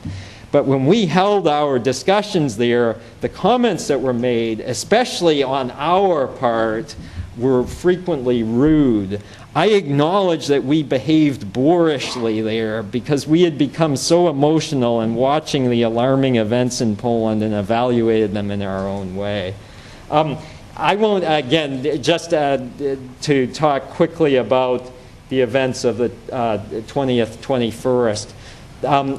But when we held our discussions there, the comments that were made, especially on our part, were frequently rude. I acknowledge that we behaved boorishly there because we had become so emotional in watching the alarming events in Poland and evaluated them in our own way. I won't, again, just to talk quickly about the events of the 20th, 21st.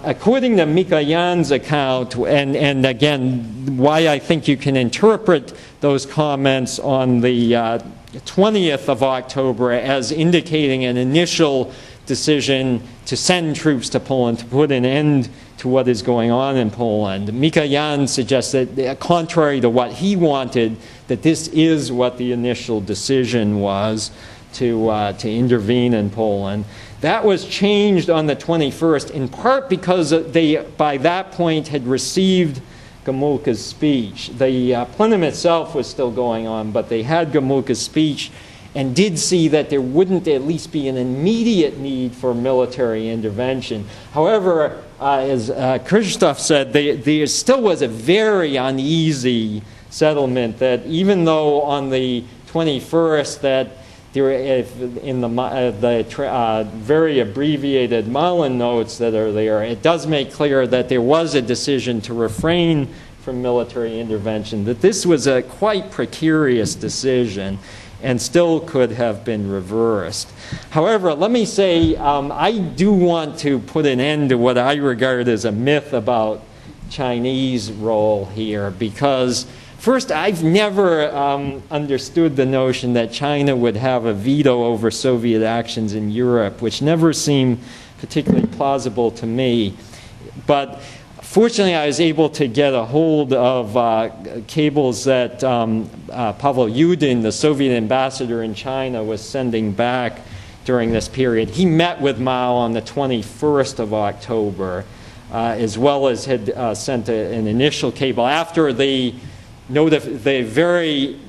According to Mikoyan's account, and again, why I think you can interpret those comments on the 20th of October as indicating an initial decision to send troops to Poland to put an end to what is going on in Poland. Mikoyan suggests that, contrary to what he wanted, that this is what the initial decision was to intervene in Poland. That was changed on the 21st, in part because they, by that point, had received Gomulka's speech. The plenum itself was still going on, but they had Gomulka's speech and did see that there wouldn't at least be an immediate need for military intervention. However, as Khrushchev said, there still was a very uneasy settlement that even though on the 21st that there, in the very abbreviated Malin notes that are there, it does make clear that there was a decision to refrain from military intervention, that this was a quite precarious decision and still could have been reversed. However, let me say, I do want to put an end to what I regard as a myth about Chinese role here, because first, I've never understood the notion that China would have a veto over Soviet actions in Europe, which never seemed particularly plausible to me. But fortunately, I was able to get a hold of cables that Pavel Yudin, the Soviet ambassador in China, was sending back during this period. He met with Mao on the 21st of October, as well as had sent an initial cable after the very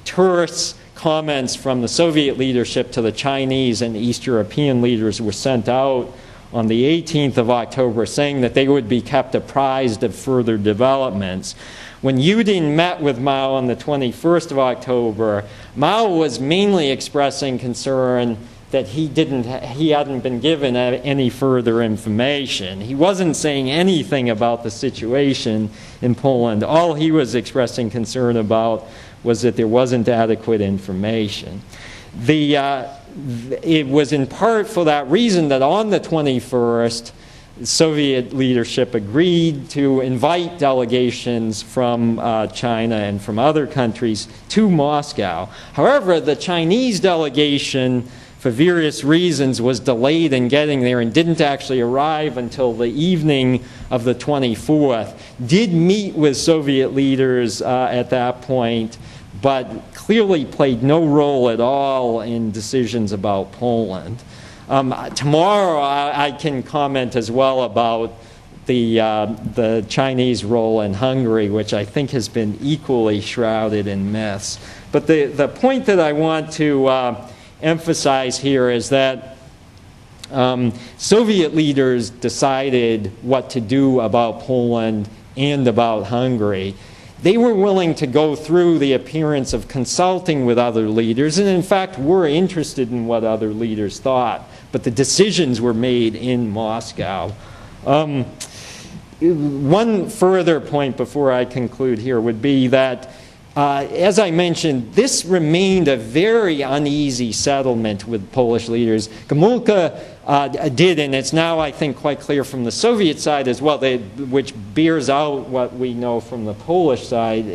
terse comments from the Soviet leadership to the Chinese and East European leaders were sent out on the 18th of October, saying that they would be kept apprised of further developments. When Yudin met with Mao on the 21st of October, Mao was mainly expressing concern that he hadn't been given any further information. He wasn't saying anything about the situation in Poland. All he was expressing concern about was that there wasn't adequate information. It was in part for that reason that on the 21st, Soviet leadership agreed to invite delegations from China and from other countries to Moscow. However, the Chinese delegation, for various reasons, was delayed in getting there and didn't actually arrive until the evening of the 24th. Did meet with Soviet leaders at that point, but clearly played no role at all in decisions about Poland. Tomorrow I can comment as well about the Chinese role in Hungary, which I think has been equally shrouded in myths. But the point that I want to emphasize here is that Soviet leaders decided what to do about Poland and about Hungary. They were willing to go through the appearance of consulting with other leaders, and in fact were interested in what other leaders thought, but the decisions were made in Moscow. One further point before I conclude here would be that, as I mentioned, this remained a very uneasy settlement with Polish leaders. Gomulka did, and it's now, I think, quite clear from the Soviet side as well, which bears out what we know from the Polish side,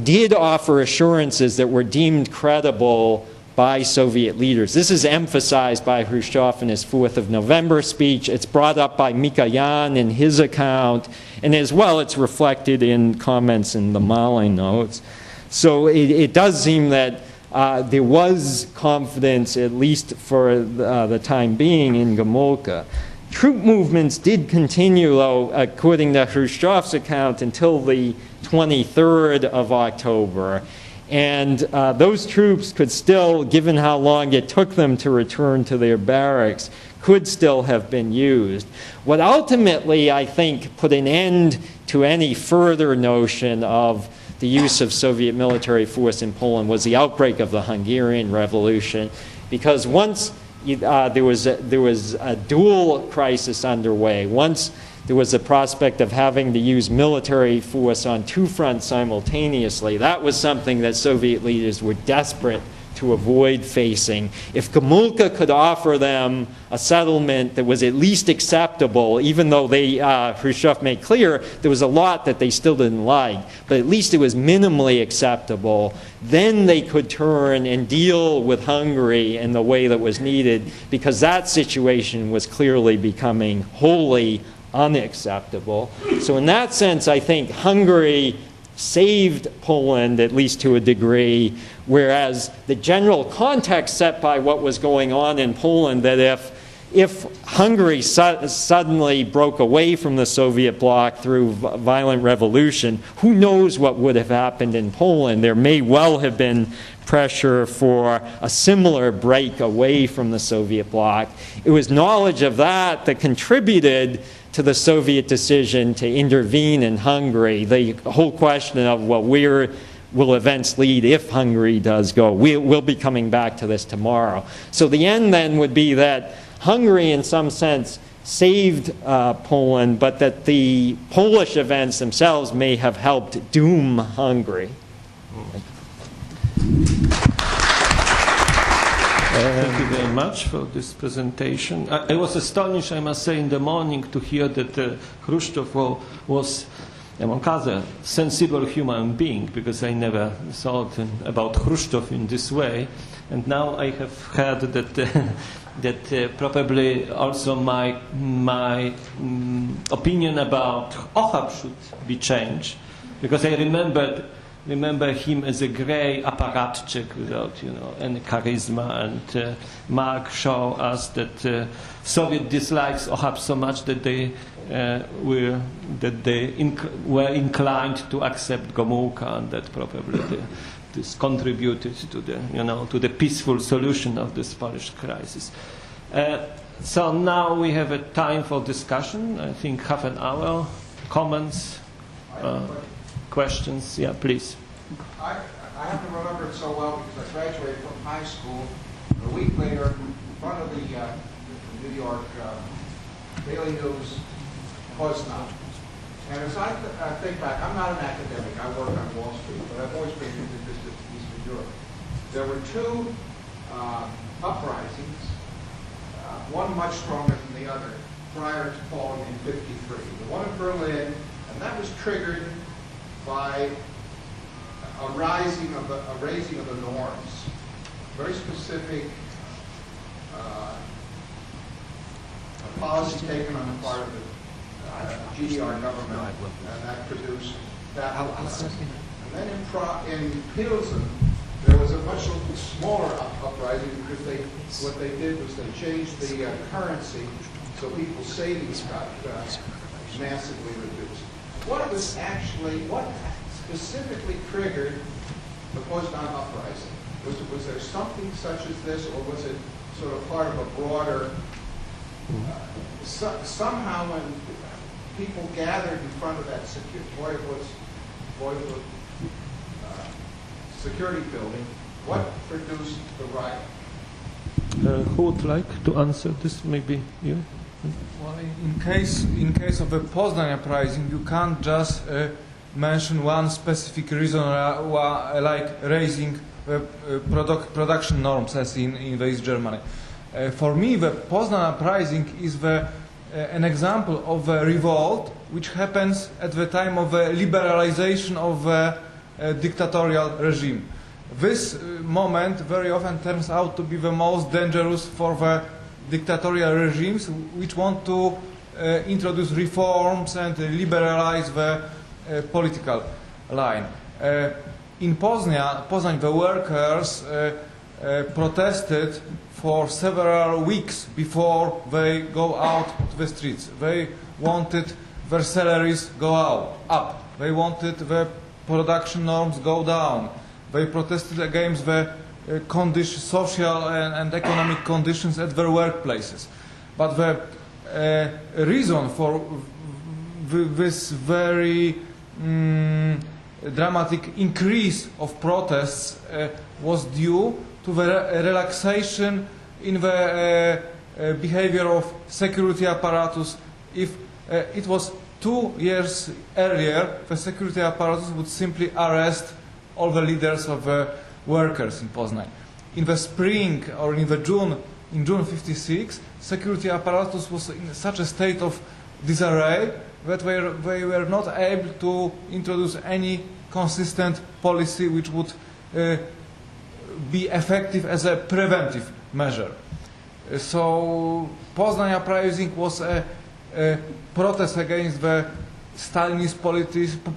did offer assurances that were deemed credible by Soviet leaders. This is emphasized by Khrushchev in his 4th of November speech. It's brought up by Mikoyan in his account, and as well it's reflected in comments in the Mali notes. So it does seem that there was confidence, at least for the time being, in Gomulka. Troop movements did continue, though, according to Khrushchev's account, until the 23rd of October. And those troops could still, given how long it took them to return to their barracks, could still have been used. What ultimately, I think, put an end to any further notion of the use of Soviet military force in Poland was the outbreak of the Hungarian Revolution, because once there was a dual crisis underway, once there was a prospect of having to use military force on two fronts simultaneously. That was something that Soviet leaders were desperate to avoid facing. If Gomulka could offer them a settlement that was at least acceptable, even though Khrushchev made clear there was a lot that they still didn't like, but at least it was minimally acceptable, then they could turn and deal with Hungary in the way that was needed, because that situation was clearly becoming wholly unacceptable. So in that sense, I think Hungary saved Poland, at least to a degree, whereas the general context set by what was going on in Poland, that if Hungary suddenly broke away from the Soviet bloc through violent revolution, who knows what would have happened in Poland? There may well have been pressure for a similar break away from the Soviet bloc. It was knowledge of that that contributed to the Soviet decision to intervene in Hungary. The whole question of, well, where will events lead if Hungary does go? We'll be coming back to this tomorrow. So the end then would be that Hungary, in some sense, saved Poland, but that the Polish events themselves may have helped doom Hungary. Thank you very much for this presentation. I was astonished, I must say, in the morning to hear that Khrushchev was, among other, sensible human being, because I never thought about Khrushchev in this way. And now I have heard that probably also my opinion about Ohab should be changed, because I remember him as a grey apparatchik without, any charisma, and Mark showed us that Soviet dislikes Ohab so much that they were inclined to accept Gomulka, and that probably this contributed to the peaceful solution of this Polish crisis. So now we have a time for discussion. I think half an hour. Comments. Questions? Yeah, please. I haven't remembered so well because I graduated from high school A week later, in front of the New York Daily News, Poznan. And as I think back, I'm not an academic, I work on Wall Street, but I've always been interested in Eastern Europe. There were two uprisings, one much stronger than the other, prior to Poland in '53. The one in Berlin, and that was triggered by a raising of the norms, very specific policy taken on the part of the GDR government, and that produced that uprising. And then in Pilsen, there was a much smaller uprising because what they did was they changed the currency, so people's savings got massively reduced. What specifically triggered the Poznan uprising? Was there something such as this, or was it sort of part of a broader? Somehow, when people gathered in front of that security building, what produced the riot? Who would like to answer this? Maybe you? Well, in case of a Poznan uprising, you can't just mention one specific reason, like raising production norms, as in East Germany. For me, the Poznan uprising is an example of a revolt which happens at the time of a liberalization of a dictatorial regime. This moment very often turns out to be the most dangerous for the dictatorial regimes which want to introduce reforms and liberalize the political line. In Poznań, the workers protested for several weeks before they go out to the streets. They wanted their salaries go up. They wanted the production norms go down. They protested against the social and economic conditions at their workplaces. But the reason for this very dramatic increase of protests was due to the relaxation in the behavior of security apparatus. If it was 2 years earlier, the security apparatus would simply arrest all the leaders of the workers in Poznań. In the spring or in June '56, security apparatus was in such a state of disarray that they were not able to introduce any consistent policy which would be effective as a preventive measure. So Poznań uprising was a protest against the Stalinist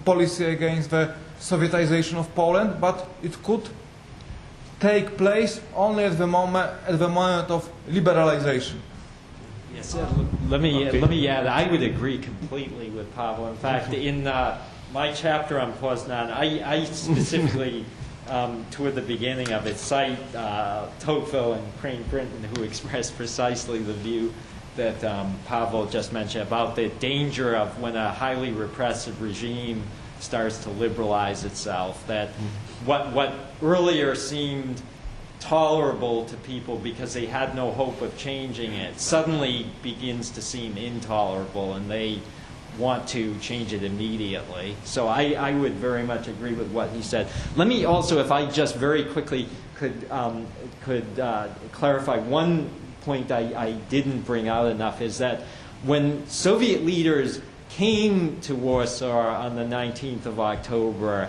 policy, against the Sovietization of Poland, but it could take place only at the moment of liberalization. Yes, let me add. I would agree completely with Pavel. In fact, in my chapter on Poznan, I specifically, toward the beginning of it, cite Tocqueville and Crane Brinton, who expressed precisely the view that Pavel just mentioned about the danger of when a highly repressive regime starts to liberalize itself, that what earlier seemed tolerable to people because they had no hope of changing it suddenly begins to seem intolerable, and they want to change it immediately. So I would very much agree with what he said. Let me also, if I just very quickly could clarify one point I didn't bring out enough, is that when Soviet leaders came to Warsaw on the 19th of October,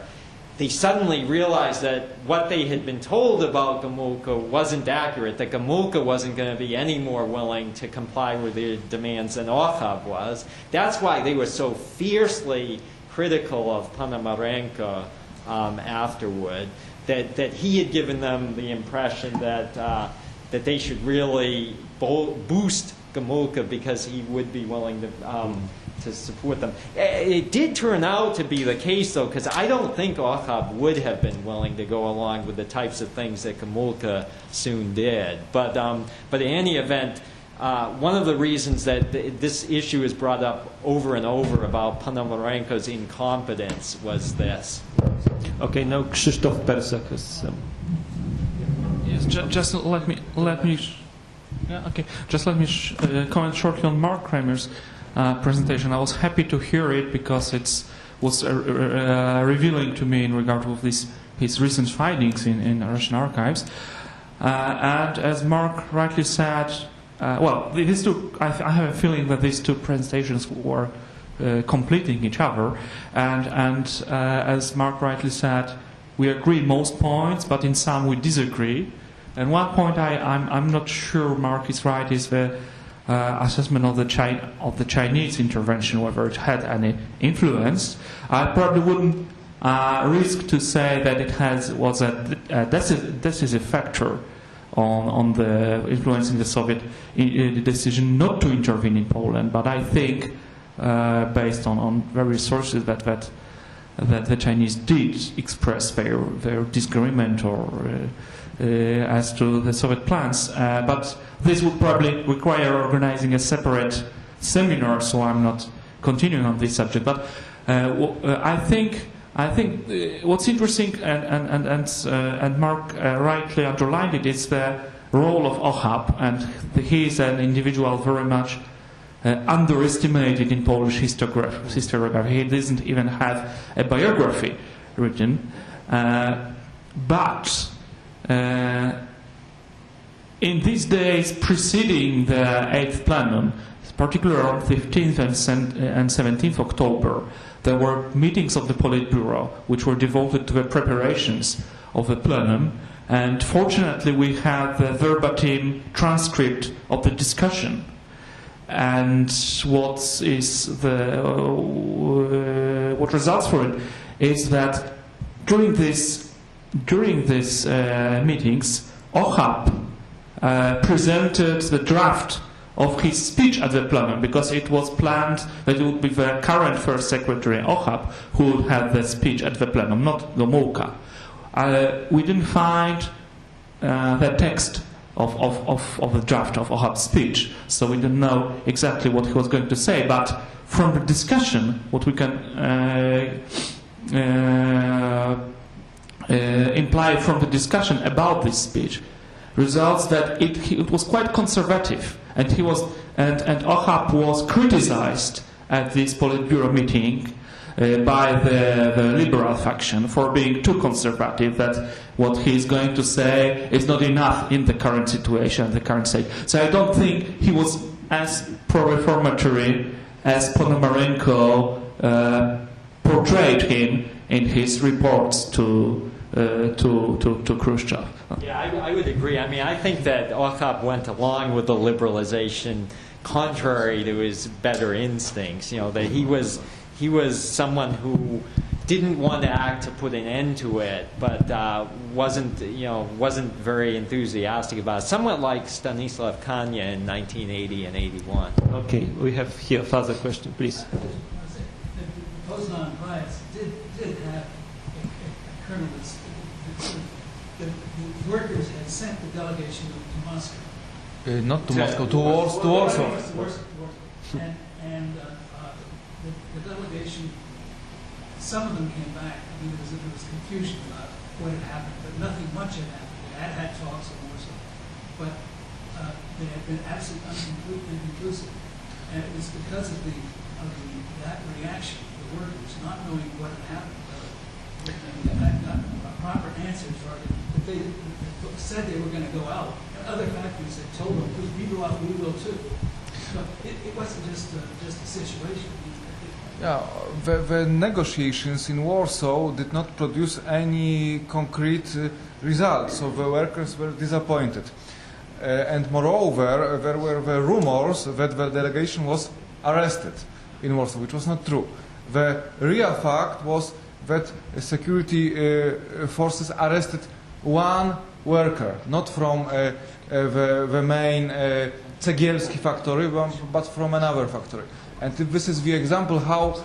they suddenly realized that what they had been told about Gomulka wasn't accurate, that Gomulka wasn't going to be any more willing to comply with their demands than Ochab was. That's why they were so fiercely critical of Ponomarenko afterward, that he had given them the impression that they should really boost Gomulka because he would be willing to support them. It did turn out to be the case, though, because I don't think Ochab would have been willing to go along with the types of things that Gomulka soon did. But in any event, one of the reasons that this issue is brought up over and over about Ponomarenko's incompetence was this. Okay, now Krzysztof Persak has some. Yes, just let me yeah, okay. Just let me comment shortly on Mark Kramer's presentation. I was happy to hear it because it was revealing to me in regard to his recent findings in Russian archives. And as Mark rightly said, well, these two, I have a feeling that these two presentations were completing each other. And as Mark rightly said, we agree most points, but in some we disagree. And one point I'm not sure Mark is right is the assessment of the Chinese intervention, whether it had any influence. I probably wouldn't risk to say that it was a decisive factor on the influencing the Soviet decision not to intervene in Poland. But I think, based on various sources, that the Chinese did express their disagreement or as to the Soviet plans, but this would probably require organizing a separate seminar, so I'm not continuing on this subject. But I think what's interesting, and Mark rightly underlined it, is the role of Ochap, and he is an individual very much underestimated in Polish historiography. He doesn't even have a biography written, but in these days preceding the 8th plenum, particularly on 15th and 17th October, there were meetings of the Politburo which were devoted to the preparations of the plenum, and fortunately we have the verbatim transcript of the discussion. And what results from it is that during these meetings, Ochap presented the draft of his speech at the plenum, because it was planned that it would be the current first secretary, Ochap, who would have the speech at the plenum, not Gomułka. We didn't find the text of the draft of Ochap's speech, so we didn't know exactly what he was going to say. But from the discussion, what we can imply from the discussion about this speech results that it was quite conservative, and Ochap was criticized at this Politburo meeting by the liberal faction for being too conservative, that what he is going to say is not enough in the current situation, the current state. So I don't think he was as pro-reformatory as Ponomarenko portrayed him in his reports to Khrushchev. Yeah, I would agree. I mean, I think that Ochap went along with the liberalization contrary to his better instincts. You know, that he was someone who didn't want to act to put an end to it, but wasn't very enthusiastic about it. Somewhat like Stanislav Kania in 1980 and 81. Okay, we have here further question, please. The Poznan riots did have a kernel. The workers had sent the delegation to Moscow. Not to Moscow, to Warsaw. And the delegation, some of them came back. I mean, there was confusion about what had happened, but nothing much had happened. They had talks in Warsaw, but they had been absolutely inconclusive. And it was because of that reaction, the workers not knowing what had happened, had not proper answers, or that they said they were going to go out. And other factories had told them, if we go out, we will too. So it wasn't just a situation. Yeah, the negotiations in Warsaw did not produce any concrete results, so the workers were disappointed. And moreover, there were the rumors that the delegation was arrested in Warsaw, which was not true. The real fact was that security forces arrested one worker, not from the main Cegielski factory, but from another factory. And this is the example how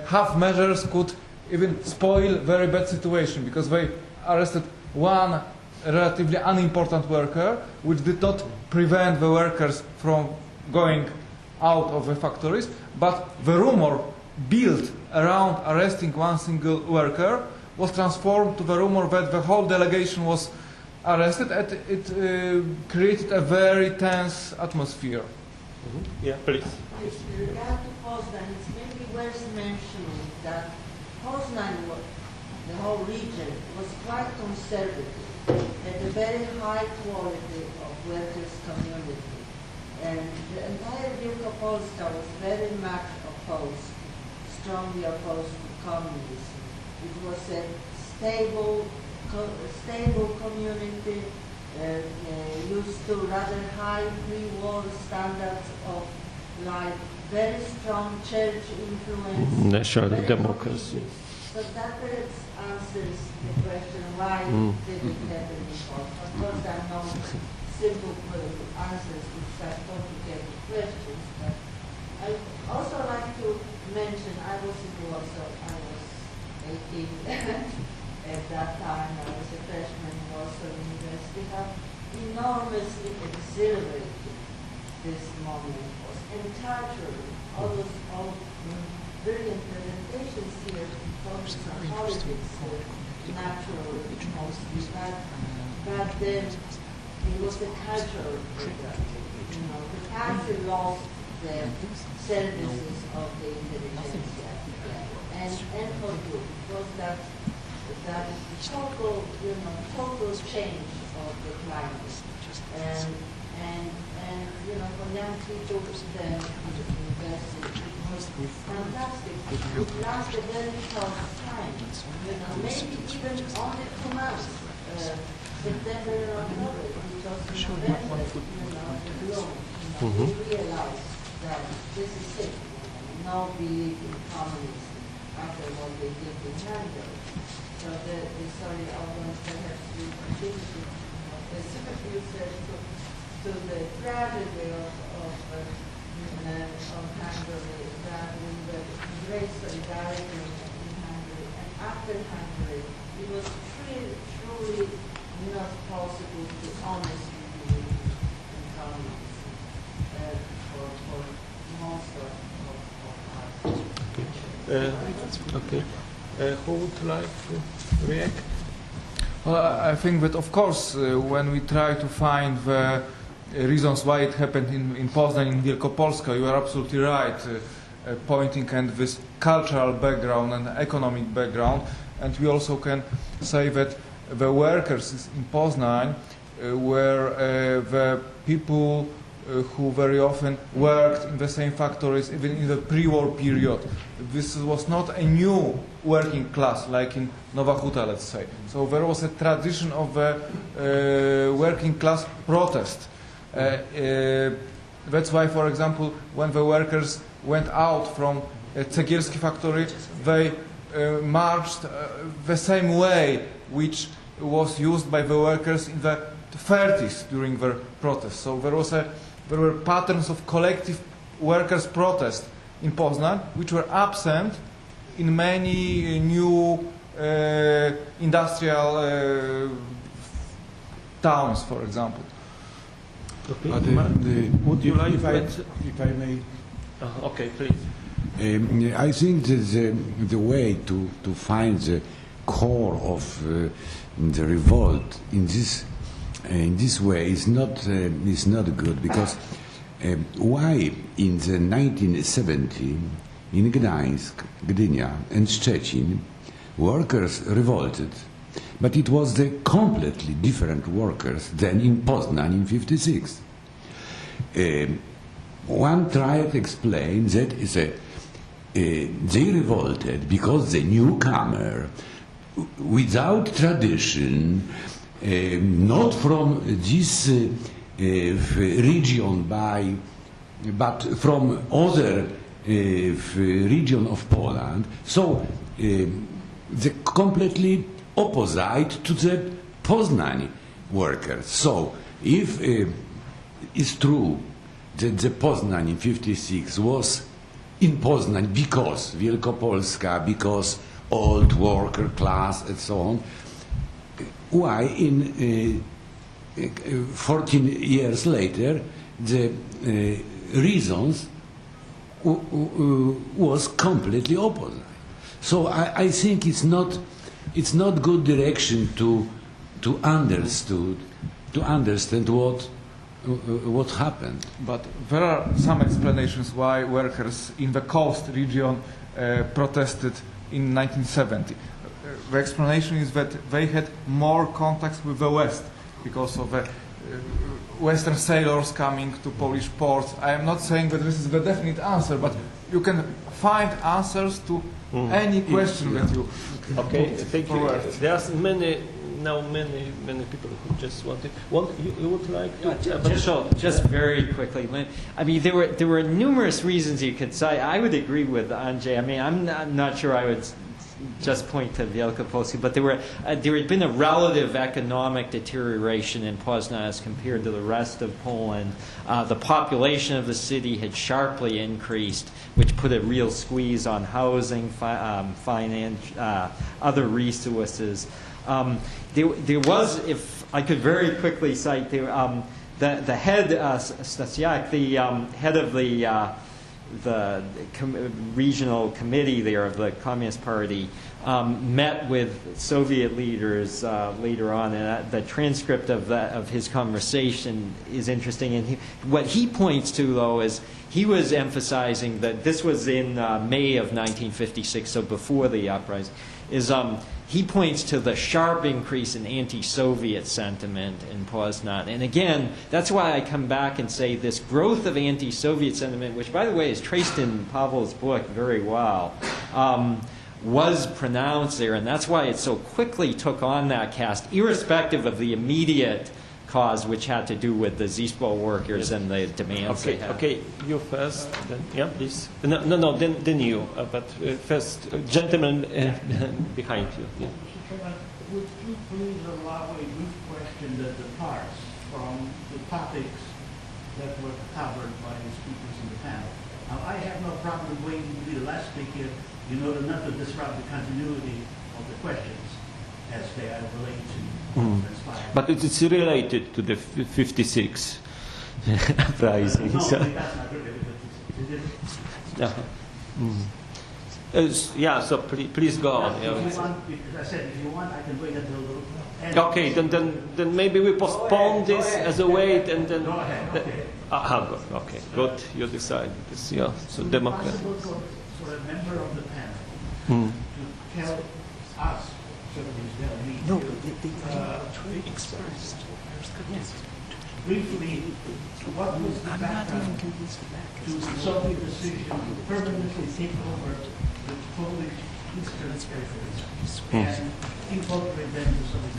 half measures could even spoil very bad situation, because they arrested one relatively unimportant worker, which did not prevent the workers from going out of the factories, but the rumor built around arresting one single worker was transformed to the rumor that the whole delegation was arrested, and it created a very tense atmosphere. Yeah, please. With regard to Poznan, it's maybe worth mentioning that Poznan, the whole region, was quite conservative, had a very high quality of workers' community. And the entire Wielkopolska was very much opposed, strongly opposed to communism. It was a stable community, used to rather high pre-war standards of life, very strong church influence. National very democracy. committed. So that perhaps answers the question why did it happen in Poland. Of course, there are no simple answers to such complicated questions, but I also like to mention, I was in Warsaw, I was 18 at that time, I was a freshman in Warsaw University, how enormously exhilarating this moment was, and culturally, all brilliant presentations here focus on politics, naturally, mostly, but then it was a cultural program. You know, the country lost the services of the intelligentsia, and for good. It was that total change of the climate, and for young people then in the university, it was fantastic. It lasted a very short time, maybe even only 2 months. September and October, because in November, the Bloc, we realized that this is it, no belief in communism after what they did in Hungary. So sorry, although perhaps we contributed specific research to the tragedy of Hungary, that we were great solidarity in Hungary, and after Hungary, it was truly not possible to honestly believe in communism for most of us. Okay. Who would like to react? Well, I think that, of course, when we try to find the reasons why it happened in Poznan, in Wielkopolska, you are absolutely right, pointing at this cultural background and economic background. And we also can say that the workers in Poznan were the people who very often worked in the same factories even in the pre-war period. This was not a new working class like in Nowa Huta, let's say. So there was a tradition of the working class protest. That's why, for example, when the workers went out from a Cegielski factory, they marched the same way which was used by the workers in the 30s during their protest. So there were patterns of collective workers' protest in Poznan which were absent in many new industrial towns, for example. Okay. Would you like if I may? Okay, please. I think that the way to find the core of the revolt in this way is not good, because why in the 1970 in Gdynia and Szczecin workers revolted, but it was the completely different workers than in Poznan in 56. One tried to explain that they revolted because the newcomer, without tradition, not from this region but from other region of Poland, so the completely opposite to the Poznań workers. So if it's true that the Poznań in 56 was in Poznań because Wielkopolska, because old worker class and so on, why in 14 years later the reasons was completely opposite. So I think it's not good direction to to understand what happened. But there are some explanations why workers in the coast region protested in 1970. The explanation is that they had more contacts with the West because of the Western sailors coming to Polish ports. I am not saying that this is the definite answer, but you can find answers to any question that you Okay, put thank you. forward. There are many people who just wanted. You would like to? Just very quickly. I mean, there were numerous reasons you could cite. I would agree with Andrzej. I mean, I'm not sure I would just point to Wielkopolski, but there had been a relative economic deterioration in Poznan as compared to the rest of Poland. The population of the city had sharply increased, which put a real squeeze on housing, finance, other resources. There was, if I could very quickly cite, the head, Stasiak, the head of the regional committee there of the Communist Party, met with Soviet leaders later on, and the transcript of his conversation is interesting. And what he points to, though, is he was emphasizing that this was in May of 1956, so before the uprising, he points to the sharp increase in anti-Soviet sentiment in Poznan. And again, that's why I come back and say this growth of anti-Soviet sentiment, which, by the way, is traced in Pavel's book very well, was pronounced there. And that's why it so quickly took on that cast, irrespective of the immediate cause, which had to do with the ZISPO workers and the demands they had. Okay, you first. Then, yeah, please. No, then you. But first, gentleman behind you. Yeah. Mr. Chairman, would you please allow a brief question that departs from the topics that were covered by the speakers in the panel? Now, I have no problem waiting to be the last speaker in order not to disrupt the continuity of the questions as they are related to But it is related to the 56 uprising. No, So. that's not really, Yeah, so please go on. If you want, because I said, if you want, I can wait until the end. Okay, then maybe we postpone this as a wait and then. Go ahead, okay. Okay, good. You decide. This, yeah, so Democrat. Is it possible for a member of the panel to tell us, no, briefly, what was the background to the Soviet decision to permanently take over the Polish Eastern territories and incorporate them to Soviet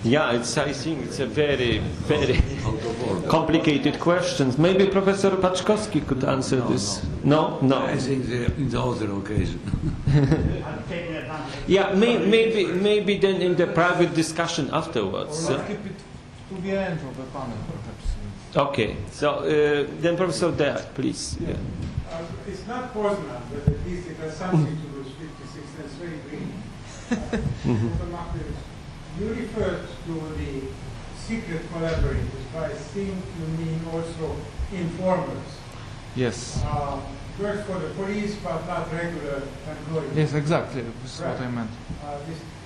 Yeah, I think it's a very complicated question. Maybe Professor Paczkowski could answer this. No? I think in the other occasion. Yeah, maybe then in the private discussion afterwards. Let's keep it to the end of the panel, perhaps. Okay, so then Professor Dea, please. Yeah. It's not Poznan, but at least it has something to do with 56. That's very green. You referred to the secret collaborators, but I think you mean also informers. Yes. Work for the police, but not regular employees. Yes, exactly. This is what I meant.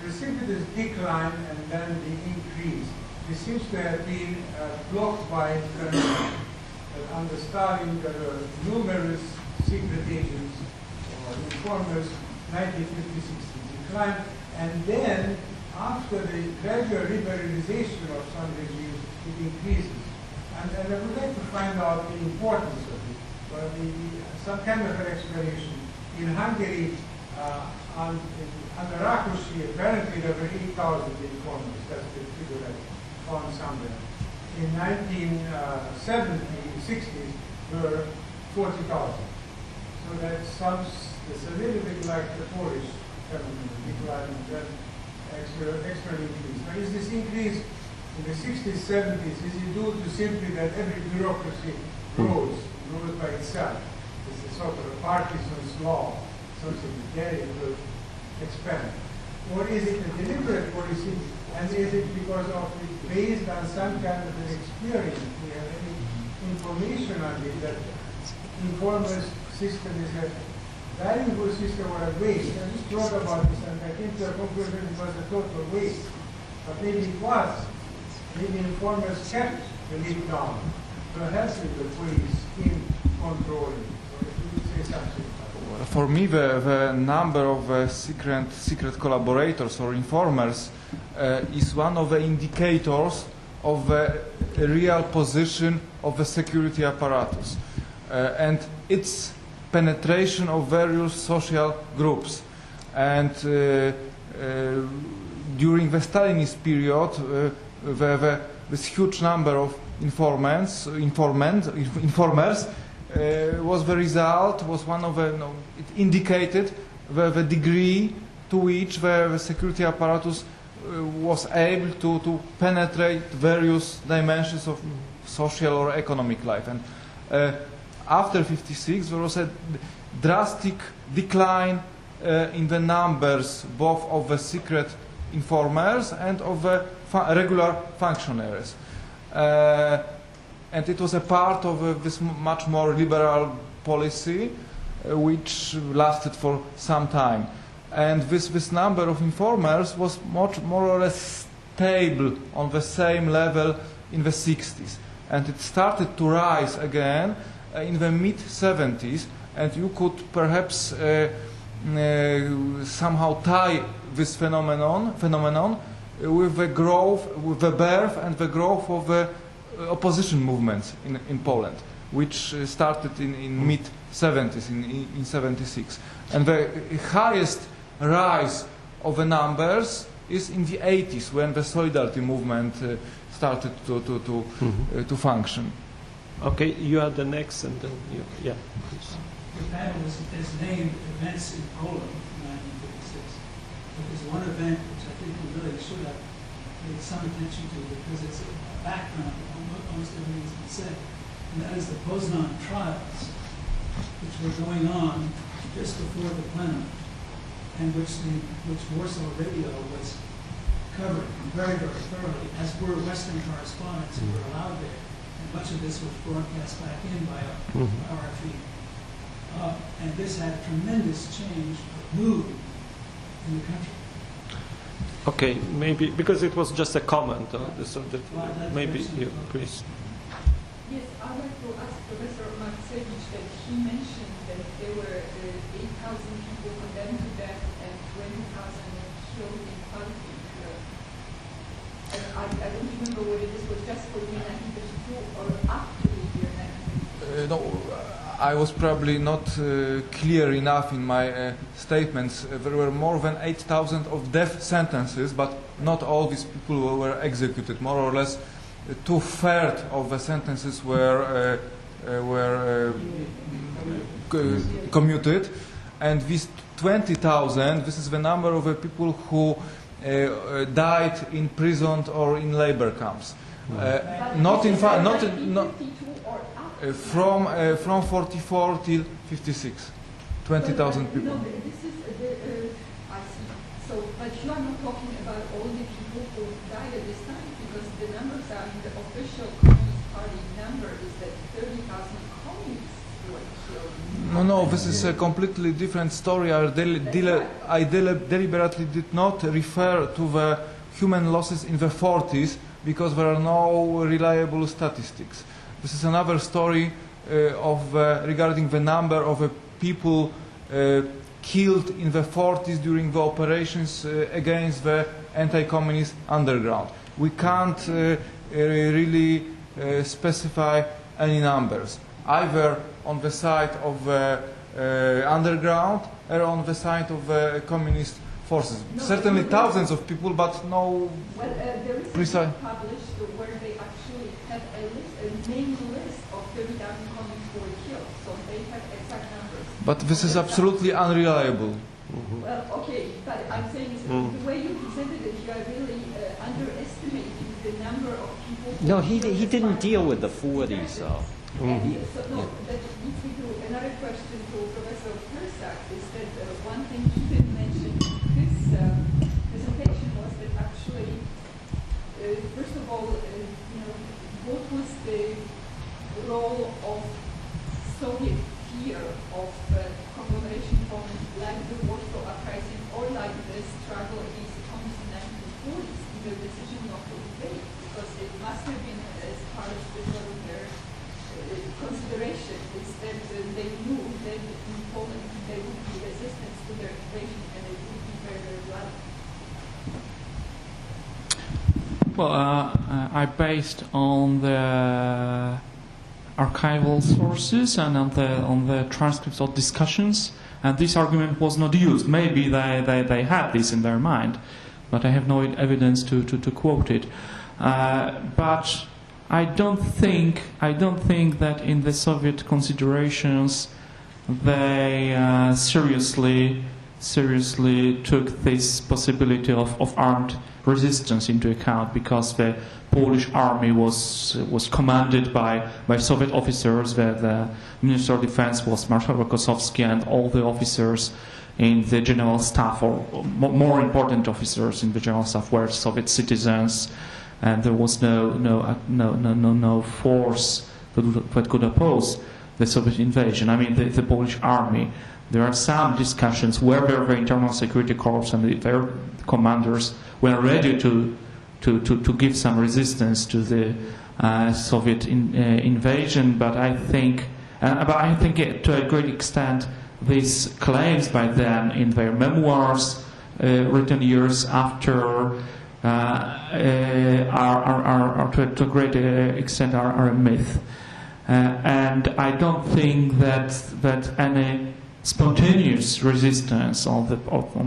There's simply this decline and then the increase. This seems to have been blocked by international. Under Stalin, there were numerous secret agents or informers, 1956 decline, and then after the gradual liberalization of some regimes, it increases. And I would like to find out the importance of it, some kind of an explanation. In Hungary, under Rákosi, apparently there were 8,000 informers. That's the figure I found somewhere. In 1970s, 60s, there were 40,000. So that's a little bit like the Polish phenomenon, decline and then extra increase. Now, is this increase in the 60s, 70s, is it due to simply that every bureaucracy grows by itself? It's a sort of a Parkinson's law, something that it will expand. Or is it a deliberate policy, and is it because of it based on some kind of an experience? Do you have any information on it that informers system is a valuable system or a waste. I just thought about this and I think the conclusion was a total waste. But maybe it was. Maybe informers kept the lid down, perhaps with the police in controlling. So if you would say something. For me, the number of secret collaborators or informers is one of the indicators of the real position of the security apparatus and its penetration of various social groups. And during the Stalinist period, this huge number of informers was the result, was one of the, it indicated the degree to which the security apparatus was able to penetrate various dimensions of social or economic life. And after 1956, there was a drastic decline in the numbers both of the secret informers and of the regular functionaries. And it was a part of this much more liberal policy which lasted for some time. And this number of informers was much more or less stable on the same level in the 60s. And it started to rise again in the mid-70s, and you could perhaps somehow tie this phenomenon with the growth, with the birth and the growth of the opposition movements in Poland, which started in mid-70s, in 76. And the highest rise of the numbers is in the 80s, when the Solidarity movement started to function. Okay, you are the next, and then you, yeah, please. The panel has named events in Poland in 1956. But there's one event which I think we really should have paid some attention to because it's a background of almost everything that's been said, and that is the Poznan trials, which were going on just before the plenum, and which Warsaw Radio was covering very, very thoroughly, as were Western correspondents who were allowed there. And much of this was broadcast back in by RFE. And this had a tremendous change of mood in the country. Okay, maybe, because it was just a comment on the subject, maybe you, please. Yes, I'd like to ask Professor Marcevich that he mentioned that there were 8,000 people condemned to death and 20,000 killed in Falkirk. I don't remember whether this was just for the year 1932 or after the year 1932. No, I was probably not clear enough in my statements. There were more than 8,000 of death sentences, but not all these people were executed. More or less, 2/3 of the sentences were commuted, and these 20,000. This is the number of the people who died in prison or in labor camps. Not in fact, not from 44 till 56, 20,000 people. No, this is I see. So, but you are not talking about all the people who died at this time, because the numbers are the official Communist Party number is that 30,000 communists were killed. No, this is a completely different story. I deliberately did not refer to the human losses in the 40s because there are no reliable statistics. This is another story regarding the number of people killed in the 40s during the operations against the anti-communist underground. We can't really specify any numbers, either on the side of underground or on the side of communist forces. No, certainly thousands of people, but no there is precise. Published where they actually have a name list of 30,000 communists who were killed, so they have exact numbers. But this is absolutely unreliable. Well, okay, but I'm saying the way you presented it, you are really underestimating the number of people. No, he didn't deal with the 40s, though. So, no, that leads me to another question to Professor Persak, is that one thing he didn't mention in his presentation was that actually, first of all, what was the role of Soviet fear of conglomeration the decision not to invade, because it must have been as part of the sort of their consideration is that they knew that in Poland there would be resistance to their invasion and it would be very, very bloody. Well, I based on the archival sources and on the transcripts of discussions, and this argument was not used. Maybe they had this in their mind, but I have no evidence to quote it. But I don't think that in the Soviet considerations they seriously took this possibility of armed resistance into account, because the Polish army was commanded by Soviet officers. The Minister of Defense was Marshal Rokossowski, and all the officers in the general staff, or more important officers in the general staff, were Soviet citizens, and there was no force that could oppose the Soviet invasion. I mean, the Polish army. There are some discussions whether the Internal Security Corps and their commanders were ready to give some resistance to the Soviet invasion, but I think to a great extent these claims by them in their memoirs written years after are to a great extent are a myth, and I don't think that any spontaneous resistance on the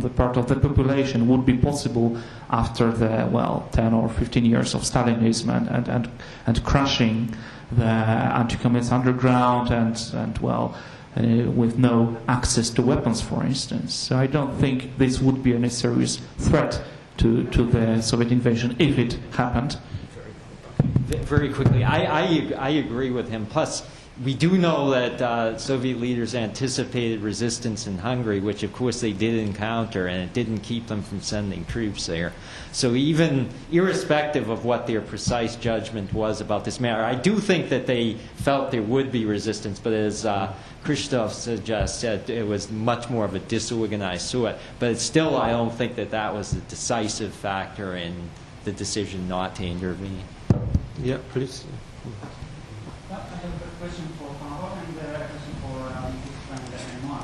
part of the population would be possible after the 10 or 15 years of Stalinism and crushing the anti-communist underground and with no access to weapons, for instance. So I don't think this would be any serious threat to the Soviet invasion if it happened. Very quickly, I agree with him. Plus, we do know that Soviet leaders anticipated resistance in Hungary, which of course they did encounter, and it didn't keep them from sending troops there. So even irrespective of what their precise judgment was about this matter, I do think that they felt there would be resistance, but as Krzysztof just said, it was much more of a disorganized sort. But still, I don't think that was a decisive factor in the decision not to intervene. Yeah, please. I have a question for Paolo and a question for Mark.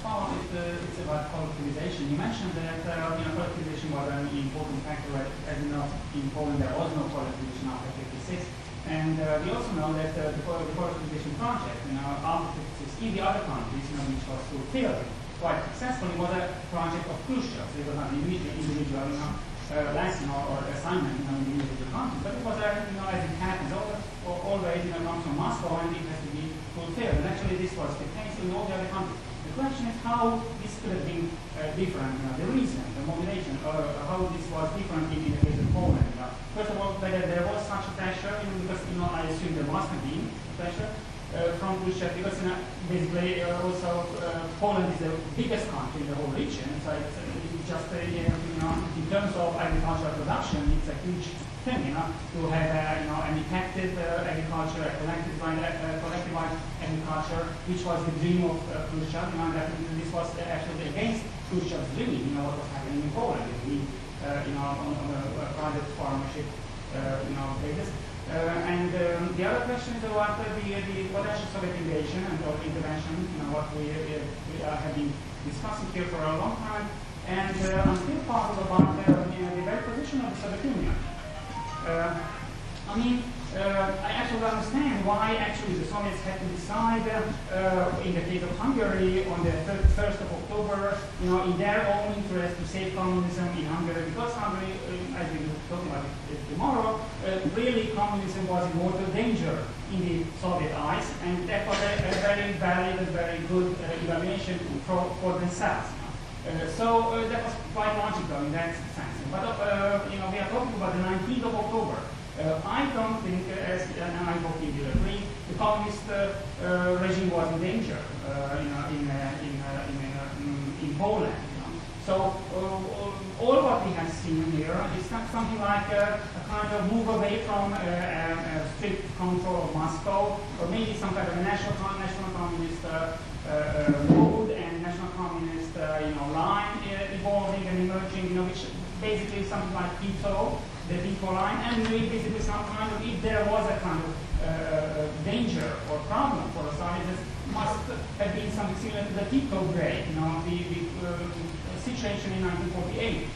Paolo, it's about collectivization. You mentioned that collectivization was an important factor. As you know, in Poland there was no collectivization after '56, and we also know that the collectivization project, after '56, in the other countries, which was fulfilled quite successfully, was a project of Khrushchev. So it was not an individual, lesson or assignment in individual countries, but it was as it happens, always comes from Moscow and it has to be fulfilled. And actually this was the case in all the other countries. The question is how this could have been different, the reason, the motivation, how this was different in the case of Poland. First of all, whether there was such a pressure, because I assume there must have been pressure from Khrushchev, because basically also Poland is the biggest country in the whole region, so it's just in terms of agricultural production, it's a huge thing, to have an effective agriculture, a collectivized agriculture, which was the dream of Khrushchev, and definitely this was actually against Khrushchev's dream, what was happening in Poland, on a private farmership, basis. And the other question is about the potential Soviet invasion and or intervention, what we have been discussing here for a long time. And I'm still puzzled about the very position of the Soviet Union. I actually understand why actually the Soviets had to decide in the case of Hungary on the 1st of October, in their own interest to save communism in Hungary, because Hungary, as we will talk about it tomorrow, really communism was in mortal danger in the Soviet eyes, and that was a very valid and very good evaluation for themselves. So that was quite logical in that sense. But we are talking about the 19th of October. I don't think, and I hope you will agree, the communist regime was in danger in Poland. So all what we have seen here is something like a kind of move away from strict control of Moscow, or maybe some kind of a national communist mode and national communist line evolving and emerging, which basically something like PTO, the depot line, and basically some kind of, if there was a kind of danger or problem for the Soviets, this must have been something similar to the Tito break, you know, the situation in 1948,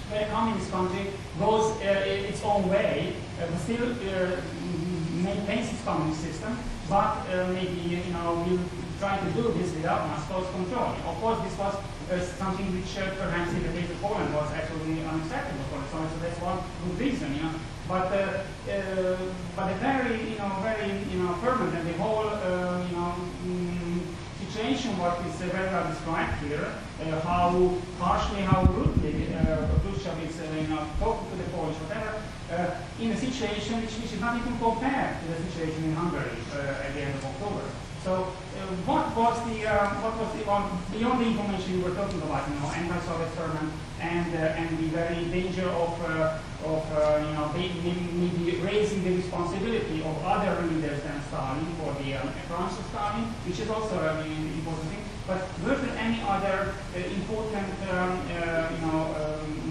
where a communist country goes its own way, still maintains its communist system, but maybe, you know, will try to do this without Moscow's control. Of course, this was something which perhaps in the case of Poland was actually unacceptable for the Soviets, so that's one good reason, you know. But the very, permanent, the whole, situation, what is very well described here, how harshly, how rudely Khrushchev is, talking to the Polish, whatever, in a situation which is not even compared to the situation in Hungary at the end of October. So, what was the one beyond the information you were talking about, anti-Soviet ferment and the very danger of maybe raising the responsibility of other leaders than Stalin for the crimes of Stalin, which is also a really important thing. But were there any other important,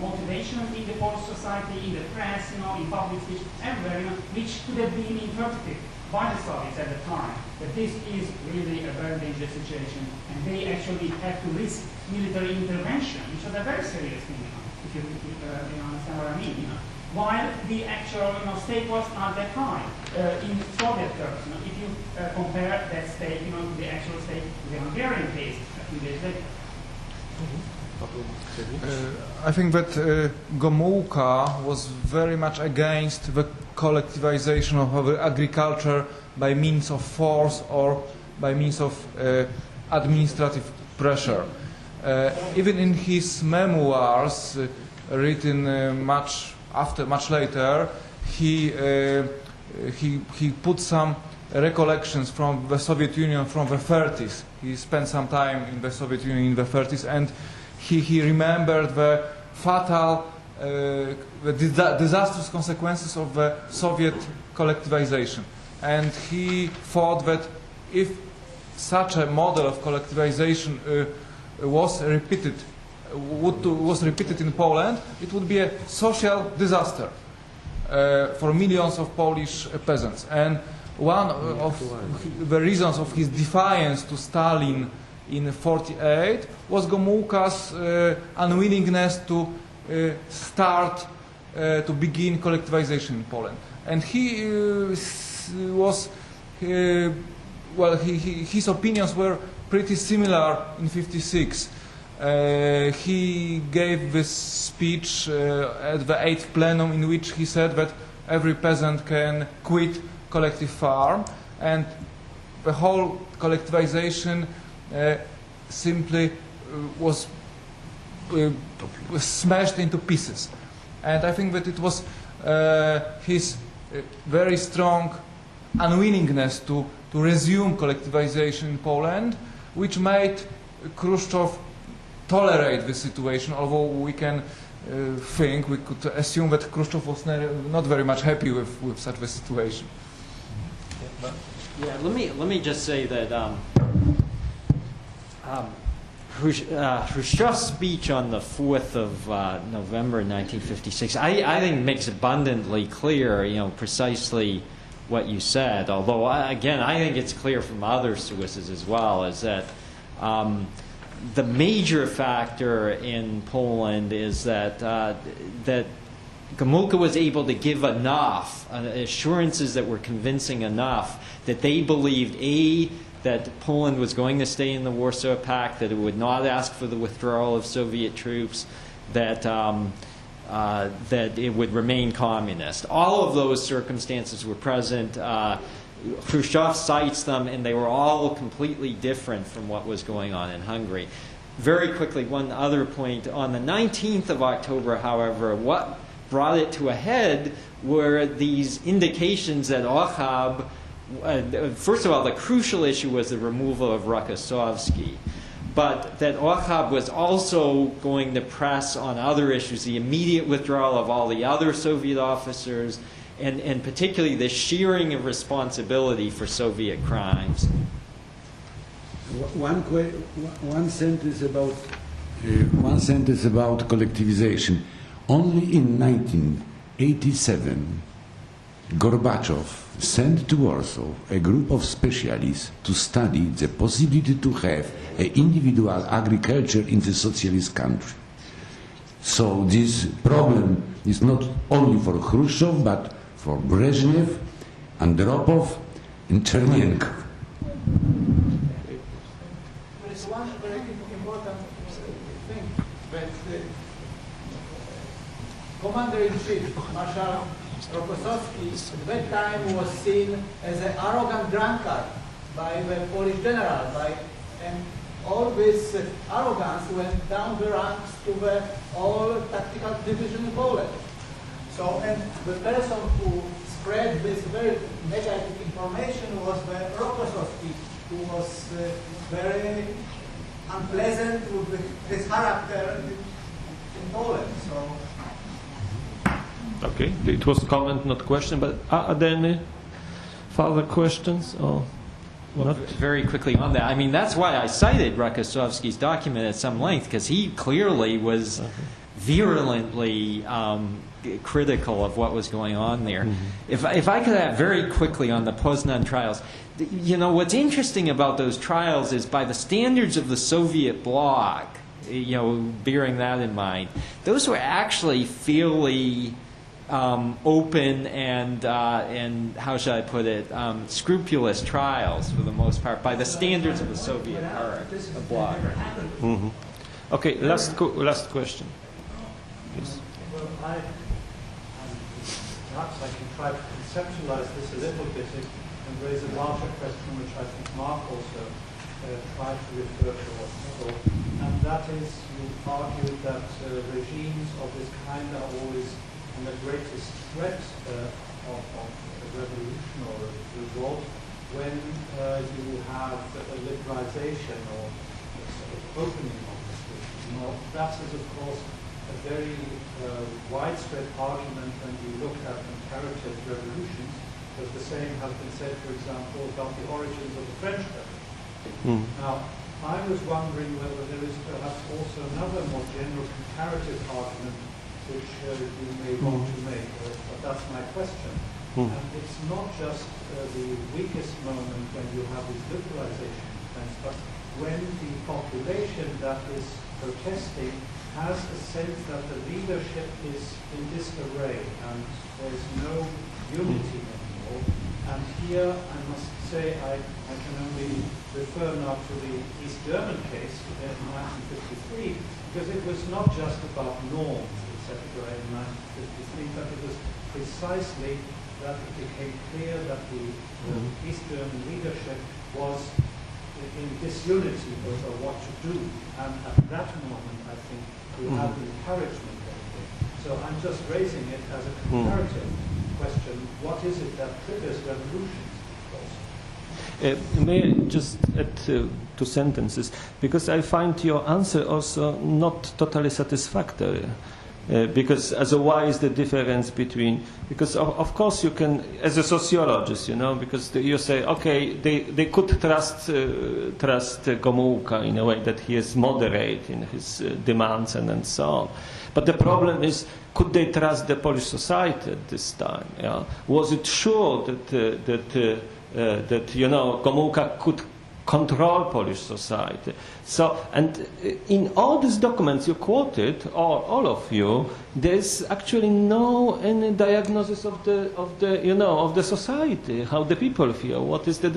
motivations in the Polish society, in the press, in public speech, everywhere, which could have been interpreted by the Soviets at the time, that this is really a very dangerous situation, and they actually had to risk military intervention, which was a very serious thing, if you understand what I mean. While the actual stake was not that high in Soviet terms. If you compare that stake to the actual stake to the Hungarian case a few days later. I think that Gomułka was very much against the collectivization of agriculture by means of force or by means of administrative pressure. Even in his memoirs, written much later, he put some recollections from the Soviet Union from the 30s. He spent some time in the Soviet Union in the 30s, and he remembered the fatal, disastrous consequences of the Soviet collectivization. And he thought that if such a model of collectivization was repeated in Poland, it would be a social disaster for millions of Polish peasants. And one of the reasons of his defiance to Stalin in 1948 was Gomułka's unwillingness to begin collectivization in Poland. And he his opinions were pretty similar in 1956. He gave this speech at the 8th plenum, in which he said that every peasant can quit collective farm, and the whole collectivization simply was smashed into pieces. And I think that it was his very strong unwillingness to resume collectivization in Poland which made Khrushchev tolerate the situation, although we can we could assume that Khrushchev was not very much happy with such a situation. Yeah, let me just say that Khrushchev's speech on the 4th of November 1956, I think makes abundantly clear, precisely what you said. Although, again, I think it's clear from other sources as well, is that the major factor in Poland is that that Gomułka was able to give enough assurances that were convincing enough that they believed, A, that Poland was going to stay in the Warsaw Pact, that it would not ask for the withdrawal of Soviet troops, that that it would remain communist. All of those circumstances were present. Khrushchev cites them, and they were all completely different from what was going on in Hungary. Very quickly, one other point. On the 19th of October, however, what brought it to a head were these indications that Ochab, first of all, the crucial issue was the removal of Rokossovsky, but that Ochab was also going to press on other issues, the immediate withdrawal of all the other Soviet officers, and particularly the shearing of responsibility for Soviet crimes. One sentence about collectivization. Only in 1987, Gorbachev sent to Warsaw a group of specialists to study the possibility to have an individual agriculture in the socialist country. So this problem is not only for Khrushchev, but for Brezhnev, Andropov, and Chernenko. There is one very important thing that the Commander-in-Chief, Marshal Rokossovsky, at that time was seen as an arrogant drunkard by the Polish general, and all this arrogance went down the ranks to the all tactical division in Poland. So, and the person who spread this very negative information was the Rokossovsky, who was very unpleasant with his character in Poland. So. Okay, it was comment, not question, but are there any further questions or not? Very quickly on that, I mean, that's why I cited Rokossovsky's document at some length, because he clearly was virulently critical of what was going on there. If I could add very quickly on the Poznan trials, you know, what's interesting about those trials is by the standards of the Soviet Bloc, you know, bearing that in mind, those were actually fairly open and how should I put it, scrupulous trials for the most part by the standards of the Soviet Bloc. Okay, last question. Yes. Well, perhaps I can try to conceptualize this a little bit and raise a larger question, which I think Mark also tried to refer to also, and that is, you argued that regimes of this kind are always on the greatest threat of a revolution or a revolt when you have a liberalization or a sort of opening of the system. Now, that is, of course, a very widespread argument when you look at comparative revolutions, because the same has been said, for example, about the origins of the French Revolution. Now, I was wondering whether there is perhaps also another more general comparative argument which you may want to make, but that's my question. And it's not just the weakest moment when you have this liberalization trends, but when the population that is protesting has a sense that the leadership is in disarray and there's no unity anymore. And here I must say I can only refer now to the East German case in 1953, because it was not just about norms, etc. in 1953, but it was precisely that it became clear that the East German leadership was in disunity over what to do. And at that moment, I think, we had the encouragement of it. So I'm just raising it as a comparative question. What is it that triggers revolutions? May I just add 2 sentences? Because I find your answer also not totally satisfactory. Because as a why is the difference between, because of course you can, as a sociologist, you know, because you say, okay, they could trust Gomułka in a way that he is moderate in his demands and so on. But the problem is, could they trust the Polish society at this time? Yeah? Was it sure that you know, Gomułka could control Polish society? So, and in all these documents you quoted, all of you, there's actually no any diagnosis of the society, how the people feel. What is the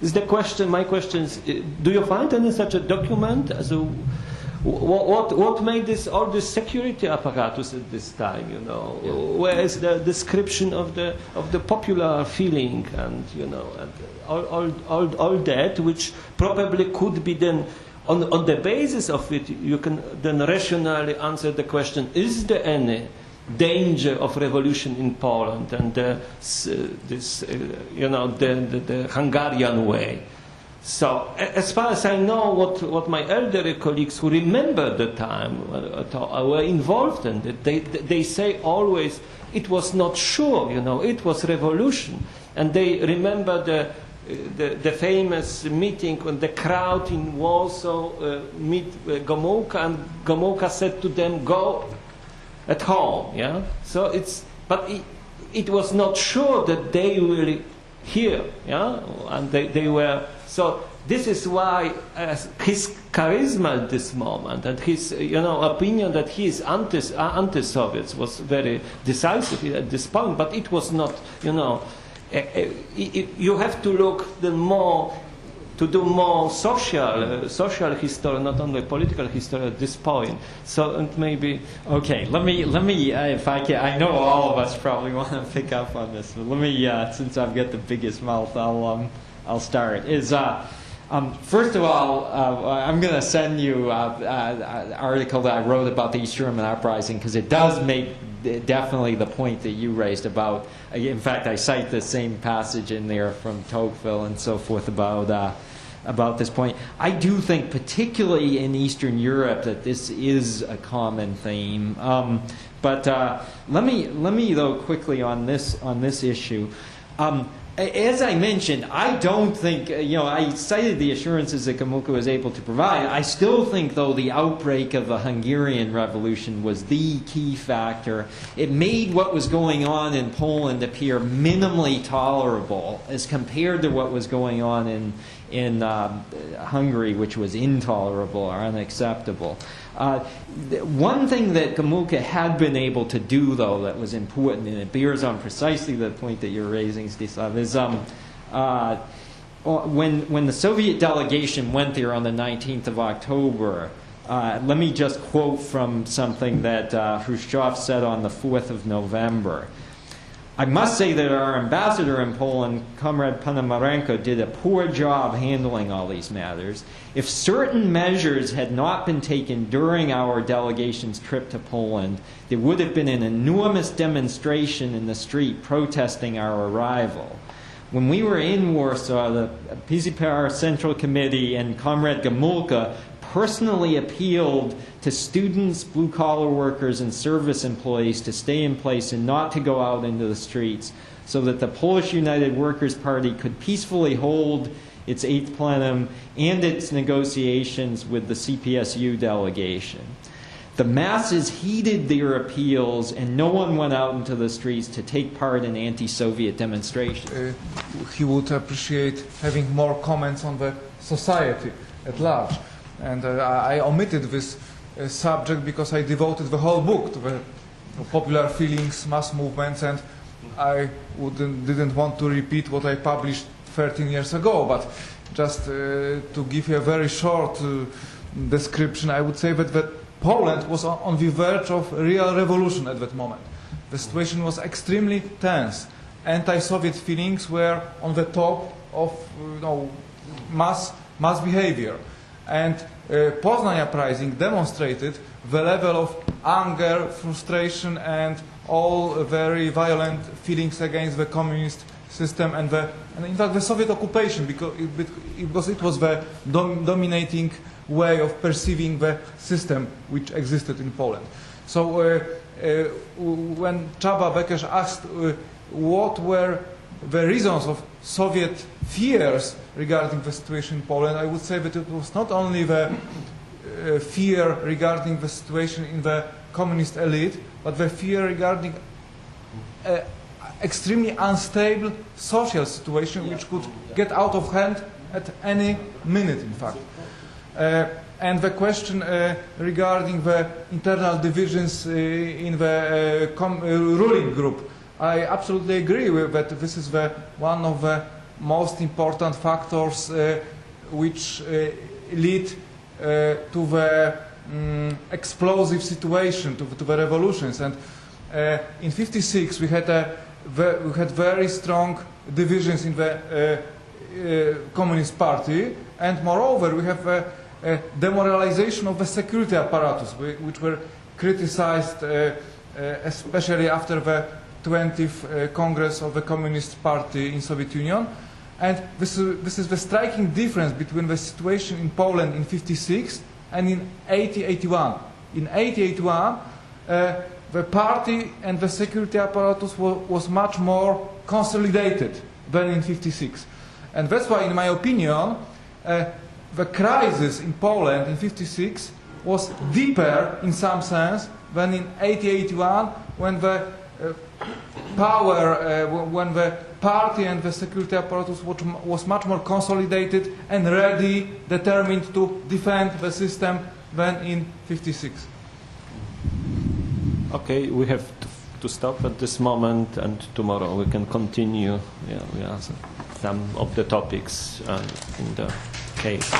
is the question? My question is: do you find any such a document as a what made all this security apparatus at this time? You know, where is the description of the popular feeling and you know and all that, which probably could be then on the basis of it you can then rationally answer the question: is there any danger of revolution in Poland and the Hungarian way? So, as far as I know, what my elderly colleagues who remember the time were involved in it, they say always it was not sure, you know, it was revolution, and they remember the famous meeting when the crowd in Warsaw meet Gomułka, and Gomułka said to them, "Go at home. Yeah. So but it was not sure that they will hear. Yeah, and they were so. This is why his charisma at this moment and his, opinion that he is anti-Soviets was very decisive at this point. But it was not, you have to look to do more social history, not only political history at this point. So and maybe. Okay, let me, if I can, I know all of us probably want to pick up on this, but let me, since I've got the biggest mouth, I'll start. First of all, I'm going to send you an article that I wrote about the East German uprising, because it does make definitely the point that you raised about. In fact, I cite the same passage in there from Tocqueville and so forth about this point. I do think, particularly in Eastern Europe, that this is a common theme. But let me though quickly on this issue. As I mentioned, I don't think, I cited the assurances that Gomulka was able to provide. I still think, though, the outbreak of the Hungarian Revolution was the key factor. It made what was going on in Poland appear minimally tolerable as compared to what was going on in Hungary, which was intolerable or unacceptable. One thing that Gomulka had been able to do, though, that was important, and it bears on precisely the point that you're raising, Stislav, is when the Soviet delegation went there on the 19th of October, let me just quote from something that Khrushchev said on the 4th of November. I must say that our ambassador in Poland, Comrade Ponomarenko, did a poor job handling all these matters. If certain measures had not been taken during our delegation's trip to Poland, there would have been an enormous demonstration in the street protesting our arrival. When we were in Warsaw, the PZPR Central Committee and Comrade Gomulka personally appealed to students, blue-collar workers, and service employees to stay in place and not to go out into the streets so that the Polish United Workers' Party could peacefully hold its 8th plenum and its negotiations with the CPSU delegation. The masses heeded their appeals, and no one went out into the streets to take part in anti-Soviet demonstrations. He would appreciate having more comments on the society at large. And I omitted this subject because I devoted the whole book to the popular feelings, mass movements, and I didn't want to repeat what I published 13 years ago. But just to give you a very short description, I would say that Poland was on the verge of real revolution at that moment. The situation was extremely tense. Anti-Soviet feelings were on the top of mass behavior. And Poznań uprising demonstrated the level of anger, frustration, and all very violent feelings against the communist system and in fact the Soviet occupation, because it was the dominating way of perceiving the system which existed in Poland. So when Csaba Bekes asked what were the reasons of Soviet fears regarding the situation in Poland, I would say that it was not only the fear regarding the situation in the communist elite, but the fear regarding extremely unstable social situation which could get out of hand at any minute, in fact. And the question regarding the internal divisions in the ruling group, I absolutely agree with that. This is one of the most important factors which lead to the explosive situation, to the revolutions. And in '56 we had very strong divisions in the Communist Party, and moreover we have a demoralization of the security apparatus, which were criticized especially after the 20th Congress of the Communist Party in Soviet Union. And this is the striking difference between the situation in Poland in '56 and in 1981. In 1981, the party and the security apparatus was much more consolidated than in '56. And that's why, in my opinion, the crisis in Poland in '56 was deeper in some sense than in 80-81, when the when the party and the security apparatus was much more consolidated and ready, determined to defend the system than in 56. Okay, we have to stop at this moment, and tomorrow we can continue some of the topics in the case.